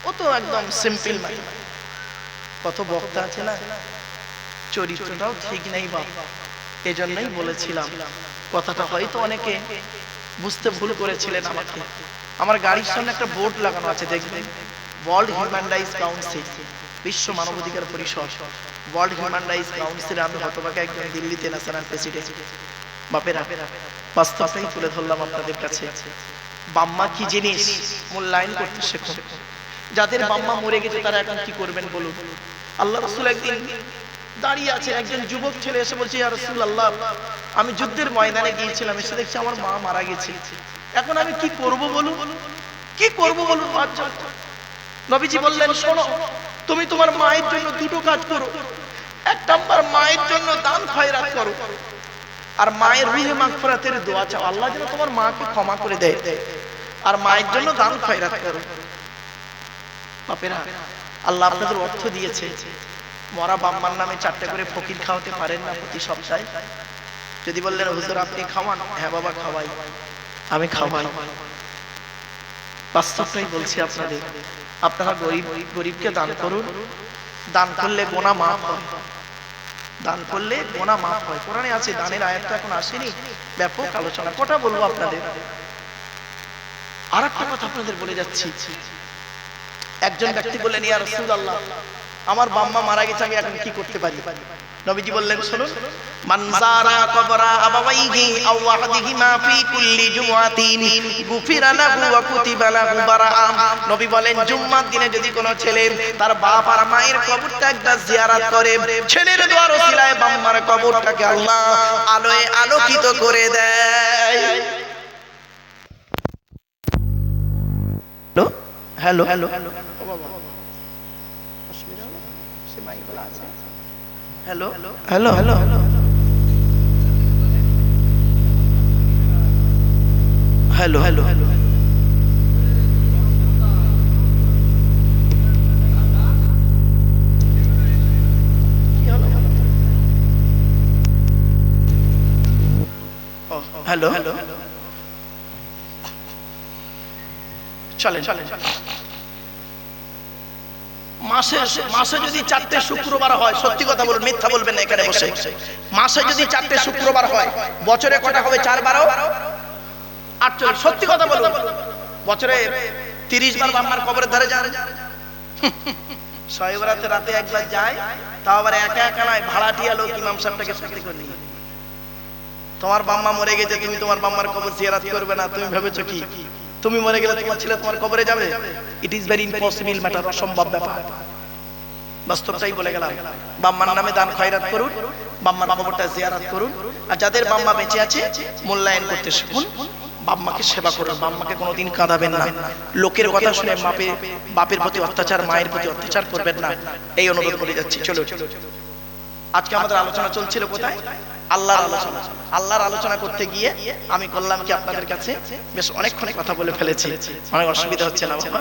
ও তো একদম সিম্পল মানে। কত বক্তা আছে না, চরিত্রটাও ঠিক নেই বাপ। এজন্যই বলেছিলাম কথাটা হয়তো অনেকে বুঝতে ভুল করেছিলেন আমাকে। আমার গাড়ির সামনে একটা বোর্ড লাগানো আছে, দেখবেন ওয়ার্ল্ড হিউম্যান রাইটস কাউন্সিল, বিশ্ব মানবাধিকার পরিষদ, ওয়ার্ল্ড হিউম্যান রাইটস কাউন্সিলে আমি হতভাগে একজন দিল্লিতে ন্যাশনাল প্রেসিডেন্ট। বাপেরা বাস্তবটাই তুলে ধরলাম আপনাদের কাছে। বাম্মা কি জিনিস মূল্যায়ন করতে শেখো। যাদের বাম্মা মরে গেছে তারা এখন কি করবেন বলুন। আল্লাহ রাসূল একদিন দাঁড়িয়ে আছে, একজন যুবক ছেলে এসে বলছে, ইয়া রাসূলুল্লাহ, আমি যুদ্ধের ময়দানে গিয়েছিলাম, এসে দেখছি আমার মা মারা গেছে, এখন আমি কি করব বলুন, কি করব বলুন। আচ্ছা, নবীজি বললেন, শোনো, তুমি তোমার মায়ের জন্য দুটো কাজ করো। এক নাম্বার, মায়ের জন্য দান খয়রাত করো, আর মায়ের রুহে মাগফিরাতের দোয়া চাও, আল্লাহ যেন তোমার মাকে ক্ষমা করে দেয়, আর মায়ের জন্য দান খয়রাত করো। বাপেরা, আল্লাহ আপনাদের অর্থ দিয়েছে, মরা বাম্মার নামে 4টে করে ফকির খাওয়াতে পারেন না প্রতি সপ্তাহে? যদি বললেন হুজুর আপনি খাওয়ান, হ্যাঁ বাবা খাওয়াই, আমি খাওয়াই। বাস্তবটাই বলছি আপনাদের, আপনারা গরিবকে দান করুন, দান করলে গুনাহ মাফ হয়, দান করলে গুনাহ মাফ হয়। কোরআনে আছে, দানের আয়াতটা এখন আসেনি, ব্যাপক আলোচনা। কটা বলবো আপনাদের, আর একটা কথা আপনাদের বলে যাচ্ছি। একজন ব্যক্তি বললেন, ইয়া রাসূলুল্লাহ, আমার বাম্মা মারা গেছে, আমি এখন কি করতে পারি? নবীজি বললেন, শুনুন, মান যারা কবরা আবাওয়াইহি আও ওয়াহদিহিমা ফি কুল্লি জুমআতিন গুফিরা লাহু ওয়া কুতিবা লাহু বারাআ। নবী বলেন, জুম্মার দিনে যদি কোনো ছেলে তার বাপ আর মায়ের কবরটা একবার জিয়ারত করে, ছেলের দোয়ার ওসিলায় বাম্মার কবরটাকে আল্লাহ আলোয় আলোকিত করে দেয়। হ্যালো হ্যালো হ্যালো, ও বাবা অসুবিধা হলো, সে মাইক বলা আছে। Hello hello hello hello hello hello, hello hello, চলেন চলেন। মাসে যদি 4টে শুক্রবার হয়, সত্যি কথা বলুন, মিথ্যা বলবেন না এখানে বসে, মাসে যদি 4টে শুক্রবার হয়, বছরে কটা হবে? 4 × 12 = 48। সত্যি কথা বলুন, বছরে 30 বার বাম্মার কবরের ধারে যান। শবে বরাতে রাতে একবার যায়, তাও আবার একা একা নয়, ভাড়াটিয়া লোক ইমাম সাহেবটাকে সাথে করে নিয়ে। তোমার বাম্মা মরে গেছে, তুমি তোমার বাম্মার কবর জিয়ারত করবে না, তুমি ভেবেছো কি তুমি মরে গেলে তোমার ছেলে তোমার কবরে যাবে? It is very impossible matter, অসম্ভব ব্যাপার। বাস্তবটাই বলে গেলাম। বাম্মার নামে দান খয়রাত করুন, বাম্মার কবরটা জিয়ারত করুন, আর যাদের বাম্মা বেঁচে আছে মূল্যায়ন করতে শিখুন, বাম্মাকে সেবা করুন, বাম্মাকে কোনোদিন কাঁদাবেন না, লোকের কথা শুনে বাপের প্রতি অত্যাচার, মায়ের প্রতি অত্যাচার করবেন না, এই অনুরোধ করে যাচ্ছি। চলো, আজকে আমাদের আলোচনা চলছিল কোথায়? আল্লাহর আলোচনা। আল্লাহর আলোচনা করতে গিয়ে আমি করলাম কি, আপনাদের কাছে বেশ অনেকক্ষণ কথা বলে ফেলেছি, অনেক অসুবিধা হচ্ছে না বাবা?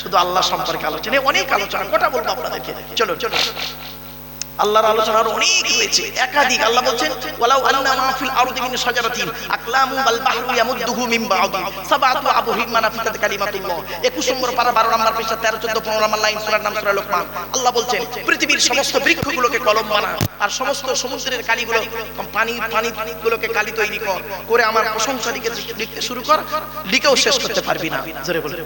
শুধু আল্লাহ সম্পর্কে আলোচনা, অনেক আলোচনা, কটা বলবো আপনাদেরকে? চলো চলো, আল্লাহর আলোচনার অনেক রয়েছে, একাধিক। আল্লাহ বলছেন, ওয়ালাউ আন্না মা ফিল আরদি মিন শাজারাতিন আকলামু বাল বাহরু ইয়ামুদ্দুহু মিন বা'দি সাবআতু আবহুরিন মা নাফিদাত কালিমাতুল্লাহ। 21 নম্বর পারা 12 নম্বর পৃষ্ঠা 13, 14, 15 নম্বর লাইন, সূরার নাম সূরা লোকমান। আল্লাহ বলছেন, পৃথিবীর সমস্ত বৃক্ষগুলোকে কলম বানা, আর সমস্ত সমুদ্রের কালিগুলো, পানিগুলোকে কালি তৈরি করে আমার প্রশংসা লিখতে শুরু কর, লিখেও শেষ করতে পারবি না। জোরে বলে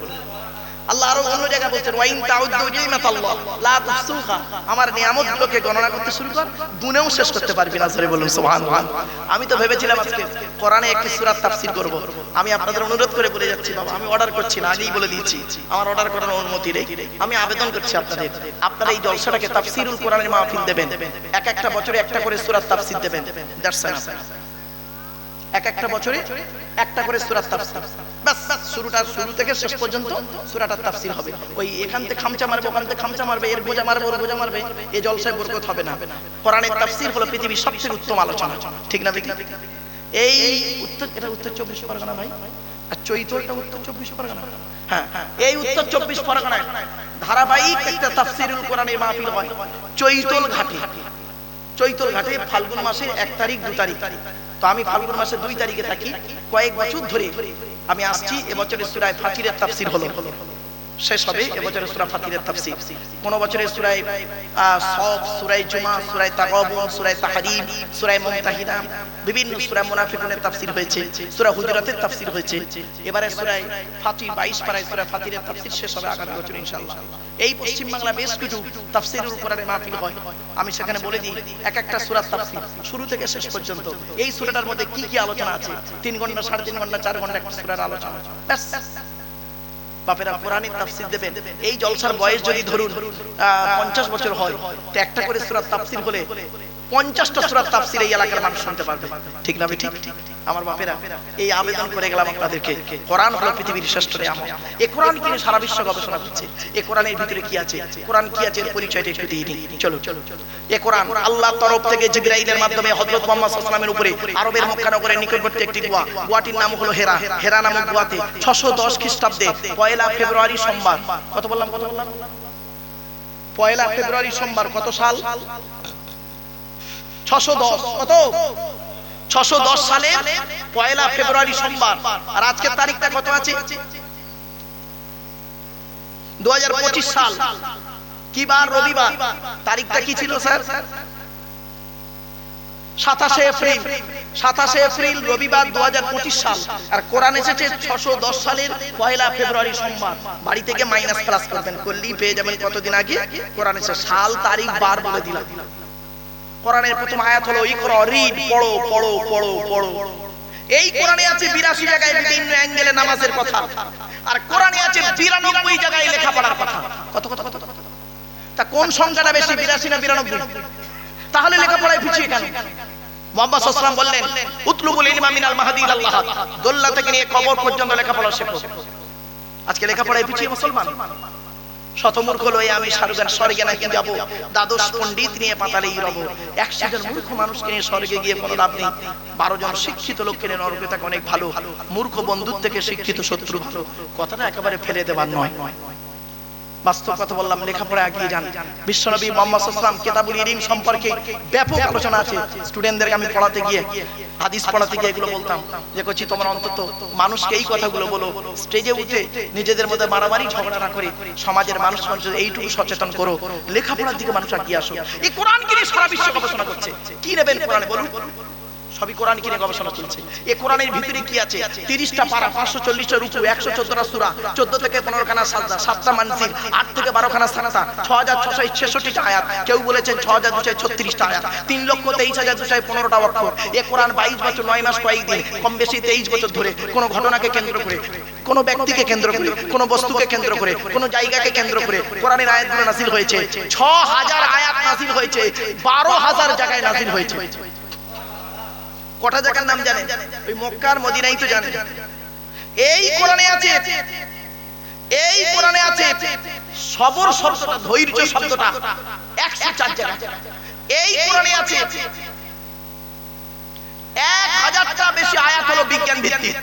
আল্লাহ আরো অন্য জায়গায় বলছেন, ওয়াইন তাউদ্দু নি'মাতাল্লাহ লা তুহসুহা, আমার নিয়ামতগুলোকে গণনা করতে শুরু কর, গুনেও শেষ করতে পারবি না। জোরে বলুন সুবহানাল্লাহ। আমি তো ভেবেছিলাম আজকে কোরআনে একটি সূরা তাফসীর করব। আমি আপনাদের অনুরোধ করে বলে যাচ্ছি বাবা, আমি অর্ডার করছি না, আগেই বলে দিয়েছি, আমার অর্ডার করার অনুমতি নেই। আমি আবেদন করছি আপনাদের, আপনারা এই জলসাটাকে তাফসীরুল কোরআনের মাহফিল দেবেন, একটা বছরে একটা করে সূরা তাফসীর দেবেন। That's enough. একটা বছরে একটা করে সূরা তাফসীর, বাস। শুরু থেকে শেষ পর্যন্ত সূরাটার তাফসীর হবে। ওই এখান থেকে খামচা মারবে, ওখান থেকে খামচা মারবে, এর বোঝা মারবে, ওর বোঝা মারবে, এই জলসায় বরকত হবে না। কোরআনের তাফসীর হলো পৃথিবীর সবচেয়ে উত্তম আলোচনা, ঠিক না? এই এটা উত্তর 24 পরগনা ভাই, আর চৈতলটা উত্তর 24 পরগনা। হ্যাঁ, এই উত্তর 24 পরগনায় ধারাবাহিক একটা তাফসীরুল কোরআনের মাহফিল হয় চৈতল ঘাটে ফাল্গুন মাসে 1 তারিখ 2 তারিখ। তো আমি ফাল্গুন মাসে 2 তারিখে থাকি, কয়েক বছর ধরে আমি আসছি। এবছরের সূরা ফাতিরের তাফসীর হলো, শেষ হবে এবছরের সূরা ফাতিরের তাফসীর। কোন বছরের সূরা সফ, সূরা জুমা, সূরা তাগাবুন, সূরা তাহরিম, সূরা মুমতাহিনা, বিভিন্ন সূরা মুনাফিকুনের তাফসীর হয়েছে, সূরা হুজুরাতের তাফসীর হয়েছে। এবারে সূরা ফাতির 22 পারায় সূরা ফাতিরের তাফসীর শেষ হবে আগামী বছর ইনশাআল্লাহ। এই পশ্চিম বাংলা বেশ কিছু তাফসীরুল কোরআনের মাহফিল হয়, আমি সেখানে বলে দিই এক একটা সূরার তাফসীর শুরু থেকে শেষ পর্যন্ত, এই সূরাটার মধ্যে কি কি আলোচনা আছে। 3 ঘন্টা, 3.5 ঘন্টা, 4 ঘন্টা একটা সূরার আলোচনা, ব্যাস। বাপেরা কোরআনের তাফসীর দেবেন। এই জলসার বয়স যদি ধরুন 50 বছর হয়, তো একটা করে সূরার তাফসীর হলে 50টা সূরার তাফসীর এই এলাকার মানুষ শুনতে পারবে, ঠিক না? ঠিক। আমার বাপেরা, এই আবেদন করে গেলাম আপনাদেরকে, কোরআন হলো পৃথিবীর শ্রেষ্ঠ নিয়ামত। এই কোরআন কি সারা বিশ্ব গবেষণা করছে, এই কোরআনের ভিতরে কি আছে, কোরআন কি আছে এর পরিচয়টা একটু দিয়ে নিই। চলো। এই কোরআন আল্লাহর তরফ থেকে জিবরাইলের মাধ্যমে হযরত মুহাম্মদ সাল্লাল্লাহু আলাইহি ওয়াসাল্লামের উপরে আরবের মক্কা নগরের নিকটবর্তী একটি গুহা, গুহাটির নাম হলো হেরা। হেরা নামক গুহাতে 610 খ্রিস্টাব্দে 1 ফেব্রুয়ারি সোমবার, কত বললাম 1 ফেব্রুয়ারি সোমবার, কত সাল? 610, কত? 610 সালে 1 ফেব্রুয়ারি সোমবার। আর আজকের তারিখটা কত আছে? 2025 সাল। কি বার? রবিবার। তারিখটা কি ছিল স্যার? 27 এপ্রিল। 27 এপ্রিল রবিবার 2025 সাল। আর কোরআন এসেছে 610 সালের 1 ফেব্রুয়ারি সোমবার। বাড়ি থেকে মাইনাস প্লাস করবেন, করলেই পেয়ে যাবেন কতদিন আগে কোরআন এসেছে। সাল, তারিখ, বার বলে দিলাম। কোরআনের প্রথম আয়াত হলো ইকরা, রিড, পড়ো পড়ো পড়ো পড়ো। এই কোরআনে আছে 82 জায়গায় বিভিন্ন অ্যাঙ্গেলে নামাজের কথা, আর কোরআনে আছে 92 জায়গায় লেখাপড়ার কথা। কত কত কত? তা কোন সংখ্যাটা বেশি, 82 না 92? তাহলে লেখাপড়ায় পিছিয়ে কেন? মুহাম্মদ সাল্লাল্লাহু আলাইহি ওয়াসাল্লাম বললেন উতলুবুল ইলমা মিনাল মাহদি ইলাল লাহাদ, দোল্লা থেকে নিয়ে কবর পর্যন্ত লেখাপড়া শেখো। আজকে লেখাপড়ায় পিছিয়ে মুসলমান। শতমূর্খ লয়ে আমি স্বর্গে নাকি যাব, দ্বাদশ পণ্ডিত নিয়ে পাতালেই রব। 100 জন মূর্খ মানুষকে নিয়ে স্বর্গে গিয়ে কোনো লাভ নেই। 12 জন শিক্ষিত লোককে নিয়ে নরকে থাকা অনেক ভালো। মূর্খ বন্ধুর থেকে শিক্ষিত শত্রু ভালো। কথাটা একেবারে ফেলে দেবার নয়, বাস্তব কথা বললাম। লেখাপড়া এগিয়ে যান। বিশ্বনবী মুহাম্মদ সাল্লাল্লাহু আলাইহি ওয়াসাল্লাম কিতাবুল ইলম সম্পর্কে ব্যাপক আলোচনা আছে। স্টুডেন্টদেরকে আমি পড়াতে গিয়ে, হাদিস পড়াতে গিয়ে এগুলো বলতাম যে কচি তোমরা অন্তত মানুষকে এই কথাগুলো বলো, স্টেজে উঠে নিজেদের মধ্যে মারামারি ঝগড়া না করে সমাজের মানুষ এইটুকু সচেতন করো, লেখাপড়ার দিকে মানুষ এগিয়ে আসো। এই কোরআন কি নিয়ে সারা বিশ্ব গবেষণা করছে, কি নেবেন কোরআনে বলুন? সবই কোরআন কিনে গবেষণা চলছে। এই কোরআনের ভিতরে কি আছে? 30টা পারা, 540টা রুকু, 114টা সূরা, 14 থেকে 15 খানা সাজদা, 7টা মানজিল, 8 থেকে 12 খানা সানাতা, 6666টা আয়াত, কেউ বলেছেন 6236টা আয়াত, 3,23,215টা অক্ষর। এই কোরআন 22 বছর 9 মাস কয়েকদিন, কম বেশি 23 বছর ধরে কোন ঘটনাকে কেন্দ্র করে, কোন ব্যক্তিকে কেন্দ্র করে, কোন বস্তুকে কেন্দ্র করে, কোন জায়গাকে কেন্দ্র করে কোরআনের আয়াতগুলো নাযিল হয়েছে। 6000 আয়াত নাযিল হয়েছে, 12000 জায়গায় নাযিল হয়েছে। কটা জায়গার নাম জানেন? ওই মক্কা আর মদিনাই তো জানেন। এই কোরআনে আছে, এই কোরআনে আছে সবর শব্দটা, ধৈর্য শব্দটা 104 জায়গায়। এই কোরআনে আছে 1000টা বেশি আয়াত হলো বিজ্ঞান ভিত্তিক।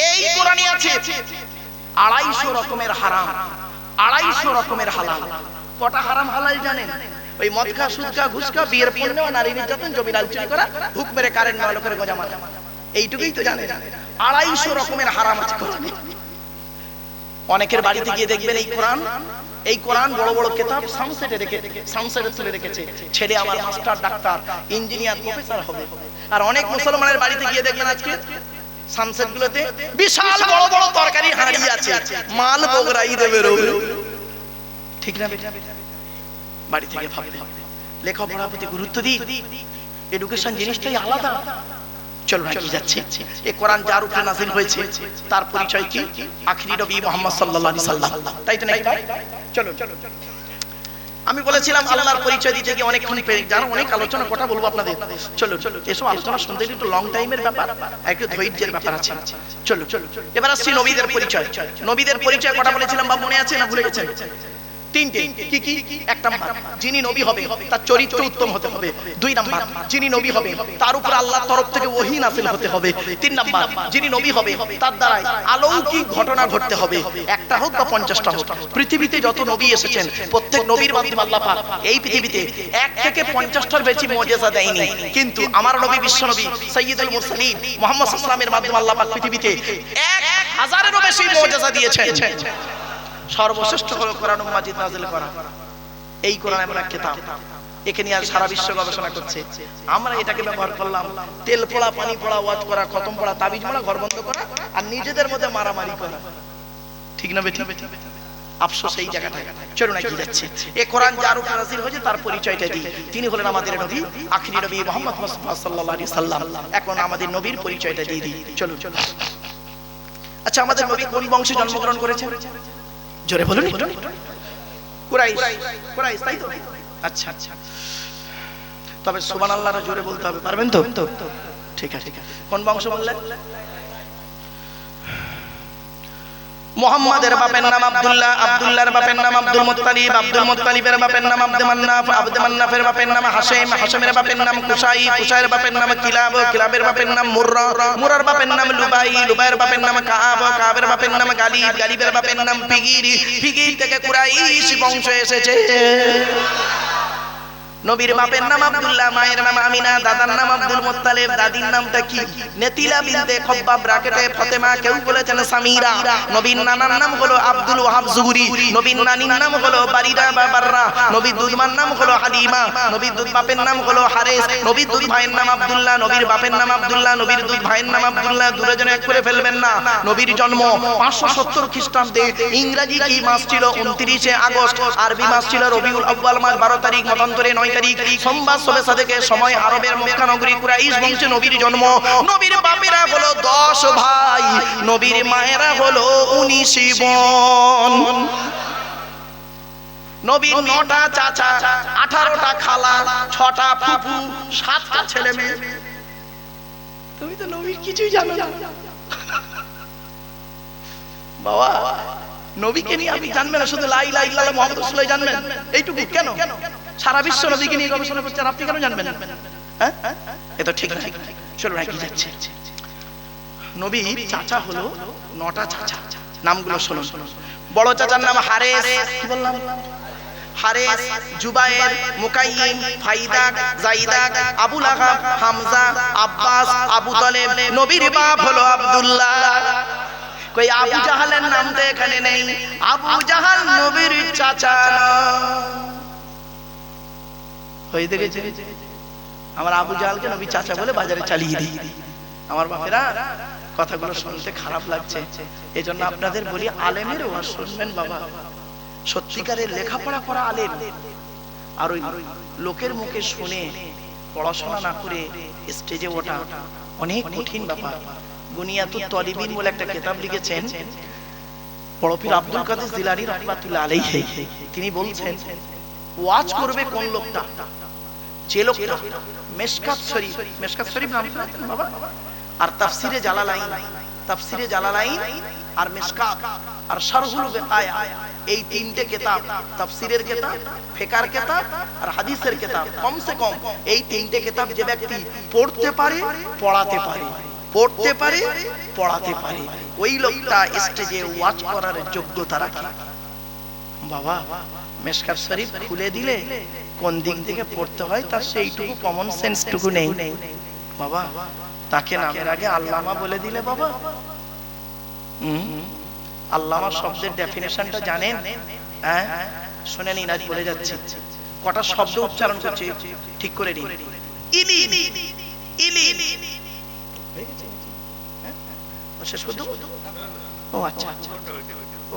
এই কোরআনে আছে 250 রকমের হারাম, 250 রকমের হালাল। কটা হারাম হালাল জানেন? ওই মদ খা, সুদ খা, ঘুষ খা, বিয়ের পণ নেওয়া, নারী নির্যাতন, জমি লাল চুরি করা, হুক মেরে কারেন্ট নেওয়া, লোকের গজা মারা, এইটুকুই তো জানেন। 250 রকমের হারাম আছে কোরআনে। অনেকের বাড়িতে গিয়ে দেখবেন এই কোরআন বড় বড় কিতাব সানসেটে তুলে রেখেছে। ছেলে আমার মাস্টার, ডাক্তার, ইঞ্জিনিয়ার, প্রফেসর হবে। আর অনেক মুসলমানের বাড়িতে গিয়ে দেখবেন আজকে সানসেট গুলোতে বিশাল বড় বড় তরকারি হাঁড়ি আছে, মাল বগরাই দেবে রবে, ঠিক না? বাড়ি থেকে ভাবতে লেখাপড়ার প্রতি গুরুত্ব দিই। এডুকেশন জিনিসটাই আলাদা। চলো রাখি যাচ্ছে। এই কোরআন যার উপরে নাযিল হয়েছে তার পরিচয় কি? আখিরি নবী মুহাম্মদ সাল্লাল্লাহু আলাইহি সাল্লাম, তাই তো নাকি? চলো আমি বলেছিলাম আল্লাহর পরিচয় দিতে গিয়ে অনেকক্ষণ জানো অনেক আলোচনা, কথা বলবো আপনাদের। চলো এসব আলোচনা শুনতে একটু লং টাইমের ব্যাপার, একটু ধৈর্যের ব্যাপার আছে। চলো এবার আসছি নবীদের পরিচয়। নবীদের পরিচয় কথা বলেছিলাম, বা মনে আছে না ভুলে গেছেন? 3টে। কি কি? 1 নাম্বার, যিনি নবী হবে তার চরিত্র উত্তম হতে হবে। 2 নাম্বার, যিনি নবী হবে তার উপর আল্লাহর তরফ থেকে ওহী নাযিল হতে হবে। 3 নাম্বার, যিনি নবী হবে তার দ্বারা অলৌকিক ঘটনা ঘটতে হবে, একটা হোক বা 50টা হোক। পৃথিবীতে যত নবী এসেছেন প্রত্যেক নবীর মাধ্যমে আল্লাহ পাক এই পৃথিবীতে 1 থেকে 50টার বেশি মুজিজা দেয়নি, কিন্তু আমার নবী বিশ্বনবী সাইয়্যিদুল মুরসালিন মুহাম্মদ সাল্লাল্লাহু আলাইহি ওয়াসাল্লামের মাধ্যমে আল্লাহ পাক পৃথিবীতে 1000-এরও বেশি মুজিজা দিয়েছেন। সর্বশ্রেষ্ঠ হলো কোরআনুল মাজিদ নাযিল করা। এই কোরআন এমন এক কিতাব, একে নিয়ে আর সারা বিশ্ব গবেষণা করছে। আমরা এটাকে ব্যবহার করলাম তেল পোড়া, পানি পোড়া, ওয়াজ করা, খতম পড়া, তাবিজ মারা, ঘর বন্ধ করা, আর নিজেদের মধ্যে মারামারি করা। ঠিক না বেঠিক? আফসোস এই জায়গাটায়। চলুন এগিয়ে যাচ্ছি। এই কোরআন যার উপর নাযিল হয়েছে তার পরিচয়টা দিই। তিনি হলেন আমাদের নবী, আখিরি নবী মুহাম্মদ মুস্তাফা সাল্লাল্লাহু আলাইহি সাল্লাম। এখন আমাদের নবীর পরিচয়টা দিয়ে দিই। চলুন। আচ্ছা, আমাদের নবী কোন বংশে জন্মগ্রহণ করেছেন? জোরে বলুন। কুরাইশ। কুরাইশ, তাই তো? আচ্ছা আচ্ছা, তবে সুবহানাল্লাহর জোরে বলতে হবে, পারবেন তো? ঠিক আছে। কোন বংশ বললেন? মুহাম্মাদের বাপের নাম আব্দুল্লাহ, আব্দুল্লাহর বাপের নাম আব্দুল মুত্তালিব, আব্দুল মুত্তালিবের বাপের নাম আব্দে মান্নাফ, আব্দে মান্নাফের বাপের নাম হাশিম, হাশিমের বাপের নাম কুসাই, কুসাইয়ের বাপের নাম কিলাব, কিলাবের বাপের নাম মুররা, মুরার বাপের নাম লুবাই, লুবাইয়ের বাপের নাম কাব, কাবের বাপের নাম গালিব, গালিবের বাপের নাম ফিগির, ফিগির থেকে কুরাইশ বংশ এসেছে। নবীর বাপের নাম আব্দুল্লাহ, মায়ের নাম আমিনা, দাদার নাম আব্দুল মুত্তালিব, দাদির নামটা কি? নেতিলা বিনতে খব্বাব, ব্র্যাকেটে ফাতেমা, কেউ বলেছেন সামিরা। নবীর নানার নাম হলো আব্দুল ওয়াহাব জুহরি, নবীর নানির নাম হলো বারিরা বা বাররা, নবীর দুধমার নাম হলো হালিমা, নবীর দুধ বাপের নাম হলো হারেস, নবীর দুধ ভাইয়ের নাম আব্দুল্লাহ, নবীর বাপের নাম আব্দুল্লাহ, নবীর দুধ ভাইয়ের নাম আব্দুল্লাহ। দূরে যেন এক করে ফেলবেন না। নবীর জন্ম 570 খ্রিস্টাব্দে। ইংরেজি কি মাস ছিল? 29শে আগস্ট। আরবি মাস ছিল রবিউল আউয়াল মাস, 12 তারিখ, মতান্তরে 9 তারিখ, সোমবার সবে সাদেকে সময় আরবের মক্কা নগরী কুরাইশ বংশে নবীর জন্ম। নবীর বাপেরা হলো 10 ভাই, নবীর মায়েরা হলো 19 বোন। নবীর 9টা চাচা, 18টা খালা, 6টা ফুফু, 7টা ছেলে মেয়ে। তুমি তো নবীর কিছুই জানো না বাবা। নবীকে নিয়ে আপনি জানবেন না, শুধু লা ইলাহা ইল্লাল্লাহ মুহাম্মাদুর রাসূলুল্লাহ জানবেন, এইটুকু। কেন সারা বিশ্ব নবীকে নিয়ে গবেষণা করছেন, আপনি কেন জানবেন? হ্যাঁ, এটা ঠিক না। চলুন এগিয়ে যাচ্ছি। নবীর চাচা হলো 9টা চাচা, নামগুলো শুনুন। বড় চাচার নাম হারেস, কি বললাম? হারেস, জুবায়ের, মুকাইয়িম, ফাইদাক, জাইদাক, আবু লাহাব, হামজা, আব্বাস, আবু তালেব। নবীর বাপ হলো আব্দুল্লাহ। কই আবু জাহালের নাম তো এখানে নেই। আবু জাহাল নবীর চাচা না। হয়ে দেখেছে, আমার আবু জাহালকে নবী চাচা বলে বাজারে চালিয়ে দিই। আমার বাপেরা কথাগুলো শুনতে খারাপ লাগছে, এজন্য আপনাদের বলি আলেমের ওয়াজ শুনবেন বাবা। সত্যিকারের লেখাপড়া করা আলেম, আর ওই লোকের মুখে শুনে পড়াশোনা না করে স্টেজে ওঠা অনেক কঠিন ব্যাপার। বুনিয়াতুত তালিবিন বলে একটা কিতাব লিখেছেন বড় পীর আব্দুল কাদের জিলানী রাহমাতুল্লাহ আলাইহি। তিনি বলছেন ওয়াজ করবে কোন লোকটা? যে লোকটা মিশকাত শরীফ, মিশকাত শরীফ নাম শুনেছেন বাবা? আর তাফসিরে জালালাইন, তাফসিরে জালালাইন আর মিশকাত আর শারহুল বিকায়া, এই 3টে কিতাব, তাফসিরের কিতাব, ফিকার কিতাব আর হাদিসের কিতাব, কমসে কম এই 3টে কিতাব যে ব্যক্তি পড়তে পারে, পড়াতে পারে, পড়তে পারে, পড়াতে পারে, ওই লোকটা স্টেজে ওয়াজ করার যোগ্যতা রাখে বাবা। মিশকাত শরীফ খুলে দিলে কোন দিক থেকে পড়তে হয় তার সেইটুকু কমন সেন্স টুকু নেই বাবা। তাকে নামের আগে আল্লামা বলে দিলে বাবা। আল্লামা শব্দের ডেফিনেশনটা জানেন? হ্যাঁ, শুনে নিন, আজ বলে যাচ্ছি। কটা শব্দ উচ্চারণ করছে ঠিক করে নিন। ইলিম, ইলিম, শেষ করতে? ও আচ্ছা, ও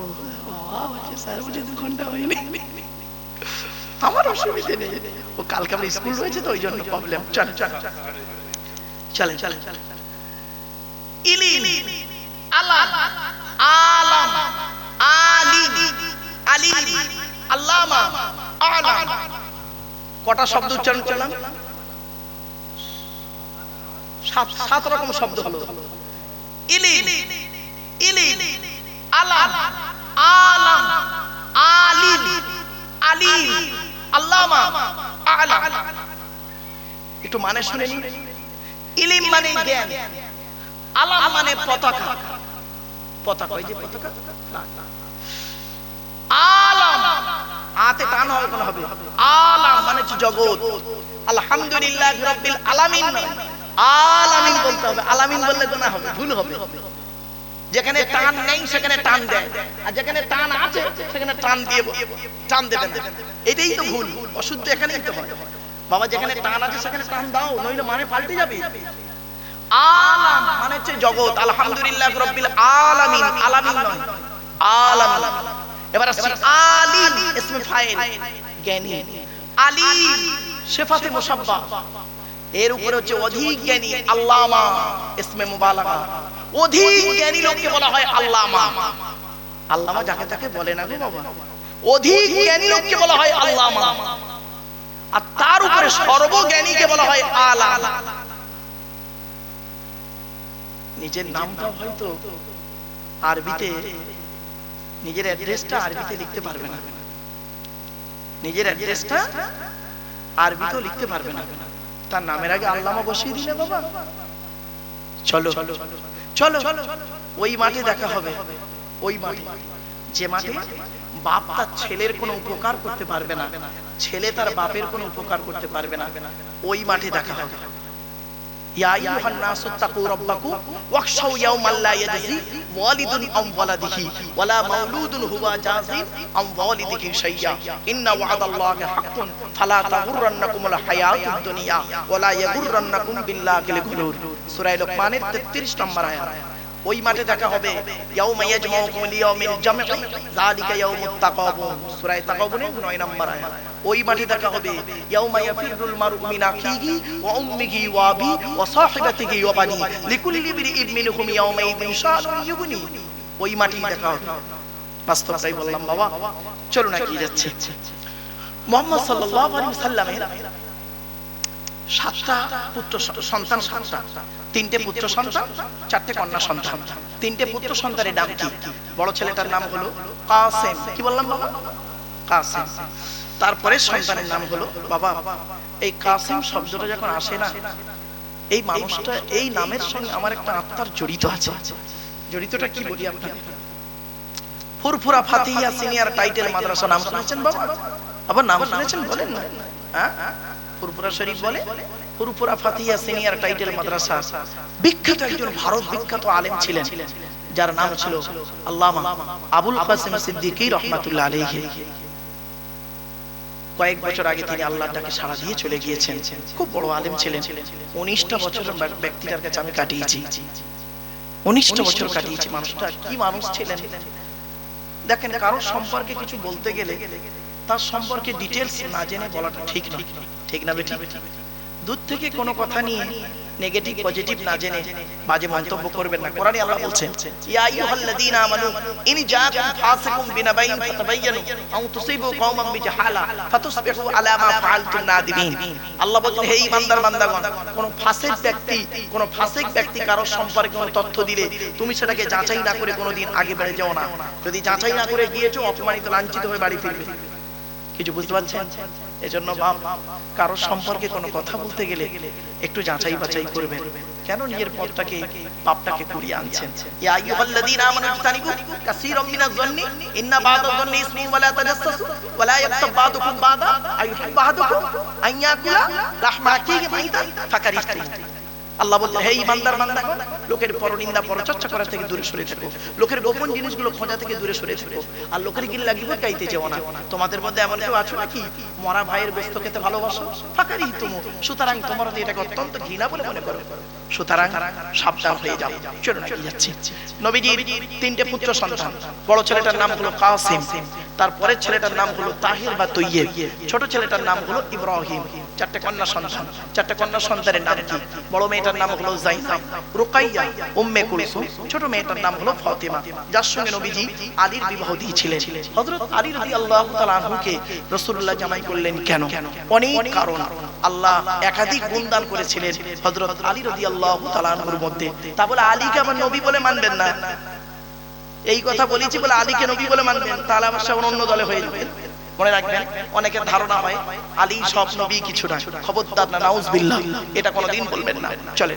স্যার বুঝে 2 ঘন্টা হয়নি। আমার অসুবিধে নেই, ও কালকে আমার স্কুল রয়েছে তো ওই জন্য প্রবলেম। চল চল চলে চলে। ইলিম, আলাম, আলাম, আলিম, আলিম, আল্লামা, আলাম। কটা শব্দ উচ্চারণ করলাম? 7 রকম শব্দ হলো। ইলিম, ইলিম, আলাম, আলাম, আলিম, আলিম, আল্লামা, আলাম। একটু মানে শুনে নিন। ইলিম মানে জ্ঞান, আলাম মানে পতাকা, পতাকা, ওই যে পতাকা। আলাম, আতে টান হবে, আলাম মানে জগৎ। আলহামদুলিল্লাহ রাব্বিল আলামিন, আলামিন বলতে হবে। আলামিন বললে গুনাহ হবে, ভুল হবে। যেখানে টান নেই সেখানে টান দেয়, আর যেখানে টান আছে সেখানে টান দিয়ে টান দেবে না। এটাই তো ভুল, অশুদ্ধ এখানেই তো হয়। বাবা যেখানে টান আছে সেখানে টান দাও, নইলে মানে পাল্টে যাবে। আলাম মানে হচ্ছে জগৎ। আলহামদুলিল্লাহ রাব্বিল আলামিন, আলামিন নয় আলামিন। এবার আসছে আলিম, ইসমে ফাইল, জ্ঞানী। আলিম সিফাতে মুশাব্বাহ, এর উপরে হচ্ছে অধিক জ্ঞানী। আল্লামা ইসমে মুবালাগা, অধিক জ্ঞানী লোককে বলা হয় আল্লামা। আল্লামা যাকে তাকে বলে না গো বাবা, অধিক জ্ঞানী লোককে বলা হয় আল্লামা। আর তার উপরে সর্বজ্ঞানীকে বলা হয় আলাম। নিজের নামটা হয়তো আরবিতে, নিজের অ্যাড্রেসটা আরবিতে লিখতে পারবে না, নিজের অ্যাড্রেসটা আরবিতেও লিখতে পারবে না, তার নামের আগে আল্লামা বসিয়ে দিলে বাবা। চলো চলো ওই মাঠে দেখা হবে, ওই মাঠে যে মাঠে বাপ তার ছেলের কোনো উপকার করতে পারবে না, ছেলে তার বাপের কোনো উপকার করতে পারবে না, ওই মাঠে দেখা হবে। ইয়া আইয়ুহান নাসু তাকু রাব্বাকুম ওয়াখশাউ ইয়াওমান লা ইয়াজজি ওয়ালিদুন আম ওয়ালাদিহি ওয়ালা মাওলুদুন হুয়া জাযিন আম ওয়ালিদিহি শাইয়্যা ইন্না ওয়া'দাল্লাহি হাক্কুন ফালা তাগুররান্নাকুমুল হায়াতুদ দুনিয়া ওয়ালা ইয়াগুররান্নাকুম বিল্লাহিল গুরুর। সূরা লোকমানের 33 নম্বর আয়াত। ওই মাঠে দেখা হবে ইয়াউমা ইয়াজমাউকুম লিয়াউমিল জামঈ যালিকা ইয়াউমুত তাকাবুন, সূরা তাকাবুনের 9 নম্বর আয়াত। ওই মাঠে দেখা হবে ইয়াউমা ইয়াফিরুল মারউ মিন আখিহি ওয়া উম্মিহি ওয়া আবি ওয়া সাহিবাতিহি ওয়া বানি লিকুল্লি ইমরিইন মিনহুম ইয়াউমা ইযিন শানুন ইউগনি। ওই মাঠেই দেখা হবে। বাস্তবটাই বললাম বাবা। চলো না কি যাচ্ছে। মুহাম্মদ সাল্লাল্লাহু আলাইহি ওয়াসাল্লামের 7টা পুত্র সন্তান, 7টা, 3টে পুত্র সন্তান, 4টে কন্যা সন্তান। 3টে পুত্র সন্তানের নাম কি? বড় ছেলেটার নাম হলো কাসেম। কি বললাম বাবা? কাসেম। তারপরে সন্তানের নাম হলো বাবা, এই কাসেম শব্দটা যখন আসে না, এই মানুষটা, এই নামের সঙ্গে আমার একটা আত্মার জড়িত আছে। জড়িতটা কি বলি আপনাকে? ফুরফুরা ফাতিহা সিনিয়র টাইটেল মাদ্রাসা নাম শুনেছেন বাবা? আবার নাম শুনেছেন বলেন না? হ্যাঁ, ফুরফুরা শরীফ বলে ফুরফুরা ফাতিহা সিনিয়র টাইটেল মাদ্রাসা। বিখ্যাত একজন ভারত বিখ্যাত আলেম ছিলেন, যার নাম ছিল আল্লামা আবুল কাসেম সিদ্দিকী রহমাতুল্লাহ আলাইহি। কয়েক বছর আগে তিনি আল্লাহর ডাকে সাড়া দিয়ে চলে গিয়েছেন। খুব বড় আলেম ছিলেন। 19টা বছরের ব্যক্তিটার কাছে আমি কাটিয়েছি, 19টা বছর কাটিয়েছি। মানুষটা কি মানুষ ছিলেন দেখেন, কারোর সম্পর্কে কিছু বলতে গেলে তার সম্পর্কে ডিটেলস না জেনে বলাটা ঠিক না, ঠিক না বেটি? দূর থেকে কোনো কথা নিয়ে নেগেটিভ পজিটিভ না জেনে বাজে মন্তব্য করবেন না। কোরআনে আল্লাহ বলছেন, ইয়া আইয়ুহাল্লাযীনা আমানু ইন জাআকুম ফাসিকুম বিনাবাইন ফাতাবায়ানু আও তুসিবু কওমান বিজাহালা ফাতুসবিহু আলা মা ফাআলতুম নাদিমিন। আল্লাহ বলেন, হে ইমানদার বান্দাগণ, কোন ফাসিক ব্যক্তি কারোর সম্পর্কে কোনো তথ্য দিলে তুমি সেটাকে যাচাই না করে কোনোদিন আগে বেড়ে যাও না। যদি যাচাই না করে গিয়েছো, অপমানিত লাঞ্ছিত হয়ে বাড়ি ফিরবে। কিছু বুঝতে পারছেন? এজন্য বাপ, কারোর সম্পর্কে কোনো কথা বলতে গেলে একটু যাচাই বাছাই করবেন। কেন নিজের পথটাকে, পাপটাকে কুড়িয়ে আনছেন? ইয়া আইয়ুহাল্লাযীনা আমানু ইজতানিবু কাসীরাম মিনাজ যন্নি ইন্না বা'দাজ যন্নি ইসমুন ওয়া লা তাজাসসাসু ওয়া লা ইয়াগতাব বা'দুকুম বা'দা আইয়ুহিব্বু আহাদুকুম আন ইয়াকুলা লাহমা আখিহি মাইতান ফাকারিহতুম। আল্লাহ বললেন, হে ইমানদার বান্দাগণ, লোকের পরনিন্দা পরচর্চা করা থেকে দূরে সরে থাকো, লোকের গোপন জিনিসগুলো খোঁজা থেকে দূরে সরে থাকো, আর লোকের গিল লাগিব গাইতে যেও না। তোমাদের মধ্যে এমন কেউ আছো নাকি মরা ভাইয়ের গোশত খেতে ভালোবাসো? ফাকারি তুমু, সুতরাং তোমরা এটাকে অত্যন্ত ঘৃণা বলে মনে করো, সুতরাং সাবধান হয়ে যাও। চলো না যাচ্ছি। নবীজির 3টে পুত্র সন্তান। বড় ছেলেটার নাম হলো কাসিম, তারপরের ছেলেটার নাম হলো তাহির বা তৈয়ব, ছোট ছেলেটার নাম হলো ইব্রাহিম। 4টে কন্যা সন্তান। 4টে কন্যা সন্তানের নাম কি? বড় মেয়েটার নাম হলো যায়নাব, রুকাইয়া, উম্মে কুলসুম। ছোট মেয়েটার নাম হলো ফাতিমা, যার সঙ্গে নবীজি আলীর বিবাহ দিয়েছিলেন। হযরত আলী রাদিয়াল্লাহু তাআলা আনহুকে রাসূলুল্লাহ জামাই করলেন কেন? অনেক কারণ। আল্লাহ একাধিক গুণদান করেছিলেন হযরত আলী রাদিয়াল্লাহু তাআলা আনহুর মধ্যে। তা বলে আলীকে আবার নবী বলে মানবেন না? এই কথা বলেছি বলে আলীকে নবী বলে মানবেন, তাহলে আবার সে অন্য দলে হয়ে যাবেন। মনে রাখবেন, অনেকের ধারণা হয় আলী সব নবী কিছু না। খবরদার না, নাউজুবিল্লাহ, এটা কোনোদিন বলবেন না। চলে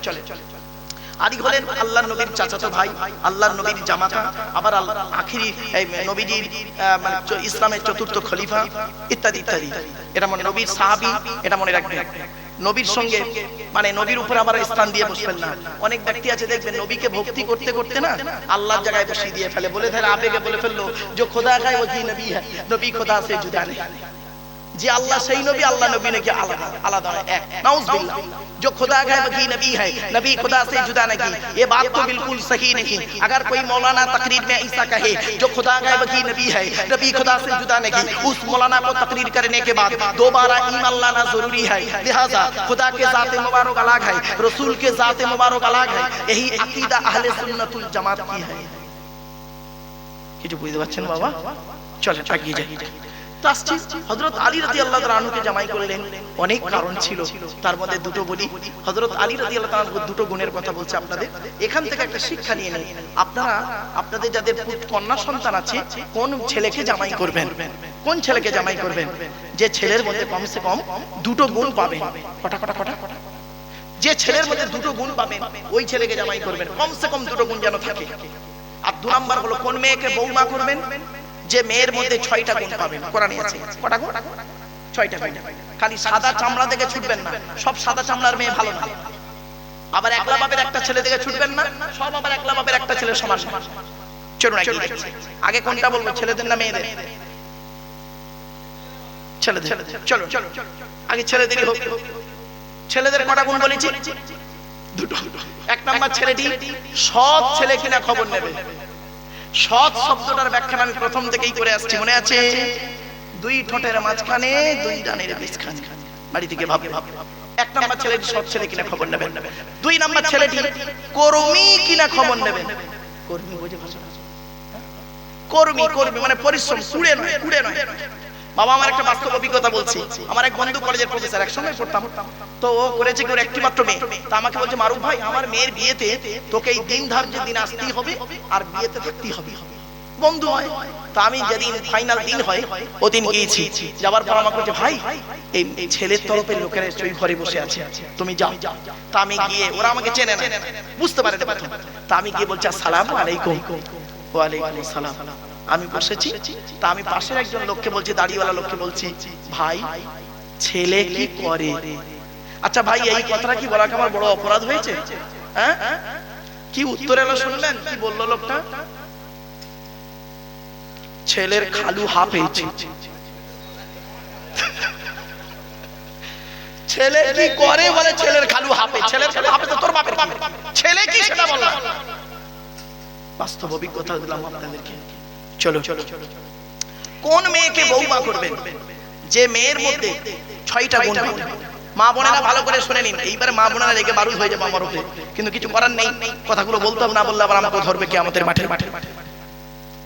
আলী হলেন আল্লাহর নবীর চাচাতো ভাই, আল্লাহর নবীর জামাতা, আবার আখিরি নবীজির ইসলামের 4র্থ খলিফা, ইত্যাদি ইত্যাদি। এটা মনে নবীর সাহাবী, এটা মনে রাখবেন। নবীর সঙ্গে মানে নবীর উপর আবার স্থান দিয়ে বসবেন না। অনেক ব্যক্তি আছে দেখবেন নবীকে ভক্তি করতে করতে না আল্লাহর জায়গায় বসিয়ে দিয়ে ফেলে, বলে ফেলে আবেগে বলে ফেললো যে খোদা গায়ে ওহি নবী হ্যাঁ, নবী খোদা সে জুদা নেই। যে আল্লাহ সেই নবী, আল্লাহ নবী নাকি আলাদা আলাদা এক, नाउज़ुबिल्लाह। जो खुदा है वही नबी है, नबी खुदा से जुदा नहीं, ये बात तो बिल्कुल सही नहीं। अगर कोई मौलाना तकरीर में ऐसा कहे जो खुदा है वही नबी है, नबी खुदा से जुदा नहीं, उस मौलाना को तकरीर करने के बाद दोबारा ईमान लाना जरूरी है। लिहाजा खुदा के ज़ात मुबारक अलग है, रसूल के ज़ात मुबारक अलग है। यही अकीदा अहले सुन्नतुल जमात की है। কিছু বুঝতে পারছেন বাবা? চলেন এগিয়ে যাই। হযরত আলী রাদিয়াল্লাহু তাআলা আনহুকে জামাই করলেন, অনেক কারণ ছিল, তার মধ্যে দুটো বলি। হযরত আলী রাদিয়াল্লাহু তাআলা আনহু দুটো গুণের কথা বলছে আপনাদের, এখান থেকে একটা শিক্ষা নিয়ে নিন। আপনারা আপনাদের যাদের কন্যা সন্তান আছে, কোন ছেলেকে জামাই করবেন, কোন ছেলেকে জামাই করবেন? যে ছেলের মধ্যে কমসে কম দুটো গুণ পাবেন। কটা কটা কটা? যে ছেলের মধ্যে দুটো গুণ পাবেন ওই ছেলেকে জামাই করবেন, কমসে কম দুটো গুণ যেন থাকে। আর দু নাম্বার হলো কোন মেয়েকে বৌমা করবেন? যে মেয়ের মধ্যে 6টা গুণ পাবেন। কোরআনে আছে কটা গুণ? 6টা গুণ। খালি সাদা চামড়া দেখে ছুটবেন না, সব সাদা চামড়ার মেয়ে ভালো না। আবার একলা বাপের একটা ছেলে দেখে ছুটবেন না, সব আবার একলা বাপের একটা ছেলের সমান না। চলুন আগে কোনটা বলবো, ছেলেদের না মেয়েদের? ছেলেদের। চলো আগে ছেলেদেরই হোক। ছেলেদের কটা গুণ বলেছি? দুটো। এক নাম্বার ছেলেটি সৎ ছেলে কিনা খবর নেবে। সৎ শব্দটার ব্যাখ্যা আমি প্রথম থেকেই করে আসছি, মনে আছে? দুই ঠোঁটের মাঝখানে দুই ডানের মাঝখানে। বাড়ি থেকে ভাব। এক নাম্বার ছেলেটি সৎ ছেলে কিনা খবর নেবেন। দুই নাম্বার ছেলেটি কর্মী কিনা খবর নেবেন। কর্মী বুঝে ভাষা? কর্মী কর্মী মানে পরিশ্রম, কুড়ে নয়, কুড়ে নয়। বাবা আমার একটা বাস্তব অভিজ্ঞতা বলছি। আমার এক বন্ধু কলেজের প্রফেসর, একসঙ্গে পড়তাম, তো ও করেছে কি ওর একটি মাত্র মেয়ে, তা আমাকে বলছে মারুফ ভাই আমার মেয়ের বিয়েতে তোকে এই দিন ধার্য দিন আসতেই হবে আর বিয়েতে থাকতেই হবে। বন্ধু হয়, তা আমি যেদিন ফাইনাল দিন হয় ওদিন গিয়েছি। যাবার পর আমাকে বলছে ভাই এই ছেলের তরফের লোকেরা ওই ঘরে বসে আছে, তুমি যাও। তা আমি গিয়ে, ওরা আমাকে চেনে না, বুঝতে পারে না, তা আমি গিয়ে বলছি আসসালামু আলাইকুম। ওয়া আলাইকুম আসসালাম। আমি বসেছি, তা আমি পাশের একজন লোককে বলছি, দাড়িওয়ালা লোককে বলছি ভাই ছেলে কি করে? আচ্ছা ভাই এই কথাটা কি বলা আমার বড় অপরাধ হয়েছে? হ্যাঁ, কি উত্তর এলো শুনলেন? কি বললো লোকটা? ছেলের খালু হাফ হয়েছে। ছেলে কি করে বলে ছেলের খালু হাফে। ছেলের খালু হাফে তো তোর বাপের ছেলে কি সেটা বললাম। বাস্তব অভিজ্ঞতা দিলাম আপনাদেরকে। চলো কোন মেয়েকে বৌমা করবেন? যে মেয়ের মধ্যে 6টা গুণ পাবেন। মা বোনেরা ভালো করে শুনে নিন, এইবারে মা বোনেরা রেগে বারুদ হয়ে যাবে আমার উপরে, কিন্তু কিছু করার নেই, কথাগুলো বলতে হবে, না বললে আবার আমাকে ধরবে কিয়ামতের মাঠে।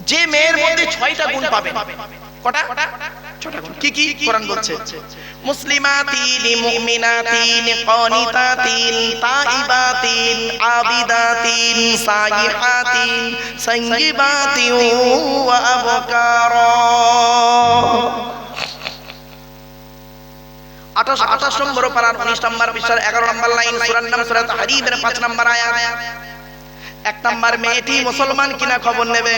যে মেয়ের মধ্যে 6টা গুণ পাবেন। কটা? 6টা গুণ। কি কি কোরআন বলছে? মুসলিমাতিন মুমিনাতিন কানিতাতিন তাইবাতিন আবিদাতিন সাইহাতিন সাইয়িবাতিন ওয়া আবকারা। 28 নম্বর পারার 19 নম্বর পৃষ্ঠার 11 নম্বর লাইন, সূরার নাম সূরা তাহরীমের 5 নম্বর আয়াত। এক নম্বর মেয়েটি মুসলমান কিনা খবর নেবে।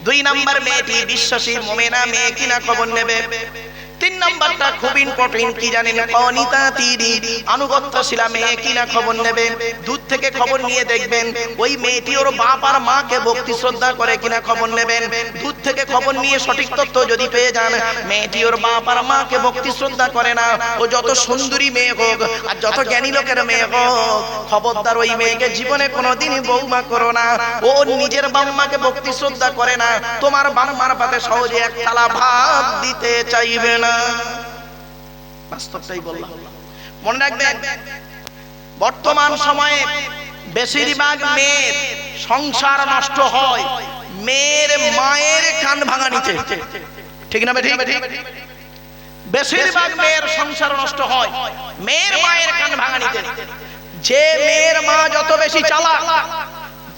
দুই নম্বর মেয়েটি বিশ্বাসী মুমিনা মেয়ে কিনা খবর নেবে। তিন নম্বরটা খুব ইম্পর্টেন্ট, কি জানেন? কানিতাতিন আনুগত্যশীলা মেয়ে কিনা খবর নেবে। দূর থেকে খবর নিয়ে দেখবেন ওই মেয়েটি ওর বাপ আর মাকে ভক্তি শ্রদ্ধা করে কিনা খবর নেবেন। দূর থেকে খবর নিয়ে সঠিক তথ্য যদি পেয়ে যান মেয়েটি ওর বাপ আর মাকে ভক্তি শ্রদ্ধা করে না, ও যত সুন্দরী মেয়ে হোক আর যত জ্ঞানী লোকের মেয়ে হোক, খবরদার ওই মেয়েকে জীবনে কোনোদিনই বৌমা করো না। ও নিজের বাম্মাকে ভক্তি শ্রদ্ধা করে না, তোমার বাম্মার পাতে সহজে এক থালা ভাত দিতে চাইবে না। বাস্তবটাই বললাম, মনে রাখবেন। বর্তমান সময়ে বেশিরভাগ মেয়ের সংসার নষ্ট হয় মেয়ের মায়ের কান ভাঙানিতে, ঠিক না? ঠিক। বেশিরভাগ মেয়ের সংসার নষ্ট হয় মেয়ের মায়ের কান ভাঙানিতে। যে মেয়ের মা যত বেশি চালাক,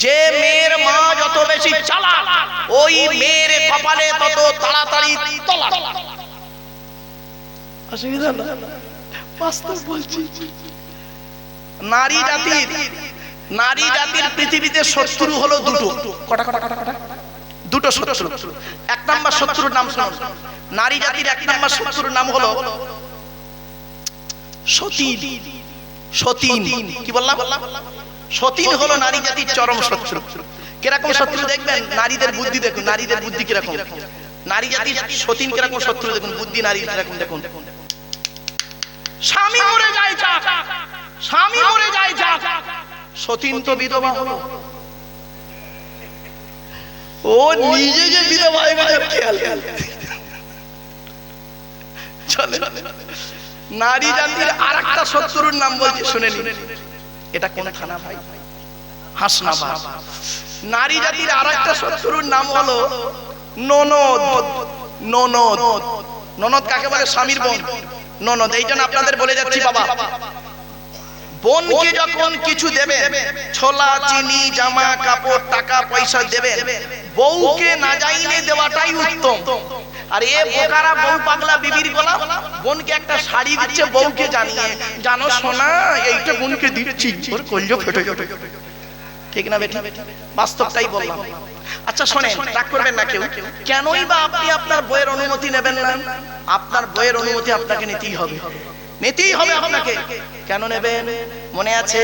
যে মেয়ের মা যত বেশি চালাক, ওই মেয়ের কপালে তত তাড়াতাড়ি তলাক। অসুবিধা না, বাস্তব বলছি। নারী জাতির পৃথিবীতে শত্রু হলো দুটো। কটা? দুটো শত্রু। এক নম্বর শত্রুর নাম শুনুন। নারী জাতির এক নম্বর শত্রুর নাম হলো সতীন। সতীন কি বললাম? সতীন হলো নারী জাতির চরম শত্রু। কিরকম শত্রু দেখবেন, নারীদের বুদ্ধি দেখুন, নারীদের বুদ্ধি কিরকম। নারী জাতির সতীন কিরকম শত্রু দেখুন, বুদ্ধি নারীর কিরকম দেখুন। স্বামী মরে যায় যাক, স্বামী মরে যায় যাক, সতীন তো বিধবা হলো, ও নিজে যে বিধবা হয়ে গেছে খেয়াল চলে। নারী জাতির আর একটা শত্রুর নাম বলছি, শুনে নিন। এটা কোন থানা ভাই? হাসনাবাদ। নারী জাতির আর একটা শত্রুর নাম হলো ননদ। ননদ, ননদ কাকে বলে? স্বামীর বোন ননদ। এইটা আপনাদের বলে যাচ্ছি বাবা, বোনকে যখন কিছু দেবে, ছোলা চিনি জামা কাপড় টাকা পয়সা দেবেন, বউকে না যাইনে দেওয়াটাই উত্তম। আর এ বোকারা বউ পাগলা বিবির গোলাম, বোনকে একটা শাড়ি দিচ্ছে বউকে জানিয়ে, জানো সোনা এইটা বোনকে দিচ্ছি, ওর কলজো ফেটে যাবে। ঠিক না বেটা? বাস্তবটাই বললাম। আচ্ছা শোনেন, রাগ করবেন না কেউ। কেনই বা আপনি আপনার বইয়ের অনুমতি নেবেন না? আপনার বইয়ের অনুমতি আপনাকে নিতেই হবে, নিতেই হবে আপনাকে। কেন নেবেন? মনে আছে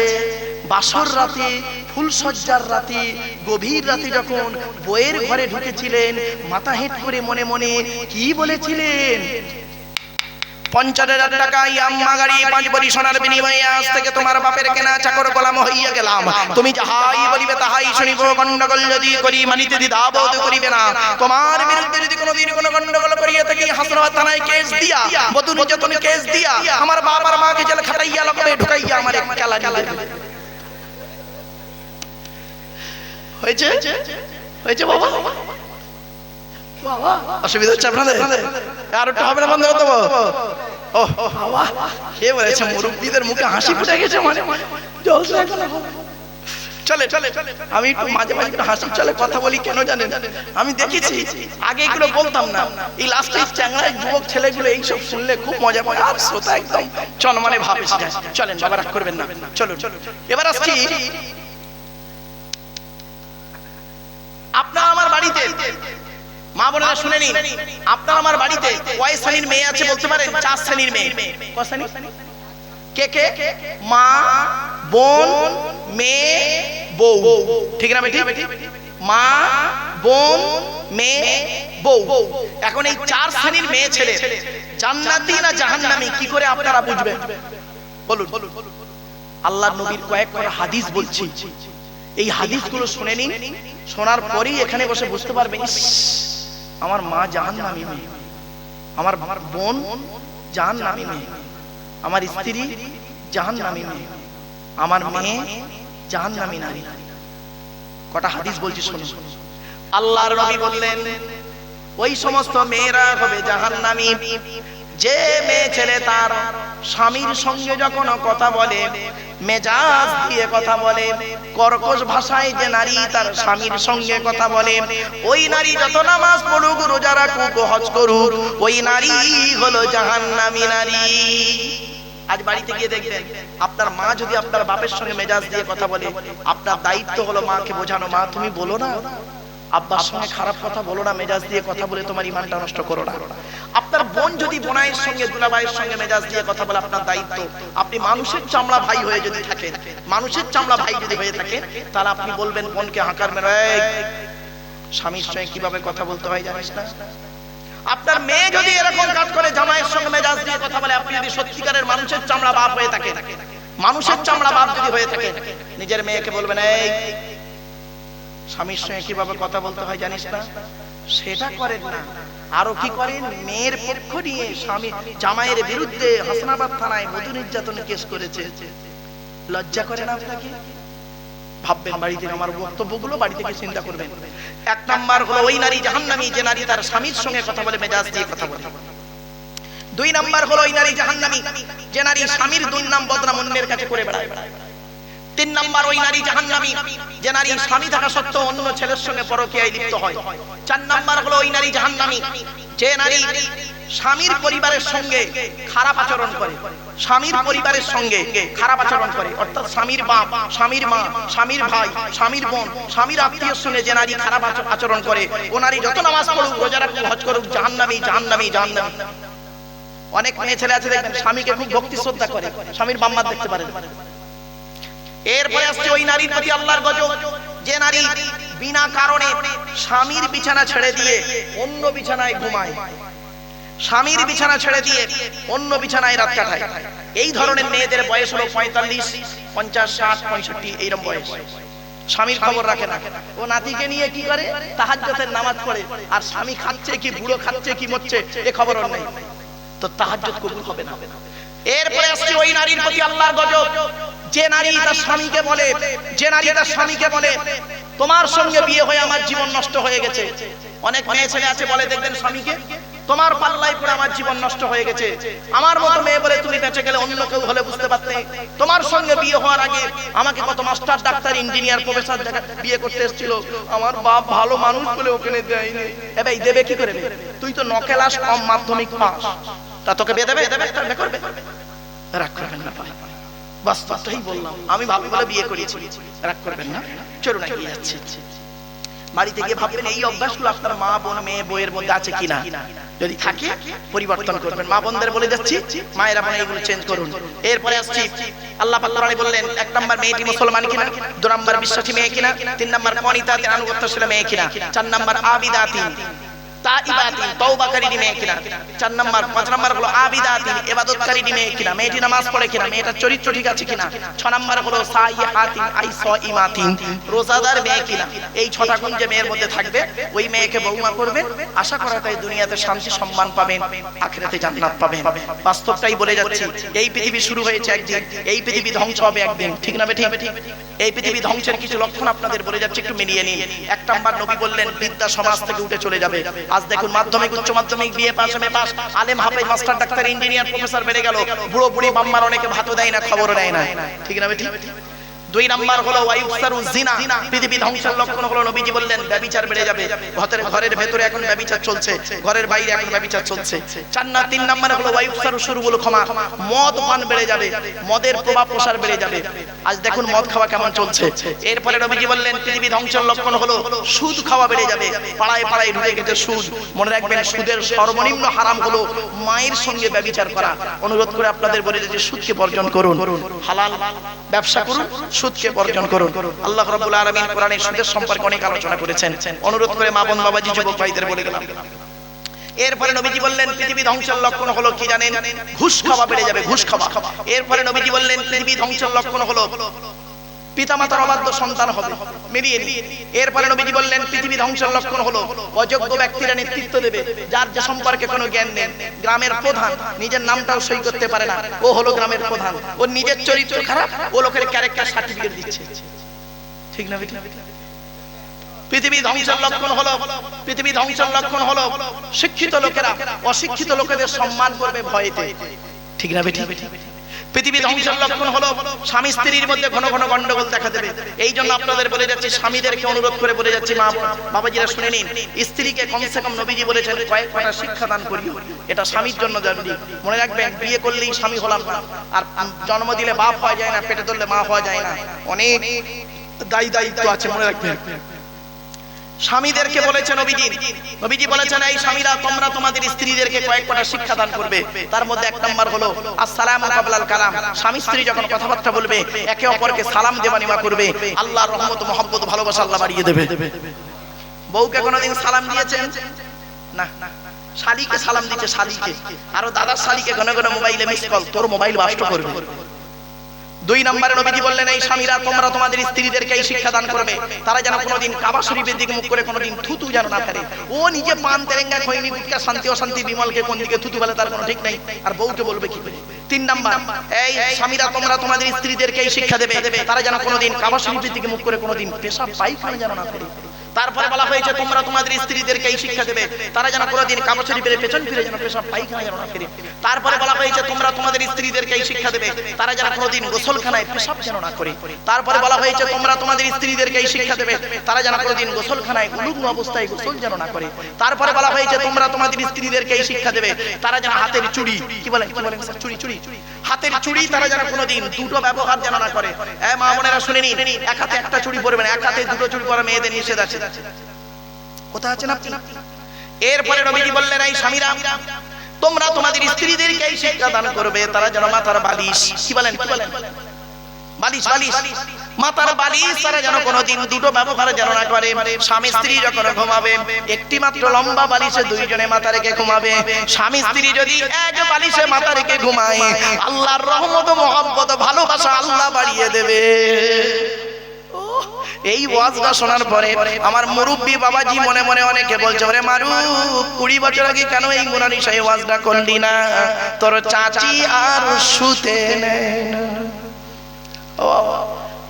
বাসর রাতে, ফুলসজ্জার রাতে, গভীর রাতে যখন বইয়ের ঘরে ঢুকেছিলেন, মাথা হেঁট করে মনে মনে কি বলেছিলেন? 50,000 টাকা ইয়াম্মা গাড়ি 5 ভরি সোনার বিনিময়ে আজ থেকে তোমার বাপের কেনা চাকর গোলাম হইয়া গেলাম। তুমি যাহাই বলিবে তাহাই শুনিব, গন্ডগোল যদি করি মানিতে দ্বিধাবোধ করিবে না। তোমার বিরুদ্ধে যদি কোনোদিন কোনো গন্ডগোল করিয়া থাকি, হাসনাবাদ থানায় কেস দিয়া, বধূ নির্যাতন কেস দিয়া, আমার বাপ আর মাকে জেল খাটাইয়া লকবে ঢুকাইয়া আমার খেলা দিবে। হয়েছে? হয়েছে বাবা? বাবা অসুবিধা হচ্ছে আপনাদের? আর একটু হবে না বন্ধ করতে? ও বাবা, কে বলেছে মুরব্বীদের মুখে হাসি ফুটে গেছে? মানে চলে চলে, আমি একটু মাঝে মাঝে একটু হাসি চলে কথা বলি। কেন জানেন? আমি দেখেছি আগে এগুলো বলতাম না, এই লাস্টে চ্যাংড়া যুবক ছেলেগুলো এইসব শুনলে খুব মজা পায়, আর শ্রোতা একদম চনমানে ভাব এসে যায়। চলেন বাবা, রাগ করবেন না, চলুন। এবার আসছি, আপনার আমার বাড়িতে মা বোনেরা শুনে নিন, আপনার আমার বাড়িতে কয় শ্রেণীর মেয়ে আছে বলতে পারেন? 4 শ্রেণীর মেয়ে। কয় শ্রেণী? কে কে? মা, বোন, মেয়ে, বউ। ঠিক না বেটি? মা, বোন, মেয়ে, বউ। এখন এই 4 শ্রেণীর মেয়ে ছেলে জান্নাতি না জাহান্নামী কি করে আপনারা বুঝবেন? বলুন। আল্লাহর নবীর কয়েক হাদিস বলছি, এই হাদিসগুলো শুনে নিন। শোনার পরেই এখানে বসে বুঝতে পারবেন, আমার মা জাহান্নামী মেয়ে, আমার বোন জাহান্নামী মেয়ে, আমার স্ত্রী জাহান্নামী মেয়ে, আমার মেয়ে জাহান্নামী নারী। কটা হাদিস বলছি শুনুন। আল্লাহর নবী বললেন, ওই সমস্ত মেয়েরা হবে জাহান্নামী যে মেয়ে ছেলে তার স্বামীর সঙ্গে যখন কথা বলে, মেজাজ দিয়ে কথা বলে, কর্কশ ভাষায় যে নারী তার স্বামীর সঙ্গে কথা বলে, ওই নারী যত নামাজ পড়ুক, রোজা রাখুক, হজ করুক, ওই নারী হলো জাহান্নামী নারী। আজ বাড়িতে গিয়ে দেখবেন, আপনার মা যদি আপনার বাপের সঙ্গে মেজাজ দিয়ে কথা বলে, আপনার দায়িত্ব হলো মাকে বোঝানো, মা তুমি বলো না, আব্বার সঙ্গে খারাপ কথা বলো না, মেজাজ দিয়ে কথা বলে তোমার ঈমানটা নষ্ট করো না। আপনার বোন যদি বোনাইয়ের সঙ্গে, দুলাভাইয়ের সঙ্গে মেজাজ দিয়ে কথা বলে, আপনার দায়িত্ব, আপনি মানুষের চামড়া ভাই হয়ে যদি থাকেন, মানুষের চামড়া ভাই যদি হয়ে থাকেন, তাহলে আপনি বলবেন বোনকে হাঁকার মেরে, স্বামীর সঙ্গে কিভাবে কথা বলতে হয় জানিস না? আপনার মেয়ে যদি এরকম কাজ করে, জামাইয়ের সঙ্গে মেজাজ দিয়ে কথা বলে, আপনি যদি সত্যিকারের মানুষের চামড়া বাপ হয়ে থাকেন, মানুষের চামড়া বাপ যদি হয়ে থাকেন, নিজের মেয়েকে বলবেন, এই স্বামীর সঙ্গে কিভাবে কথা বলতে হয় জানিস না? সেটা করেন না। আরো কি করেন? মেয়ের পক্ষ নিয়ে স্বামী জামাইয়ের বিরুদ্ধে হাসনাবাদ থানায় বধূ নির্যাতন কেস করেছে। লজ্জা করে না আপনাকে? ভাববেন, বাড়িতে আমার বক্তব্যগুলো বাড়ি থেকে চিন্তা করবেন। 1 নাম্বার হলো ওই নারী জাহান্নামী যে নারী তার স্বামীর সঙ্গে কথা বলে, মেজাজ দিয়ে কথা বলে। 2 নাম্বার হলো ওই নারী জাহান্নামী যে নারী স্বামীর দুর্নাম বদনাম অন্যের কাছে করে বেড়ায়। 3 নাম্বার ওই নারী জাহান্নামী যে নারী স্বামী থাকা সত্ত্বেও অন্য ছেলের সঙ্গে পরকীয়ায় লিপ্ত হয়। 4 নাম্বার হলো ওই নারী জাহান্নামী যে নারী স্বামীর পরিবারের সঙ্গে খারাপ আচরণ করে, স্বামীর পরিবারের সঙ্গে খারাপ আচরণ করে, অর্থাৎ স্বামীর বাপ, স্বামীর মা, স্বামীর ভাই, স্বামীর বোন, স্বামীর আত্মীয়ের সঙ্গে যে নারী খারাপ আচরণ করে, ও নারী যত নামাজ পড়ুক, রোজা রাখুক, হজ করুক, জাহান্নামী, জাহান্নামী, জাহান্নামী। অনেক মেয়ে ছেলে আছে দেখবেন স্বামীকে খুব ভক্তি শ্রদ্ধা করে, স্বামীর বাম্মার দেখতে পারেন। এরপরে আসছে ওই নারীর প্রতি আল্লাহর গজব, যে নারী বিনা কারণে স্বামীর বিছানা ছেড়ে দিয়ে অন্য বিছানায় ঘুমায়, স্বামীর বিছানা ছেড়ে দিয়ে অন্য বিছানায় রাত কাটায়। এই ধরনের মেয়েদের বয়স হলো 45, 50, 60, 65 এইরকম বয়স। স্বামীর খবর রাখে না, ও নাতিকে নিয়ে কি করে তাহাজ্জুদের নামাজ পড়ে, আর স্বামী খাচ্ছে কি বুড়ো খাচ্ছে কি মরছে এ খবর ওর নেই, তো তাহাজ্জুদ কবুল হবে না। এরপরে আসছে ওই নারীর প্রতি আল্লাহর গজব, যে নারী তার স্বামীকে বলে, যে নারী তার স্বামীকে বলে তোমার সঙ্গে বিয়ে হয়ে আমার জীবন নষ্ট হয়ে গেছে। অনেক মেয়ে ছেলে আছে বলে দেখবেন স্বামীকে, তোমার পাল্লায় পড়ে আমার জীবন নষ্ট হয়ে গেছে, আমার মতো মেয়ে বলে তুমি বেঁচে গেলে অন্য কেউ হলে বুঝতে পারতে, তোমার সঙ্গে বিয়ে হওয়ার আগে আমাকে কত মাস্টার ডাক্তার ইঞ্জিনিয়ার প্রফেসর বিয়ে করতে এসেছিল, আমার বাপ ভালো মানুষ বলে ওখানে দেয়নি। এ ভাই দেবে কি করে? তুই তো 9 ক্লাস কম মাধ্যমিক পাস, তা তোকে বিয়ে দেবে? দেবে করবে? রাগ করবেন না ভাই, বাস্তবটাই বললাম, আমি ভাবি বলে বিয়ে করেছি, রাগ করবেন না। চলুন এগিয়ে যাচ্ছি। বাড়িতে গিয়ে ভাববেন এই অভ্যাসগুলো আপনার মা বোন মেয়ে বইয়ের মধ্যে আছে কিনা, যদি থাকে পরিবর্তন করবেন। মা বোনদের বলে যাচ্ছি, মায়েরা বোন এইগুলো চেঞ্জ করুন। এরপরে আসছি, আল্লাহ পাক কোরআনে বললেন 1 নাম্বার মেয়েটি মুসলমান কিনা, 2 নাম্বার বিশ্বাসী মেয়ে কিনা, 3 নাম্বার কনিতাতে আনুগত্যশীল মেয়ে কিনা, 4 নাম্বার আবিদাতিন তাইবাতিন তওবাকারী মেয়ে কিনা, 4 নাম্বার 5 নাম্বার হলো আবিদাতিন ইবাদতকারী মেয়ে কিনা, মেয়েটি নামাজ পড়ে কিনা, মেয়েটার চরিত্র ঠিক আছে কিনা, 6 নাম্বার হলো সাইহাতিন আইসাইমাতিন রোজাদার মেয়ে কিনা। এই 6টা গুণ যে মেয়ের মধ্যে থাকবে ওই মেয়েকে বউমা করবেন, আশা করা যায় দুনিয়াতে শান্তি সম্মান পাবেন, আখিরাতে জান্নাত পাবেন। বাস্তবটাই বলে যাচ্ছি, এই পৃথিবী শুরু হয়েছে একদিন, এই পৃথিবী ধ্বংস হবে একদিন, ঠিক না বেঠিক? এই পৃথিবী ধ্বংসের কিছু লক্ষণ আপনাদের বলে যাচ্ছে, একটু মিলিয়ে নিন। 1 নাম্বার নবী বললেন বিদ্যা সমাজ থেকে উঠে চলে যাবে। আজ দেখুন মাধ্যমিক উচ্চ মাধ্যমিক বিএ পাস এমএ পাস আলেম হাফেজ মাস্টার ডাক্তার ইঞ্জিনিয়ার প্রফেসর বেড়ে গেল, বুড়ো বুড়ি বাম্মার অনেকে ভাতও দেয় না, খবরও দেয় না, ঠিক না বেঠিক? 2 নাম্বার হলো ওয়াইফসারু জিনা, পৃথিবী ধ্বংসের লক্ষণ হলো নবীজি বললেন ব্যভিচার বেড়ে যাবে। ঘরের ভেতরে এখন ব্যভিচার চলছে, ঘরের বাইরে এখন ব্যভিচার চলছে। 3 নাম্বার হলো ওয়াইফসারু শুরুগুলো ক্ষমা, মদ পান বেড়ে যাবে, মদের প্রভাব প্রসার বেড়ে যাবে। আজ দেখুন মদ খাওয়া কেমন চলছে। এরপরে নবীজি বললেন পৃথিবী ধ্বংসের লক্ষণ হলো সুদ খাওয়া বেড়ে যাবে, পাড়ায় পাড়ায় ঢুকে গেছে সুদ। মনে রাখবেন সুদের সর্বনিম্ন হারাম হলো মায়ের সঙ্গে ব্যভিচার করা। অনুরোধ করে আপনাদের বলে যে সুদকে বর্জন করুন, হালাল ব্যবসা করুন, সুদকে বর্জন করুন। আল্লাহ রাব্বুল আলামিন কোরআনে সুদের সম্পর্কে অনেক আলোচনা করেছেন। অনুরোধ করে মা বোন বাবাজি যুবক ভাইদের বলে গেলাম। এরপরে নবীজি বললেন পৃথিবী ধ্বংসের লক্ষণ হলো কি জানেন? ঘুষ খাওয়া বেড়ে যাবে, ঘুষ খাওয়া। এরপরে নবীজি বললেন পৃথিবী ধ্বংসের লক্ষণ হলো পিতামাতার অবাধ্য সন্তান হবে, মিলিয়ে নিন। এরপরে নবীজি বললেন পৃথিবী ধ্বংসের লক্ষণ হলো অযোগ্য ব্যক্তিরা নেতৃত্ব দেবে, যার যে সম্পর্কে কোনো জ্ঞান নেই। গ্রামের প্রধান নিজের নামটাও সই করতে পারে না, ও হলো গ্রামের প্রধান, ওর নিজের চরিত্র খারাপ, ও লোকের ক্যারেক্টার সার্টিফিকেট দিচ্ছে, ঠিক না বেঠিক? পৃথিবী ধ্বংসের লক্ষণ হলো, পৃথিবী ধ্বংসের লক্ষণ হলো শিক্ষিত লোকেরা অশিক্ষিত লোকেদের সম্মান করবে ভয়েতে, ঠিক না বেঠিক? পৃথিবী ধ্বংসের লক্ষণ হলো স্বামী স্ত্রীর মধ্যে ঘন ঘন গন্ডগোল দেখা দেবে। এই জন্য আপনাদের বলে যাচ্ছি, স্বামীদেরকে অনুরোধ করে বলে যাচ্ছি, মা বাবাজিরা শুনে নিন, স্ত্রীকে কমসে কম নবীজি বলেছেন কয়েকটা শিক্ষা দান করিও, এটা স্বামীর জন্য জরুরি। মনে রাখবেন বিয়ে করলেই স্বামী হলাম না, আর জন্ম দিলে বাপ হওয়া যায় না, পেটে ধরলে মা হওয়া যায় না, অনেক দায়িত্ব আছে, মনে রাখবেন। স্বামীদেরকে বলেছেন নবীজি বলেছেন এই স্বামীরা তোমরা তোমাদের স্ত্রীদেরকে কয়েকটা শিক্ষা দান করবে। তার মধ্যে 1 নাম্বার হলো আসসালামু কাবলাল কালাম, স্বামী স্ত্রী যখন কথাবার্তা বলবে একে অপরকে সালাম দেওয়া নেওয়া করবে, আল্লাহর রহমত মহব্বত ভালোবাসা আল্লাহ বাড়িয়ে দেবে। বউকে কোনোদিন সালাম দিয়েছেন? না। শালীকে সালাম দিচ্ছে, শালীকে, আরো দাদার শালীকে ঘন ঘন মোবাইলে মিস কল, তোর মোবাইল নষ্ট করবে। 2 নম্বরে নবীজি বললেন এই স্বামীরা তোমরা তোমাদের স্ত্রীদেরকে এই শিক্ষা দান করবে, তারা যেন কোনোদিন কাবা শরীফের দিকে মুখ করে কোনোদিন থুতু যেন না ফেলে। ও নিজে পান তেরেঙ্গা খৈনি গুটকা শান্তি অশান্তি বিমলকে কোন দিকে থুতু বলে তার কোনো ঠিক নাই, আর বউকে বলবে কি করে? 3 নাম্বার, এই স্বামীরা তোমরা তোমাদের স্ত্রীদেরকে এই শিক্ষা দেবে, তারা যেন কোনোদিন কাবা শরীফের দিকে মুখ করে কোনোদিন পেশাব পায়খানা যেন না করে। তারপরে বলা হয়েছে তোমরা তোমাদের স্ত্রীদেরকে এই শিক্ষা দেবে, তারা যেন কোনোদিন কাবা শরীফের পেছন ফিরে যেন পেশাব পায়খানা যেন না করে। তারপরে বলা হয়েছে তোমরা তোমাদের স্ত্রীদেরকে এই শিক্ষা দেবে, তারা যেন কোনোদিন গোসলখানায় পেশাব যেন না করে। তারপরে বলা হয়েছে তোমরা তোমাদের স্ত্রীদেরকে এই শিক্ষা দেবে, তারা যেন কোনোদিন গোসলখানায় উলুগ্ন অবস্থায় গোসল যেন না করে। তারপরে বলা হয়েছে তোমরা তোমাদের স্ত্রীদেরকে এই শিক্ষা দেবে, তারা যেন হাতের চুড়ি, কি বলেন স্যার, চুড়ি হাতের চুড়ি তারা যেন কোনোদিন দুটো ব্যবহার যেন না করে। মা বোনেরা শুনে নিন, এক হাতে একটা চুড়ি পরবেন, এক হাতে দুটো চুড়ি পরা মেয়েদের নিষেধ আছে। কোথায় আছেন আপনি? এরপরে নবীজি বললেন এই স্বামীরা তোমরা তোমাদের স্ত্রীদেরকে এই শিক্ষা দান করবে তারা যেন মাথার বালিশ, কি বলেন বালিশ বালিশ, মাথার বালিশ তারা যেন কোনোদিন দুটো ব্যবহার যেন না করে। স্বামী স্ত্রী যখন ঘুমাবে একটি মাত্র লম্বা বালিশে দুইজনে মাথা রেখে ঘুমাবে। স্বামী স্ত্রী যদি এক বালিশে মাথা রেখে ঘুমায়, আল্লাহর রহমত মহব্বত ভালোবাসা আল্লাহ বাড়িয়ে দেবে। এই ওয়াজটা শোনার পরে আমার মুরব্বী বাবাজি মনে মনে অনেকে বলছে, ওরে মারু 20 বছর আগে কেন এই নুরানি সেই ওয়াজটা করলি না? তোর চাচি আর শুতে নেয় না। ও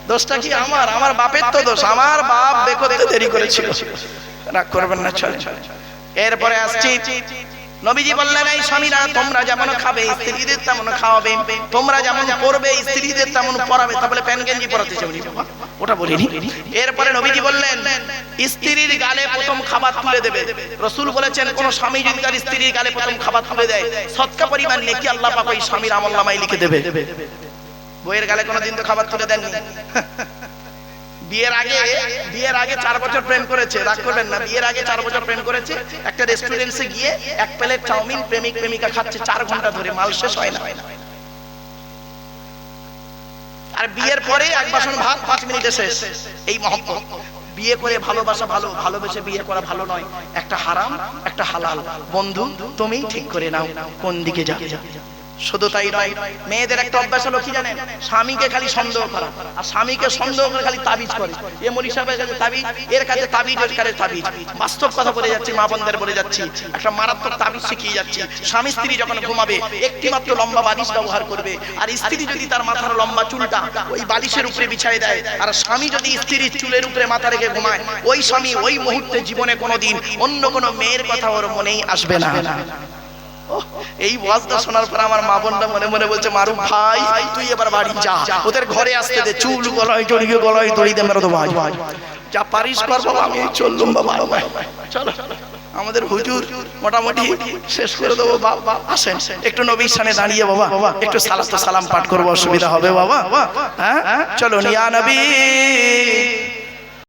দোষটা কি আমার? আমার বাপের তো দোষ, আমার বাপ বেকতে দেরি করেছিল। রাগ করবেন না, চলে। এরপরে আসছি, নবীজি বললেন, এই স্বামীরা তোমরা যেমন খাবে স্ত্রীদের তেমন খাওয়াবে, তোমরা যেমন পরবে স্ত্রীদের তেমন পরাবে। তাহলে প্যান্ট গেঞ্জি পরাতে চাই বাবা, ওটা বলিনি। এরপরে নবীজি বললেন, স্ত্রীর গালে প্রথম খাবার তুলে দেবে। রাসূল বলেছেন, কোন স্বামী যদি তার স্ত্রীর গালে প্রথম খাবার তুলে দেয়, সদকা পরিমাণ নেকি আল্লাহ পাক ওই স্বামীর আমলনামায় লিখে দেবে। বইয়ের গালে কোনোদিন তো খাবার তুলে দেননি। বিয়ের আগে 4 বছর প্রেম করেছে, রাগ করবেন না, বিয়ের আগে 4 বছর প্রেম করেছে। একটা রেস্টুরেন্টে গিয়ে এক প্লেট চাউমিন প্রেমিক প্রেমিকা খাচ্ছে 4 ঘন্টা ধরে, মাল শেষ হয় না। আর বিয়ের পরে এক বাসন ভাত 5 মিনিটে শেষ। এই মহব্বত। বিয়ে করে ভালোবাসা ভালো, ভালোবেসে বিয়ে করা ভালো নয়। একটা হারাম একটা হালাল। বন্ধু তুমিই ঠিক করে নাও কোন দিকে যাবে। শুধু তাই নয়, মেয়েদের একটা অভ্যাস হলো কি জানেন? স্বামীকে খালি সন্দেহ করা, আর স্বামীকে সন্দেহ করে খালি তাবিজ করে। এ মলি সাহেবের কাছে তাবিজ, এর কাছে তাবিজ, এর কাছে তাবিজ। বাস্তব কথা বলে যাচ্ছি, মা বোনদের বলে যাচ্ছি, একটা মারাত্মক তাবিজ শিখিয়ে যাচ্ছি। স্বামী স্ত্রী যখন ঘুমাবে একটি মাত্র লম্বা বালিশ ব্যবহার করবে, আর স্ত্রী যদি তার মাথার লম্বা চুলটা ওই বালিশের উপরে বিছায় দেয়, আর স্বামী যদি স্ত্রীর চুলের উপরে মাথা রেখে ঘুমায়, ওই স্বামী ওই মুহূর্তে জীবনে কোনোদিন অন্য কোনো মেয়ের কথা ওর মনেই আসবে না। এই ওয়াজটা শোনার পর আমার মা বোনরা মনে মনে বলছে, মারু ভাই তুই এবার বাড়ি যা, ওদের ঘরে আসতে দে, চুল গলায় জড়িয়ে গলায় দড়ি দে, মেরে তো ভাই যা পারিস কর বাবা, আমি চললুম বাবা। চলো, আমাদের হুজুর মোটামুটি শেষ করে দেবো। বাবা আসেন একটু নবীর সামনে দাঁড়িয়ে বাবা একটু সালাত সালাম পাঠ করবো, অসুবিধা হবে বাবা? হ্যাঁ চলো, ইয়া নবী